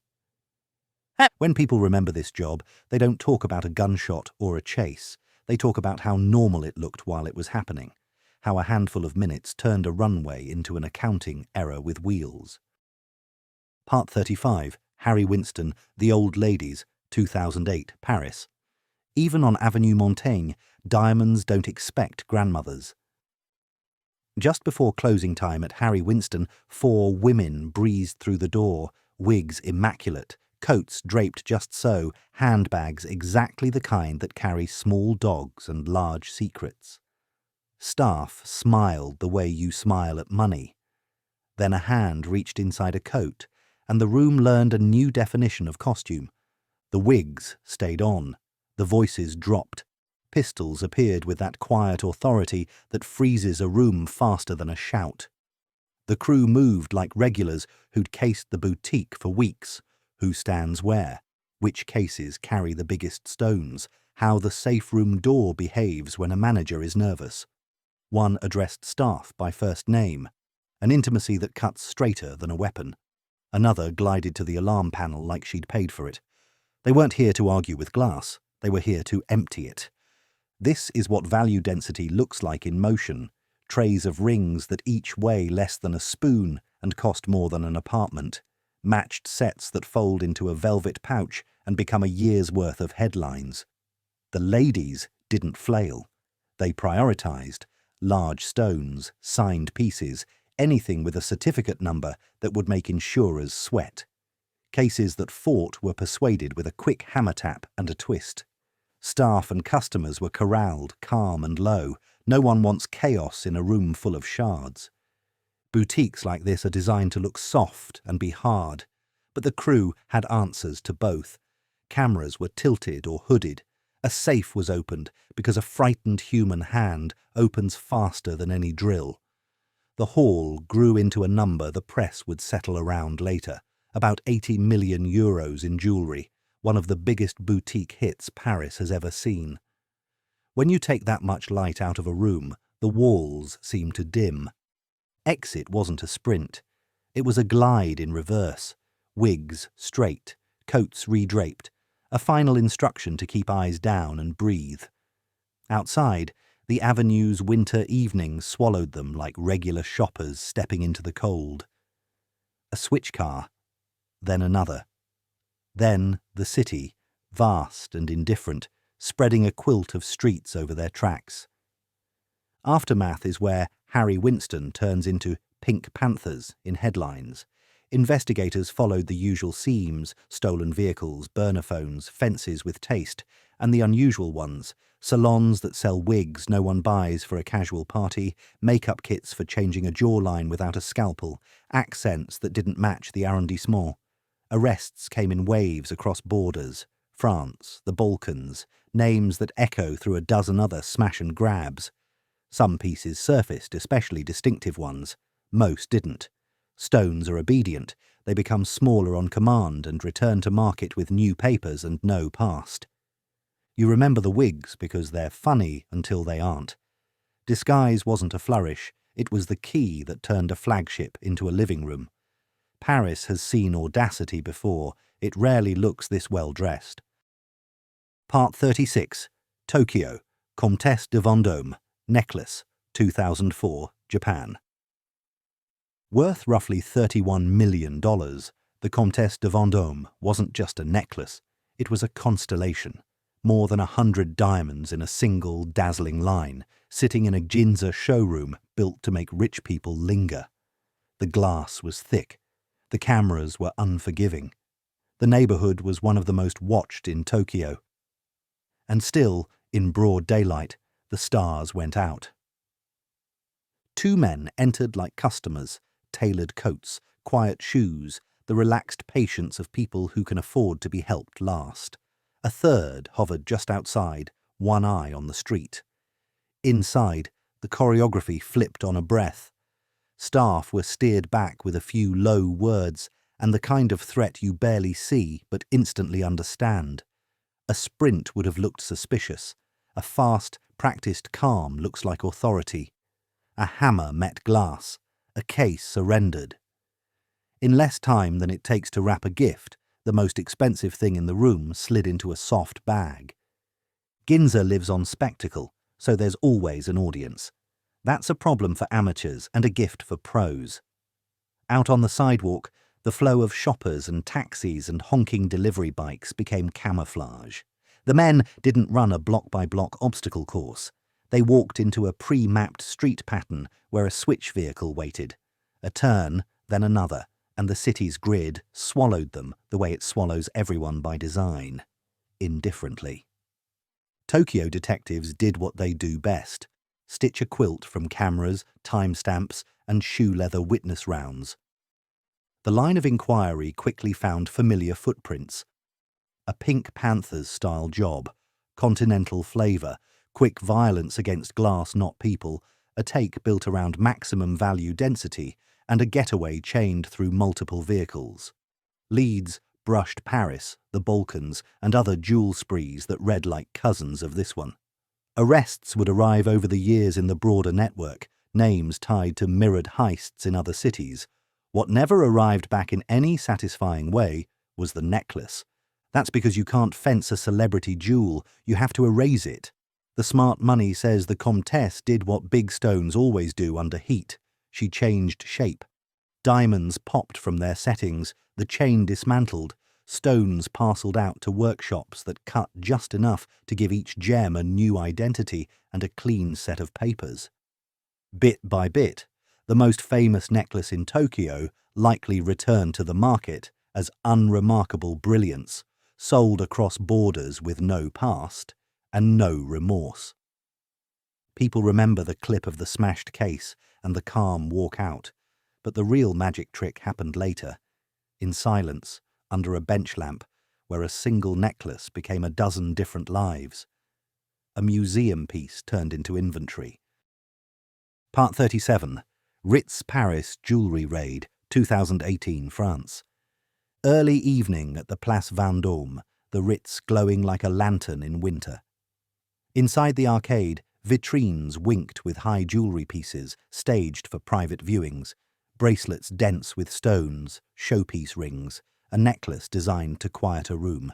When people remember this job, they don't talk about a gunshot or a chase. They talk about how normal it looked while it was happening, how a handful of minutes turned a runway into an accounting error with wheels. Part 35, Harry Winston, The Old Ladies, 2008, Paris. Even on Avenue Montaigne, diamonds don't expect grandmothers. Just before closing time at Harry Winston, 4 women breezed through the door, wigs immaculate, coats draped just so, handbags exactly the kind that carry small dogs and large secrets. Staff smiled the way you smile at money. Then a hand reached inside a coat, and the room learned a new definition of costume. The wigs stayed on. The voices dropped. Pistols appeared with that quiet authority that freezes a room faster than a shout. The crew moved like regulars who'd cased the boutique for weeks. Who stands where? Which cases carry the biggest stones? How the safe room door behaves when a manager is nervous. One addressed staff by first name, an intimacy that cuts straighter than a weapon. Another glided to the alarm panel like she'd paid for it. They weren't here to argue with glass. They were here to empty it. This is what value density looks like in motion. Trays of rings that each weigh less than a spoon and cost more than an apartment. Matched sets that fold into a velvet pouch and become a year's worth of headlines. The ladies didn't flail. They prioritized large stones, signed pieces, anything with a certificate number that would make insurers sweat. Cases that fought were persuaded with a quick hammer tap and a twist. Staff and customers were corralled, calm and low. No one wants chaos in a room full of shards. Boutiques like this are designed to look soft and be hard, but the crew had answers to both. Cameras were tilted or hooded. A safe was opened because a frightened human hand opens faster than any drill. The haul grew into a number the press would settle around later. About 80 million euros in jewellery, one of the biggest boutique hits Paris has ever seen. When you take that much light out of a room, the walls seem to dim. Exit wasn't a sprint. It was a glide in reverse. Wigs straight, coats redraped, a final instruction to keep eyes down and breathe. Outside, the avenue's winter evenings swallowed them like regular shoppers stepping into the cold. A switch car, then another. Then the city, vast and indifferent, spreading a quilt of streets over their tracks. Aftermath is where Harry Winston turns into Pink Panthers in headlines. Investigators followed the usual seams: stolen vehicles, burner phones, fences with taste, and the unusual ones: salons that sell wigs no one buys for a casual party, makeup kits for changing a jawline without a scalpel, accents that didn't match the arrondissement. Arrests came in waves across borders: France, the Balkans, names that echo through a dozen other smash and grabs. Some pieces surfaced, especially distinctive ones. Most didn't. Stones are obedient. They become smaller on command and return to market with new papers and no past. You remember the wigs because they're funny until they aren't. Disguise wasn't a flourish. It was the key that turned a flagship into a living room. Paris has seen audacity before. It rarely looks this well dressed. Part 36. Tokyo. Comtesse de Vendôme. Necklace. 2004. Japan. Worth roughly $31 million, the Comtesse de Vendôme wasn't just a necklace. It was a constellation. More than 100 diamonds in a single, dazzling line, sitting in a Ginza showroom built to make rich people linger. The glass was thick. The cameras were unforgiving. The neighborhood was one of the most watched in Tokyo. And still, in broad daylight, the stars went out. Two men entered like customers: tailored coats, quiet shoes, the relaxed patience of people who can afford to be helped last. A third hovered just outside, one eye on the street. Inside, the choreography flipped on a breath. Staff were steered back with a few low words, and the kind of threat you barely see but instantly understand. A sprint would have looked suspicious. A fast, practiced calm looks like authority. A hammer met glass. A case surrendered. In less time than it takes to wrap a gift, the most expensive thing in the room slid into a soft bag. Ginza lives on spectacle, so there's always an audience. That's a problem for amateurs and a gift for pros. Out on the sidewalk, the flow of shoppers and taxis and honking delivery bikes became camouflage. The men didn't run a block-by-block obstacle course. They walked into a pre-mapped street pattern where a switch vehicle waited. A turn, then another, and the city's grid swallowed them the way it swallows everyone by design, indifferently. Tokyo detectives did what they do best: stitch a quilt from cameras, timestamps, and shoe-leather witness rounds. The line of inquiry quickly found familiar footprints. A Pink Panthers-style job, continental flavour, quick violence against glass, not people, a take built around maximum value density, and a getaway chained through multiple vehicles. Leads brushed Paris, the Balkans, and other jewel sprees that read like cousins of this one. Arrests would arrive over the years in the broader network, names tied to mirrored heists in other cities. What never arrived back in any satisfying way was the necklace. That's because you can't fence a celebrity jewel, you have to erase it. The smart money says the Comtesse did what big stones always do under heat. She changed shape. Diamonds popped from their settings, the chain dismantled, stones parcelled out to workshops that cut just enough to give each gem a new identity and a clean set of papers. Bit by bit, the most famous necklace in Tokyo likely returned to the market as unremarkable brilliance, sold across borders with no past and no remorse. People remember the clip of the smashed case and the calm walk out, but the real magic trick happened later, in silence, under a bench lamp, where a single necklace became a dozen different lives. A museum piece turned into inventory. Part 37. Ritz Paris Jewellery Raid, 2018, France. Early evening at the Place Vendôme, the Ritz glowing like a lantern in winter. Inside the arcade, vitrines winked with high jewellery pieces, staged for private viewings, bracelets dense with stones, showpiece rings, a necklace designed to quiet a room.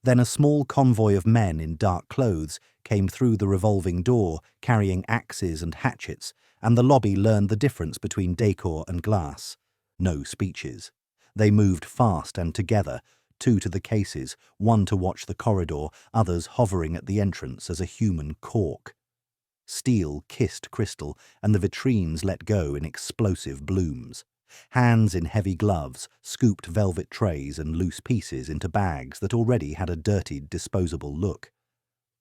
Then a small convoy of men in dark clothes came through the revolving door, carrying axes and hatchets, and the lobby learned the difference between decor and glass. No speeches. They moved fast and together, two to the cases, one to watch the corridor, others hovering at the entrance as a human cork. Steel kissed crystal, and the vitrines let go in explosive blooms. Hands in heavy gloves scooped velvet trays and loose pieces into bags that already had a dirtied, disposable look.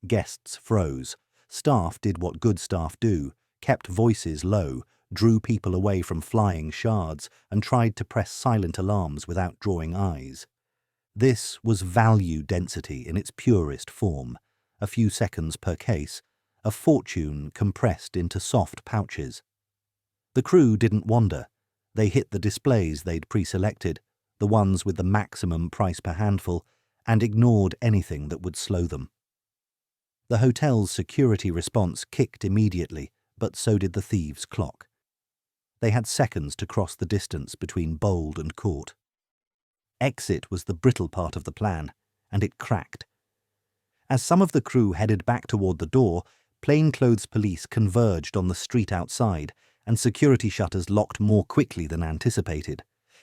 Guests froze. Staff did what good staff do, kept voices low, drew people away from flying shards, and tried to press silent alarms without drawing eyes. This was value density in its purest form, a few seconds per case, a fortune compressed into soft pouches. The crew didn't wander. They hit the displays they'd pre-selected, the ones with the maximum price per handful, and ignored anything that would slow them. The hotel's security response kicked immediately, but so did the thieves' clock. They had seconds to cross the distance between bold and caught. Exit was the brittle part of the plan, and it cracked. As some of the crew headed back toward the door, plainclothes police converged on the street outside, and security shutters locked more quickly than anticipated.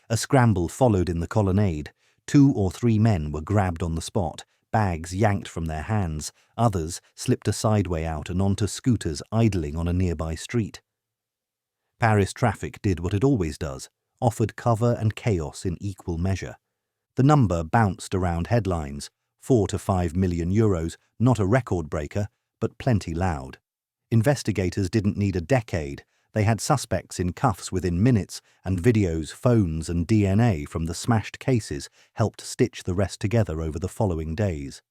A scramble followed in the colonnade. 2 or 3 men were grabbed on the spot, bags yanked from their hands, others slipped a sideway out and onto scooters idling on a nearby street. Paris traffic did what it always does, offered cover and chaos in equal measure. The number bounced around headlines, 4 to 5 million euros, not a record breaker, but plenty loud. Investigators didn't need a decade. They had suspects in cuffs within minutes, and videos, phones and DNA from the smashed cases helped stitch the rest together over the following days.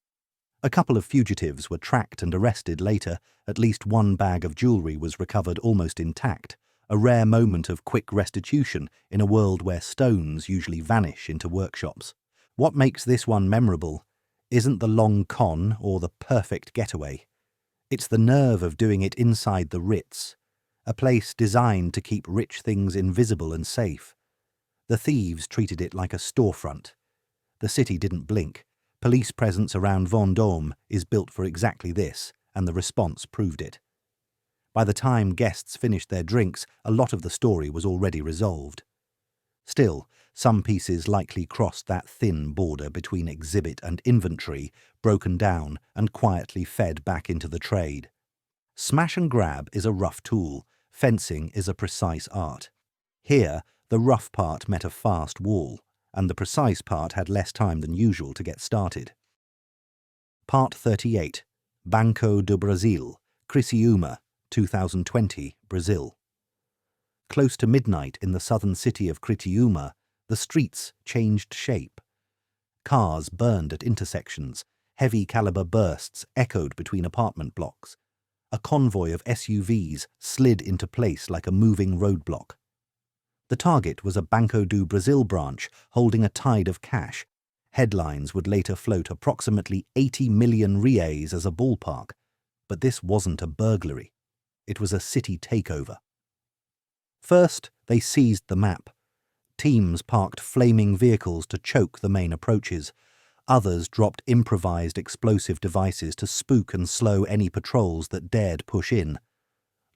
A couple of fugitives were tracked and arrested later. At least one bag of jewellery was recovered almost intact, a rare moment of quick restitution in a world where stones usually vanish into workshops. What makes this one memorable isn't the long con or the perfect getaway. It's the nerve of doing it inside the Ritz, a place designed to keep rich things invisible and safe. The thieves treated it like a storefront. The city didn't blink. Police presence around Vendôme is built for exactly this, and the response proved it. By the time guests finished their drinks, a lot of the story was already resolved. Still, some pieces likely crossed that thin border between exhibit and inventory, broken down and quietly fed back into the trade. Smash and grab is a rough tool. Fencing is a precise art. Here, the rough part met a fast wall, and the precise part had less time than usual to get started. Part 38. Banco do Brasil, Criciúma, 2020, Brazil. Close to midnight in the southern city of Criciúma, the streets changed shape. Cars burned at intersections, heavy caliber bursts echoed between apartment blocks. A convoy of SUVs slid into place like a moving roadblock. The target was a Banco do Brasil branch holding a tide of cash. Headlines would later float approximately 80 million reais as a ballpark. But this wasn't a burglary. It was a city takeover. First, they seized the map. Teams parked flaming vehicles to choke the main approaches. Others dropped improvised explosive devices to spook and slow any patrols that dared push in.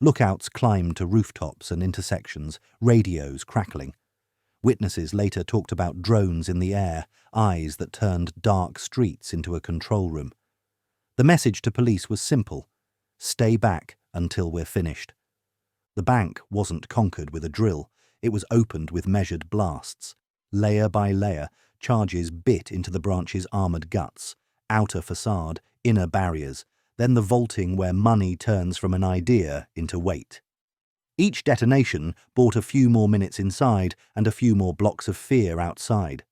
Lookouts climbed to rooftops and intersections, radios crackling. Witnesses later talked about drones in the air, eyes that turned dark streets into a control room. The message to police was simple: stay back until we're finished. The bank wasn't conquered with a drill. It was opened with measured blasts. Layer by layer, charges bit into the branch's armoured guts, outer facade, inner barriers, then the vaulting where money turns from an idea into weight. Each detonation bought a few more minutes inside and a few more blocks of fear outside.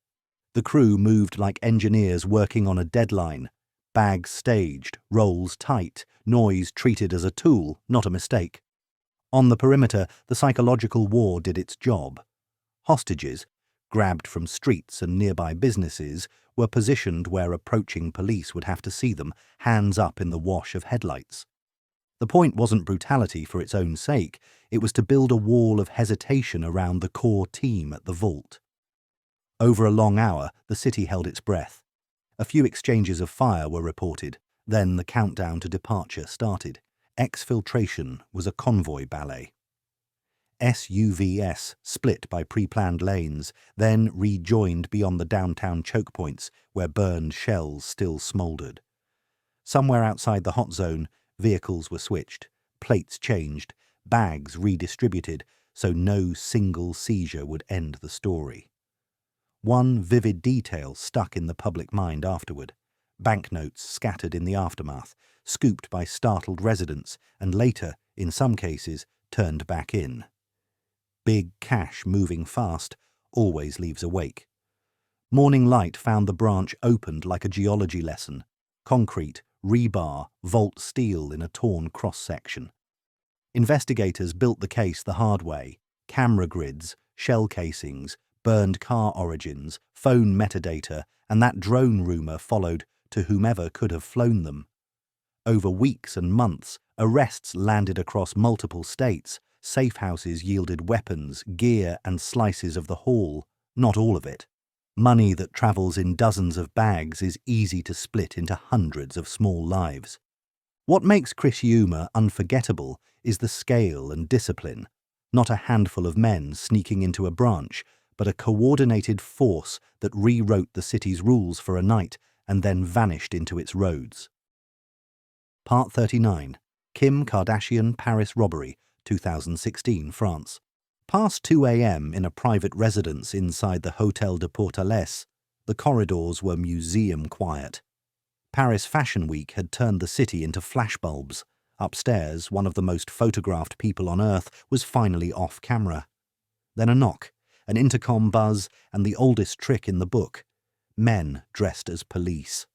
The crew moved like engineers working on a deadline. Bags staged, rolls tight, noise treated as a tool, not a mistake. On the perimeter, the psychological war did its job. Hostages, grabbed from streets and nearby businesses, were positioned where approaching police would have to see them, hands up in the wash of headlights. The point wasn't brutality for its own sake, it was to build a wall of hesitation around the core team at the vault. Over a long hour, the city held its breath. A few exchanges of fire were reported, then the countdown to departure started. Exfiltration was a convoy ballet. SUVs split by pre-planned lanes, then rejoined beyond the downtown choke points where burned shells still smouldered. Somewhere outside the hot zone, vehicles were switched, plates changed, bags redistributed, so no single seizure would end the story. One vivid detail stuck in the public mind afterward. Banknotes scattered in the aftermath, scooped by startled residents, and later, in some cases, turned back in. Big cash moving fast always leaves a wake. Morning light found the branch opened like a geology lesson. Concrete, rebar, vault steel in a torn cross-section. Investigators built the case the hard way. Camera grids, shell casings, burned car origins, phone metadata, and that drone rumour followed to whomever could have flown them. Over weeks and months, arrests landed across multiple states. Safe houses yielded weapons, gear, and slices of the haul. Not all of it. Money that travels in dozens of bags is easy to split into hundreds of small lives. What makes Crisiuma unforgettable is the scale and discipline. Not a handful of men sneaking into a branch, but a coordinated force that rewrote the city's rules for a night and then vanished into its roads. Part 39. Kim Kardashian Paris Robbery, 2016, France. Past 2 a.m. in a private residence inside the Hôtel de Portalès, the corridors were museum quiet. Paris Fashion Week had turned the city into flashbulbs. Upstairs, one of the most photographed people on Earth was finally off camera. Then a knock, an intercom buzz, and the oldest trick in the book. Men dressed as police.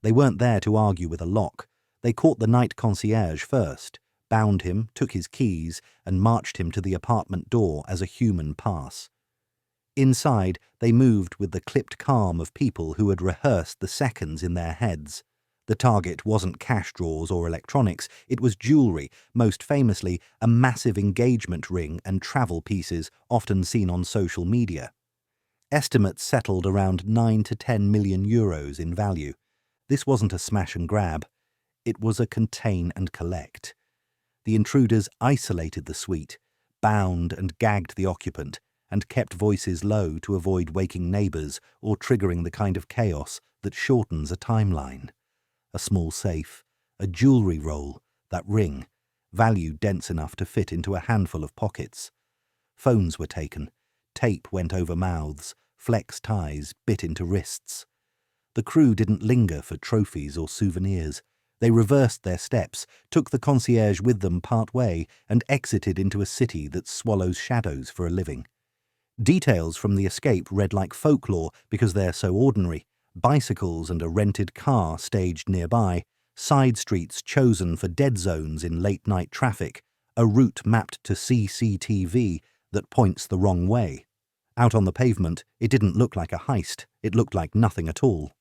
They weren't there to argue with a lock. They caught the night concierge first, bound him, took his keys, and marched him to the apartment door as a human pass. Inside, they moved with the clipped calm of people who had rehearsed the seconds in their heads. The target wasn't cash drawers or electronics, it was jewellery, most famously a massive engagement ring and travel pieces often seen on social media. Estimates settled around 9 to 10 million euros in value. This wasn't a smash and grab. It was a contain and collect. The intruders isolated the suite, bound and gagged the occupant, and kept voices low to avoid waking neighbours or triggering the kind of chaos that shortens a timeline. A small safe, a jewellery roll, that ring, value dense enough to fit into a handful of pockets. Phones were taken, tape went over mouths, flex ties bit into wrists. The crew didn't linger for trophies or souvenirs. They reversed their steps, took the concierge with them part way, and exited into a city that swallows shadows for a living. Details from the escape read like folklore because they're so ordinary. Bicycles and a rented car staged nearby, side streets chosen for dead zones in late-night traffic, a route mapped to CCTV that points the wrong way. Out on the pavement, it didn't look like a heist. It looked like nothing at all.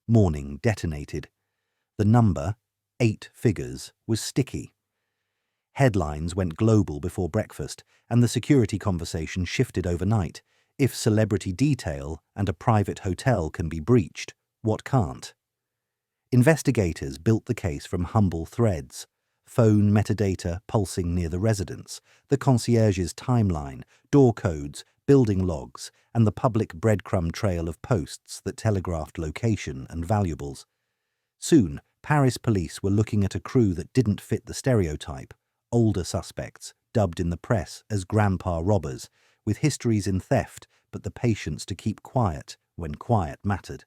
Morning detonated. The number, 8 figures, was sticky. Headlines went global before breakfast, and the security conversation shifted overnight. If celebrity detail and a private hotel can be breached, what can't? Investigators built the case from humble threads. Phone metadata pulsing near the residence, the concierge's timeline, door codes, building logs, and the public breadcrumb trail of posts that telegraphed location and valuables. Soon, Paris police were looking at a crew that didn't fit the stereotype. Older suspects, dubbed in the press as grandpa robbers, with histories in theft but the patience to keep quiet when quiet mattered.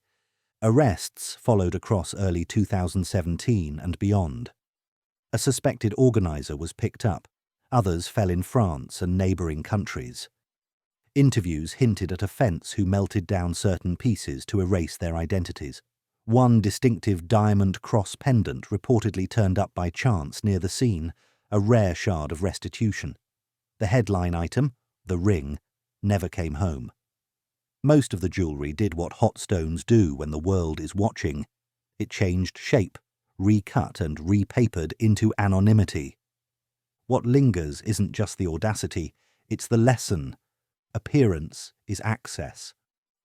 Arrests followed across early 2017 and beyond. A suspected organiser was picked up. Others fell in France and neighbouring countries. Interviews hinted at a fence who melted down certain pieces to erase their identities. One distinctive diamond cross pendant reportedly turned up by chance near the scene, a rare shard of restitution. The headline item, the ring, never came home. Most of the jewellery did what hot stones do when the world is watching. It changed shape, recut and repapered into anonymity. What lingers isn't just the audacity, it's the lesson. Appearance is access.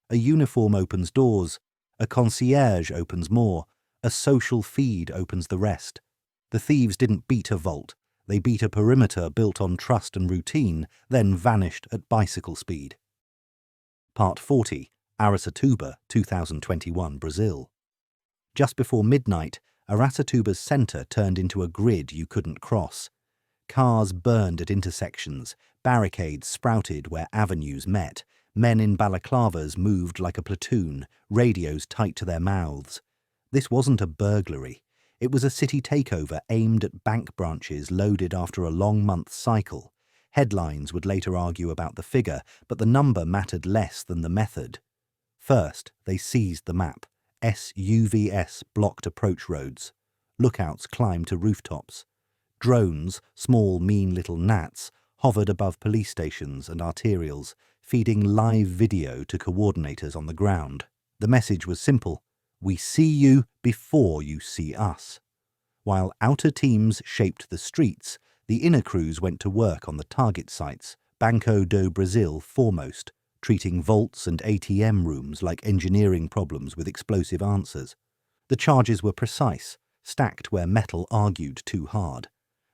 A uniform opens doors, a concierge opens more, a social feed opens the rest. The thieves didn't beat a vault, they beat a perimeter built on trust and routine, then vanished at bicycle speed. Part 40, Araçatuba, 2021, Brazil. Just before midnight, Araçatuba's centre turned into a grid you couldn't cross. Cars burned at intersections, barricades sprouted where avenues met, men in balaclavas moved like a platoon, radios tight to their mouths. This wasn't a burglary. It was a city takeover aimed at bank branches loaded after a long month cycle. Headlines would later argue about the figure, but the number mattered less than the method. First, they seized the map. SUVs blocked approach roads. Lookouts climbed to rooftops. Drones, small mean little gnats, hovered above police stations and arterials, feeding live video to coordinators on the ground. The message was simple: we see you before you see us. While outer teams shaped the streets, the inner crews went to work on the target sites, Banco do Brasil foremost, treating vaults and ATM rooms like engineering problems with explosive answers. The charges were precise, stacked where metal argued too hard.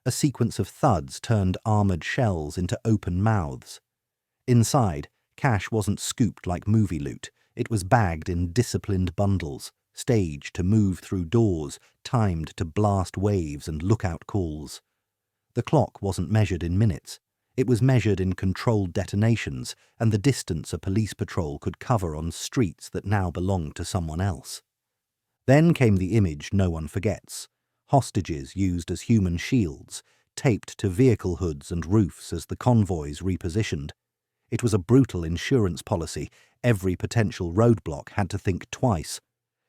A sequence of thuds turned armoured shells into open mouths. Inside, cash wasn't scooped like movie loot. It was bagged in disciplined bundles, staged to move through doors, timed to blast waves and lookout calls. The clock wasn't measured in minutes. It was measured in controlled detonations and the distance a police patrol could cover on streets that now belonged to someone else. Then came the image no one forgets. Hostages used as human shields, taped to vehicle hoods and roofs as the convoys repositioned. It was a brutal insurance policy. Every potential roadblock had to think twice.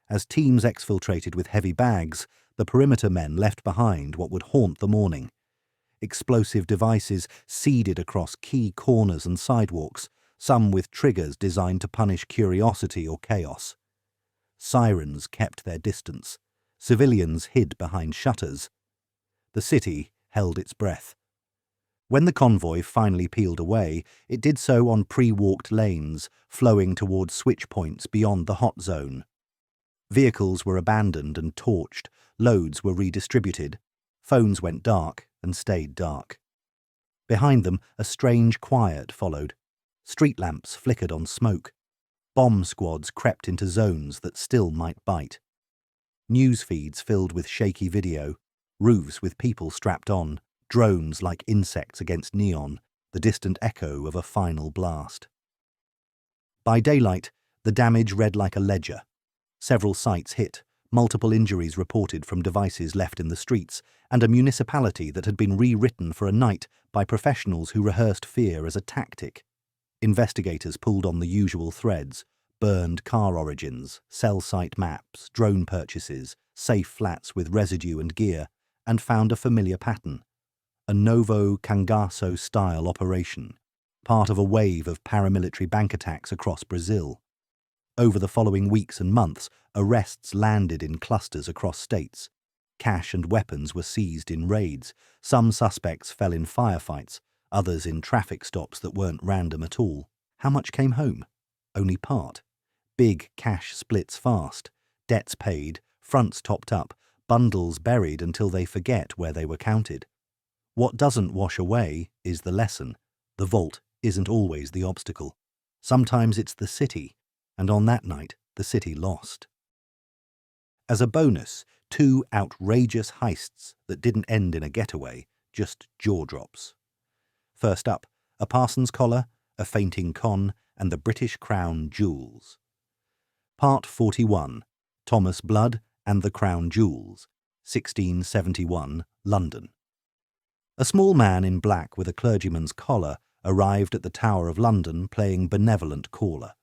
As teams exfiltrated with heavy bags, the perimeter men left behind what would haunt the morning. Explosive devices seeded across key corners and sidewalks, some with triggers designed to punish curiosity or chaos. Sirens kept their distance. Civilians hid behind shutters. The city held its breath. When the convoy finally peeled away, it did so on pre-walked lanes, flowing towards switch points beyond the hot zone. Vehicles were abandoned and torched, loads were redistributed, phones went dark and stayed dark. Behind them, a strange quiet followed. Street lamps flickered on smoke. Bomb squads crept into zones that still might bite. News feeds filled with shaky video, roofs with people strapped on, drones like insects against neon, the distant echo of a final blast. By daylight, the damage read like a ledger. Several sites hit, multiple injuries reported from devices left in the streets, and a municipality that had been rewritten for a night by professionals who rehearsed fear as a tactic. Investigators pulled on the usual threads: burned car origins, cell site maps, drone purchases, safe flats with residue and gear, and found a familiar pattern. A Novo Cangaço-style operation, part of a wave of paramilitary bank attacks across Brazil. Over the following weeks and months, arrests landed in clusters across states. Cash and weapons were seized in raids. Some suspects fell in firefights, others in traffic stops that weren't random at all. How much came home? Only part. Big cash splits fast. Debts paid, fronts topped up, bundles buried until they forget where they were counted. What doesn't wash away is the lesson. The vault isn't always the obstacle. Sometimes it's the city, and on that night, the city lost. As a bonus, 2 outrageous heists that didn't end in a getaway, just jaw drops. First up, a Parsons collar, a fainting con, and the British Crown jewels. Part 41, Thomas Blood and the Crown Jewels, 1671, London. A small man in black with a clergyman's collar arrived at the Tower of London playing benevolent caller.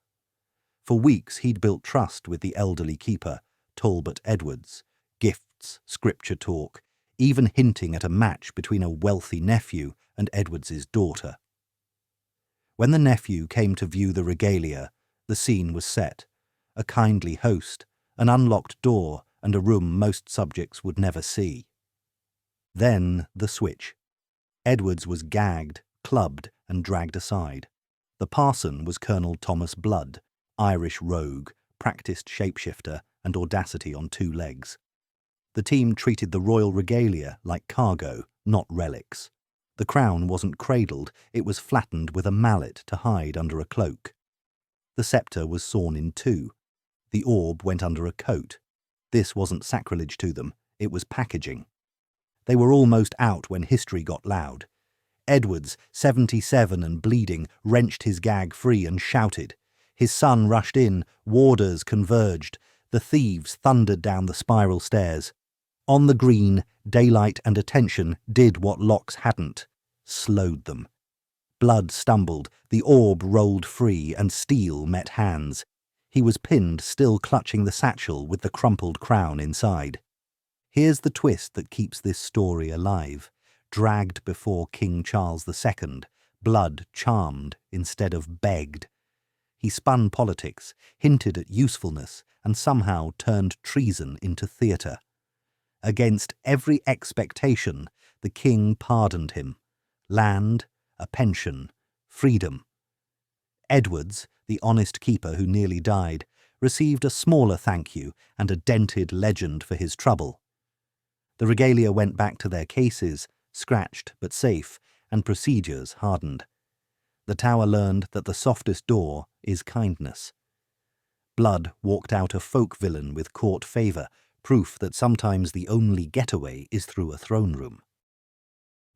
For weeks he'd built trust with the elderly keeper, Talbot Edwards, gifts, scripture talk, even hinting at a match between a wealthy nephew and Edwards's daughter. When the nephew came to view the regalia, The scene was set. A kindly host, an unlocked door, and a room most subjects would never see. Then the switch. Edwards was gagged, clubbed, and dragged aside. The parson was Colonel Thomas Blood, Irish rogue, practised shapeshifter, and audacity on two legs. The team treated the royal regalia like cargo, not relics. The crown wasn't cradled, it was flattened with a mallet to hide under a cloak. The sceptre was sawn in two. The orb went under a coat. This wasn't sacrilege to them, it was packaging. They were almost out when history got loud. Edwards, 77 and bleeding, wrenched his gag free and shouted. His son rushed in, warders converged. The thieves thundered down the spiral stairs. On the green, daylight and attention did what locks hadn't, slowed them. Blood stumbled, the orb rolled free, and steel met hands. He was pinned, still clutching the satchel with the crumpled crown inside. Here's the twist that keeps this story alive. Dragged before King Charles II, Blood charmed instead of begged. He spun politics, hinted at usefulness, and somehow turned treason into theatre. Against every expectation, the king pardoned him. Land, a pension, freedom. Edwards, the honest keeper who nearly died, received a smaller thank you and a dented legend for his trouble. The regalia went back to their cases, scratched but safe, and procedures hardened. The tower learned that the softest door is kindness. Blood walked out a folk villain with court favour, proof that sometimes the only getaway is through a throne room.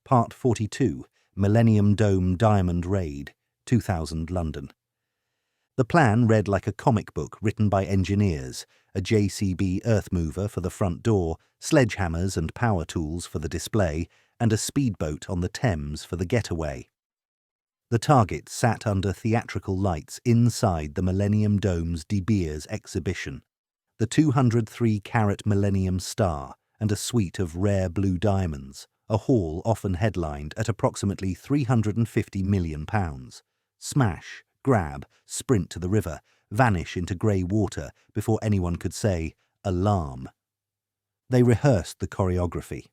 Part 42, Millennium Dome Diamond Raid, 2000 London. The plan read like a comic book written by engineers, a JCB earth mover for the front door, sledgehammers and power tools for the display, and a speedboat on the Thames for the getaway. The target sat under theatrical lights inside the Millennium Dome's De Beers exhibition. The 203-carat Millennium Star and a suite of rare blue diamonds, a hall often headlined at approximately £350 million. Smash, grab, sprint to the river, vanish into grey water before anyone could say, alarm. They rehearsed the choreography.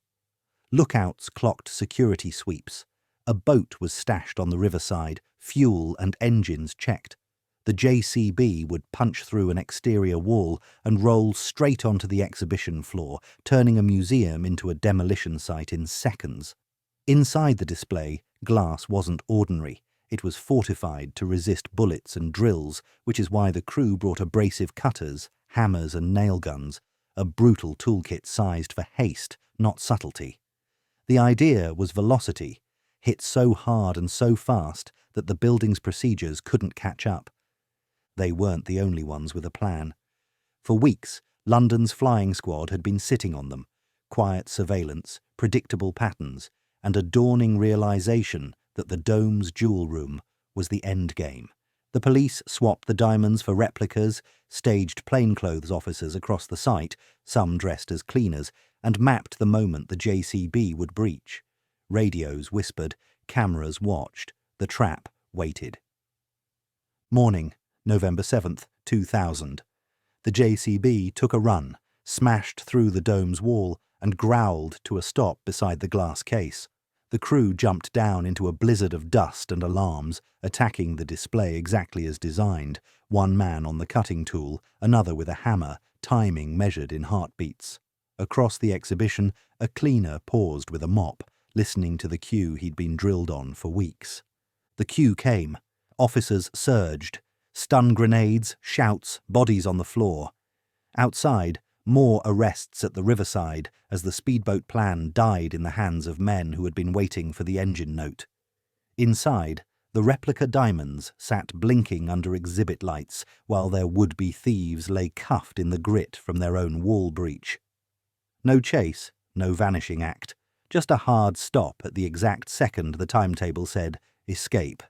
Lookouts clocked security sweeps. A boat was stashed on the riverside, fuel and engines checked. The JCB would punch through an exterior wall and roll straight onto the exhibition floor, turning a museum into a demolition site in seconds. Inside the display, glass wasn't ordinary. It was fortified to resist bullets and drills, which is why the crew brought abrasive cutters, hammers and nail guns, a brutal toolkit sized for haste, not subtlety. The idea was velocity, hit so hard and so fast that the building's procedures couldn't catch up. They weren't the only ones with a plan. For weeks, London's flying squad had been sitting on them, quiet surveillance, predictable patterns, and a dawning realization that the dome's jewel room was the end game. The police swapped the diamonds for replicas, staged plainclothes officers across the site, some dressed as cleaners, and mapped the moment the JCB would breach. Radios whispered, cameras watched, the trap waited. Morning, November 7th, 2000. The JCB took a run, smashed through the dome's wall, and growled to a stop beside the glass case. The crew jumped down into a blizzard of dust and alarms, attacking the display exactly as designed, one man on the cutting tool, another with a hammer, timing measured in heartbeats. Across the exhibition, a cleaner paused with a mop, listening to the cue he'd been drilled on for weeks. The cue came. Officers surged. Stun grenades, shouts, bodies on the floor. Outside, more arrests at the riverside as the speedboat plan died in the hands of men who had been waiting for the engine note. Inside, the replica diamonds sat blinking under exhibit lights while their would-be thieves lay cuffed in the grit from their own wall breach. No chase, no vanishing act, just a hard stop at the exact second the timetable said, escape.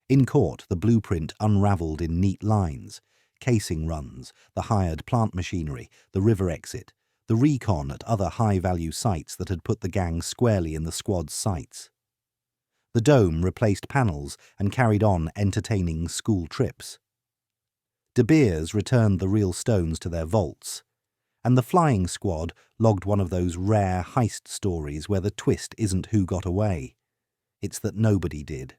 In court, the blueprint unravelled in neat lines, casing runs, the hired plant machinery, the river exit, the recon at other high-value sites that had put the gang squarely in the squad's sights. The dome replaced panels and carried on entertaining school trips. De Beers returned the real stones to their vaults, and the flying squad logged one of those rare heist stories where the twist isn't who got away. It's that nobody did.